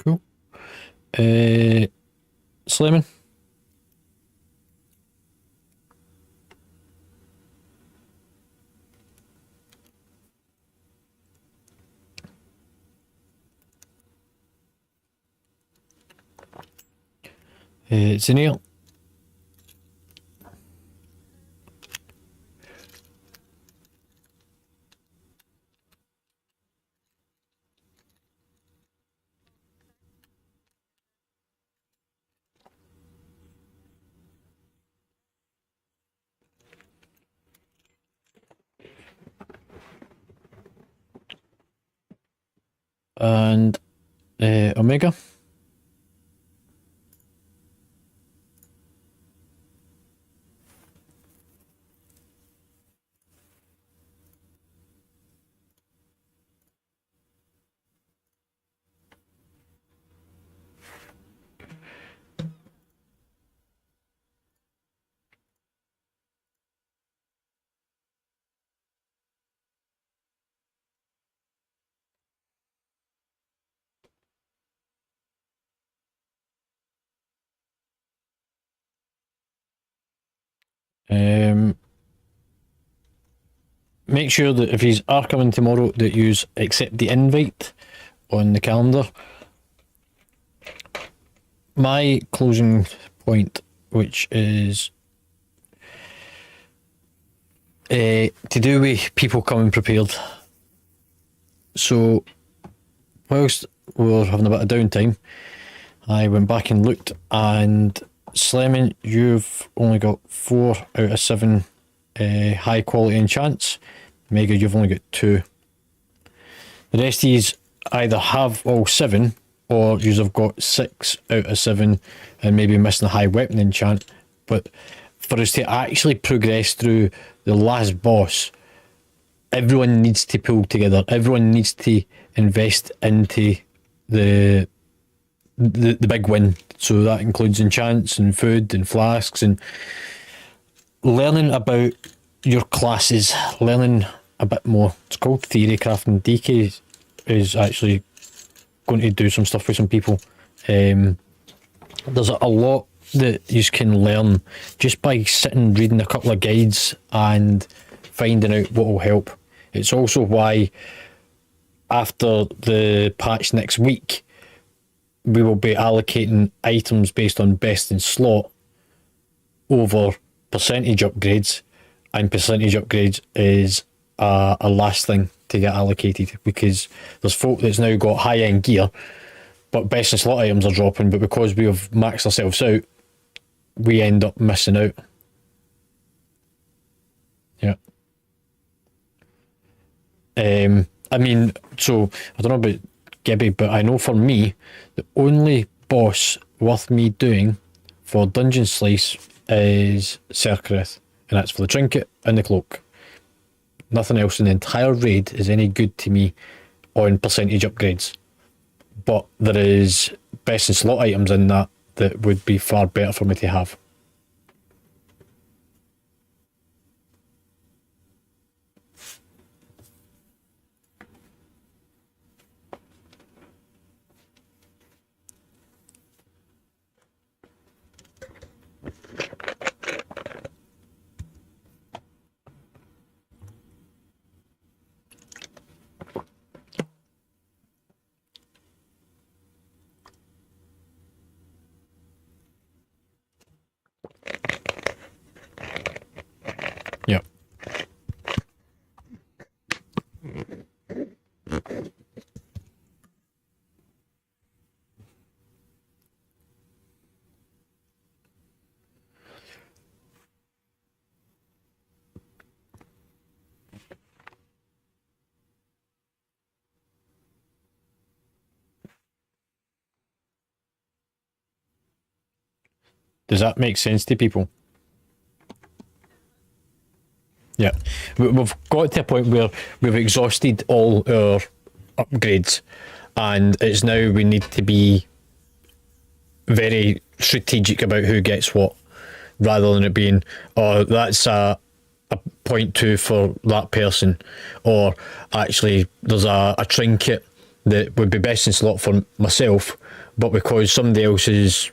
Cool. Slayman. Zenil. And Omega. Make sure that if you are coming tomorrow that you accept the invite on the calendar. My closing point, which is to do with people coming prepared. So whilst we were having a bit of downtime, I went back and looked, and Slemon, you've only got 4 out of 7 high quality enchants. Mega, you've only got 2. The rest of these either have all 7 or you have got 6 out of 7 and maybe missing a high weapon enchant. But for us to actually progress through the last boss, everyone needs to pull together. Everyone needs to invest into the big win. So that includes enchants and food and flasks and learning about your classes, learning a bit more. It's called theory crafting. DK is actually going to do some stuff with some people. There's a lot that you can learn just by sitting reading a couple of guides and finding out what will help. It's also why after the patch next week, we will be allocating items based on best in slot over percentage upgrades, and percentage upgrades is a last thing to get allocated, because there's folk that's now got high end gear but best in slot items are dropping, but because we have maxed ourselves out, we end up missing out. Yeah. I mean, so I don't know about Gibby, but I know for me, the only boss worth me doing for Dungeon Slice is Cerkereth, and that's for the trinket and the cloak. Nothing else in the entire raid is any good to me on percentage upgrades. But there is best in slot items in that would be far better for me to have. Yeah. Does that make sense to people? Yeah. We've got to a point where we've exhausted all our upgrades, and it's now we need to be very strategic about who gets what, rather than it being, oh, that's a 0.2 for that person, or actually there's a trinket that would be best in slot for myself, but because somebody else is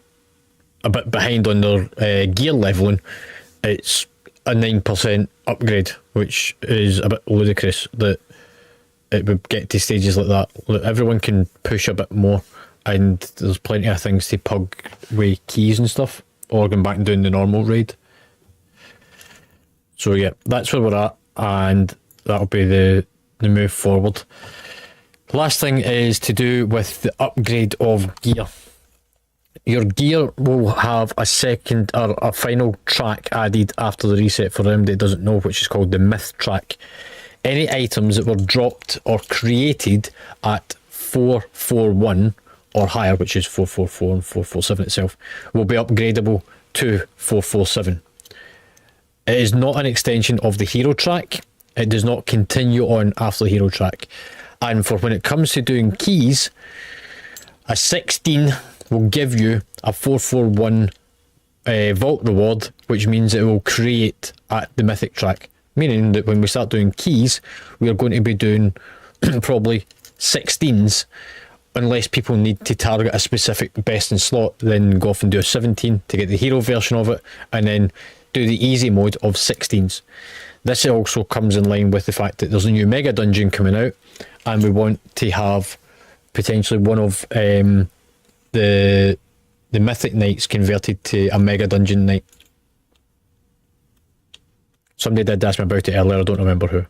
a bit behind on their gear leveling, it's a 9% upgrade, which is a bit ludicrous that it would get to stages like that. Everyone can push a bit more, and there's plenty of things to pug with keys and stuff, or going back and doing the normal raid. So yeah, that's where we're at, and that'll be the move forward. The last thing is to do with the upgrade of gear. Your gear will have a second or a final track added after the reset for them that doesn't know, which is called the myth track. Any items that were dropped or created at 441 or higher, which is 444 and 447 itself, will be upgradable to 447. It is not an extension of the hero track. It does not continue on after the hero track. And for when it comes to doing keys, a 16 will give you a 441 vault reward, which means it will create at the mythic track. Meaning that when we start doing keys, we are going to be doing probably 16s, unless people need to target a specific best in slot, then go off and do a 17 to get the hero version of it, and then do the easy mode of 16s. This also comes in line with the fact that there's a new mega dungeon coming out, and we want to have potentially one of the mythic knights converted to a mega dungeon knight. Somebody did ask me about it earlier, I don't remember who.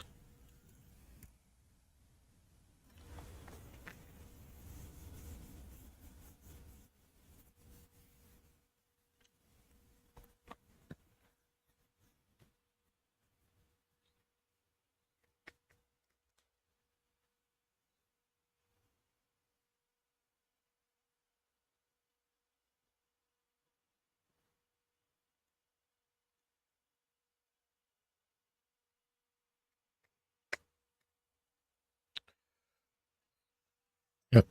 Yep.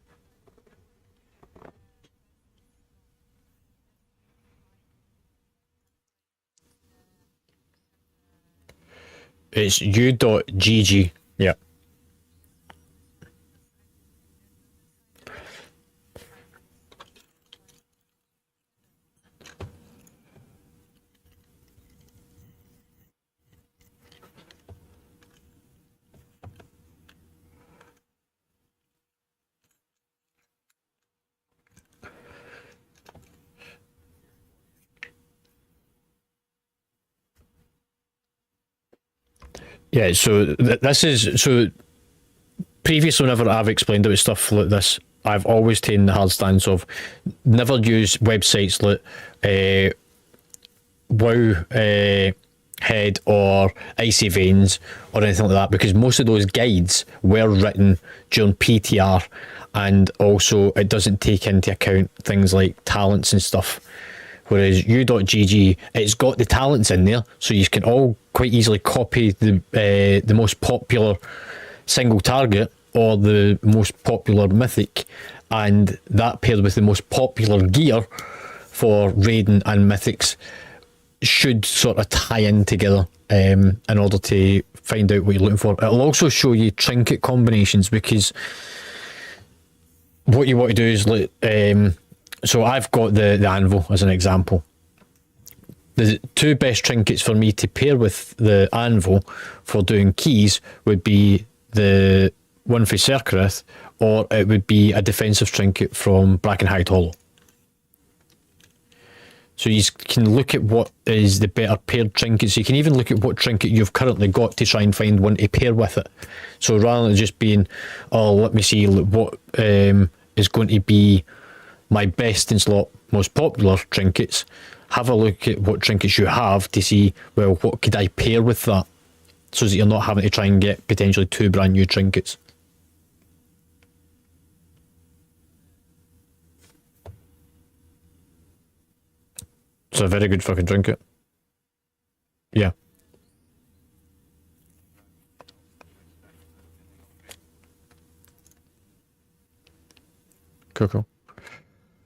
It's u.gg. Yeah. Yeah, so this is so. Previously, whenever I've explained about stuff like this, I've always taken the hard stance of never use websites like WoW Head or Icy Veins or anything like that, because most of those guides were written during PTR, and also it doesn't take into account things like talents and stuff. Whereas U.GG, it's got the talents in there, so you can all quite easily copy the most popular single target or the most popular mythic, and that paired with the most popular gear for raiding and mythics should sort of tie in together in order to find out what you're looking for. It'll also show you trinket combinations, because what you want to do is like so I've got the anvil as an example. The two best trinkets for me to pair with the anvil for doing keys would be the one for Serkarith, or it would be a defensive trinket from Brackenhide Hollow. So you can look at what is the better paired trinkets. You can even look at what trinket you've currently got to try and find one to pair with it. So rather than just being, oh, let me see what is going to be my best in slot, most popular trinkets, have a look at what trinkets you have to see, well, what could I pair with that, so that you're not having to try and get potentially two brand new trinkets. It's a very good fucking trinket. Yeah. Cool.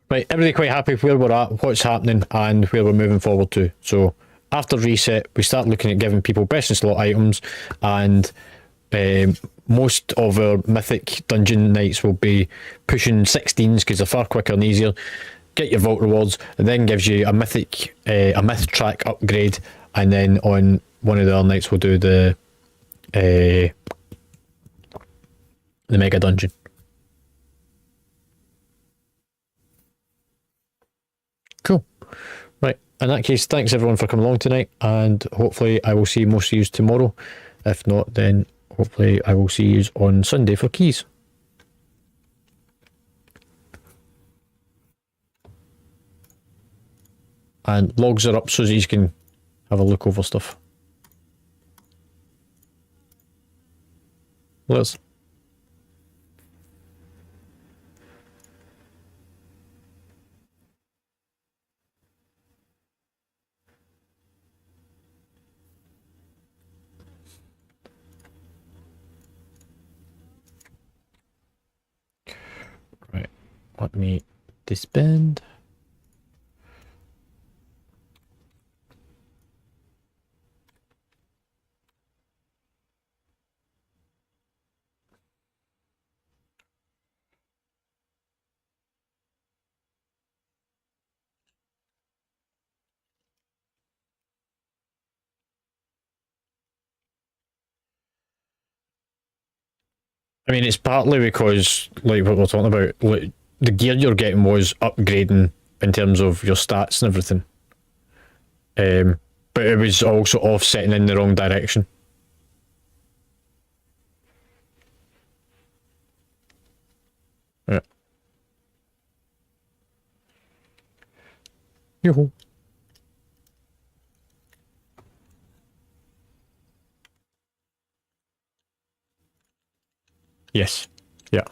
Right, everybody quite happy where we're at, what's happening, and where we're moving forward to. So after reset, we start looking at giving people best in slot items, and most of our mythic dungeon nights will be pushing 16s because they're far quicker and easier. Get your vault rewards, and then gives you a mythic, a myth track upgrade, and then on one of the other nights we'll do the mega dungeon. Cool. Right, in that case, thanks everyone for coming along tonight, and hopefully I will see most of you tomorrow. If not, then hopefully I will see you on Sunday for keys. And logs are up so that you can have a look over stuff. Let's. Right, let me disband. I mean, it's partly because, like what we're talking about, like, the gear you're getting was upgrading in terms of your stats and everything. But it was also offsetting in the wrong direction. Yeah. Yoo-hoo. Yes. Yeah.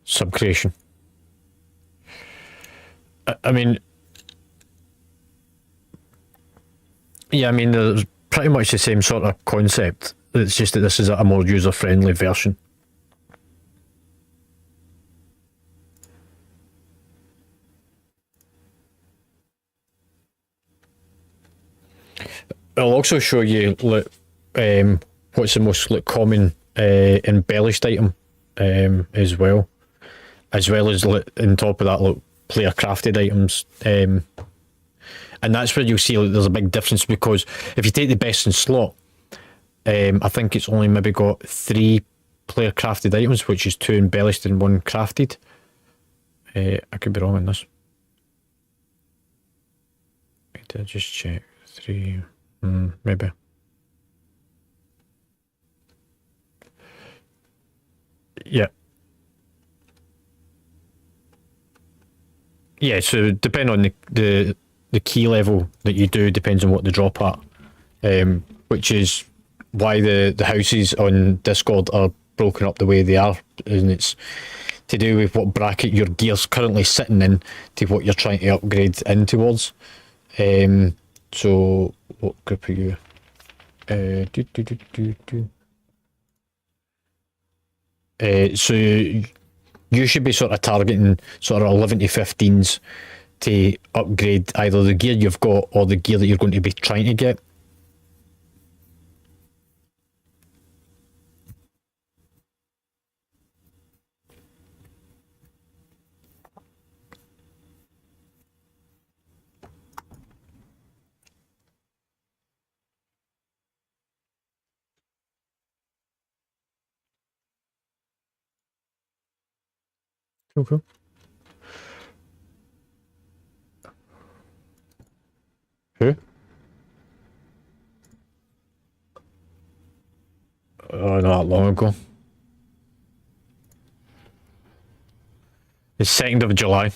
Subcreation. I mean, yeah, I mean, there's pretty much the same sort of concept. It's just that this is a more user-friendly version. It'll also show you what's the most common embellished item as well as on top of that player crafted items, and that's where you'll see there's a big difference, because if you take the best in slot, I think it's only maybe got 3 player crafted items, which is 2 embellished and 1 crafted. I could be wrong on this. Did I just check? 3. Maybe. Yeah. Yeah, so depending on the key level that you do depends on what they drop at. Which is why the houses on Discord are broken up the way they are, and it's to do with what bracket your gear's currently sitting in to what you're trying to upgrade in towards. So what group are you? So you should be sort of targeting sort of 11 to 15s to upgrade either the gear you've got or the gear that you're going to be trying to get. Cool. Who? Oh, not that long ago. The 2nd of July.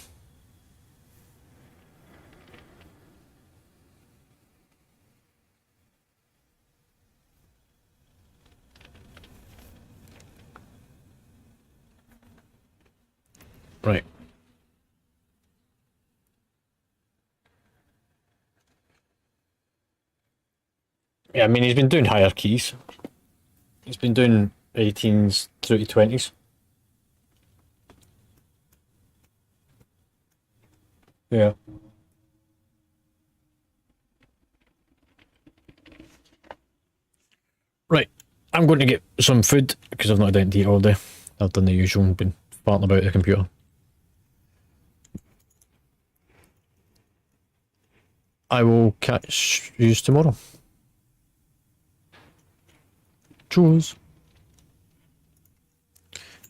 Right. Yeah, I mean, he's been doing higher keys. He's been doing 18s through to 20s. Yeah. Right. I'm going to get some food because I've not had anything to eat all day. I've done the usual and been farting about the computer. I will catch you tomorrow. Cheers.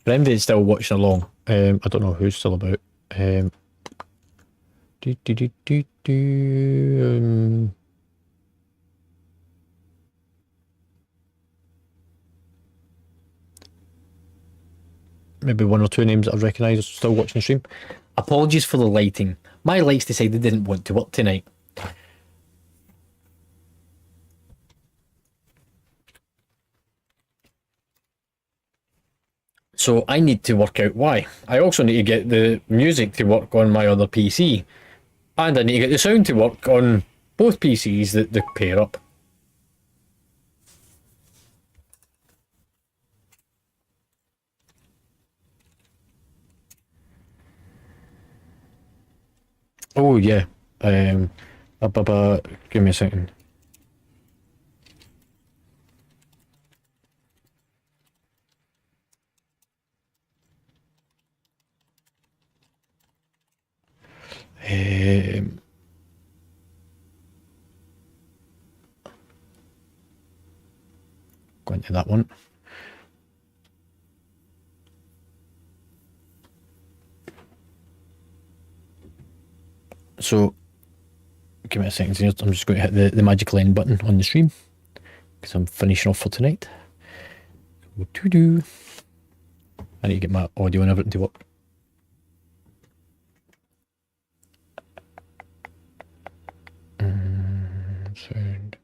For anybody that's still watching along, I don't know who's still about. Maybe 1 or 2 names that I've recognised still watching the stream. Apologies for the lighting. My lights decided they didn't want to work tonight. So I need to work out why. I also need to get the music to work on my other PC. And I need to get the sound to work on both PCs that pair up. Oh yeah. Give me a second. Go into that one. So, give me a second. I'm just going to hit the magical end button on the stream because I'm finishing off for tonight. What to do? I need to get my audio and everything to work. Sound.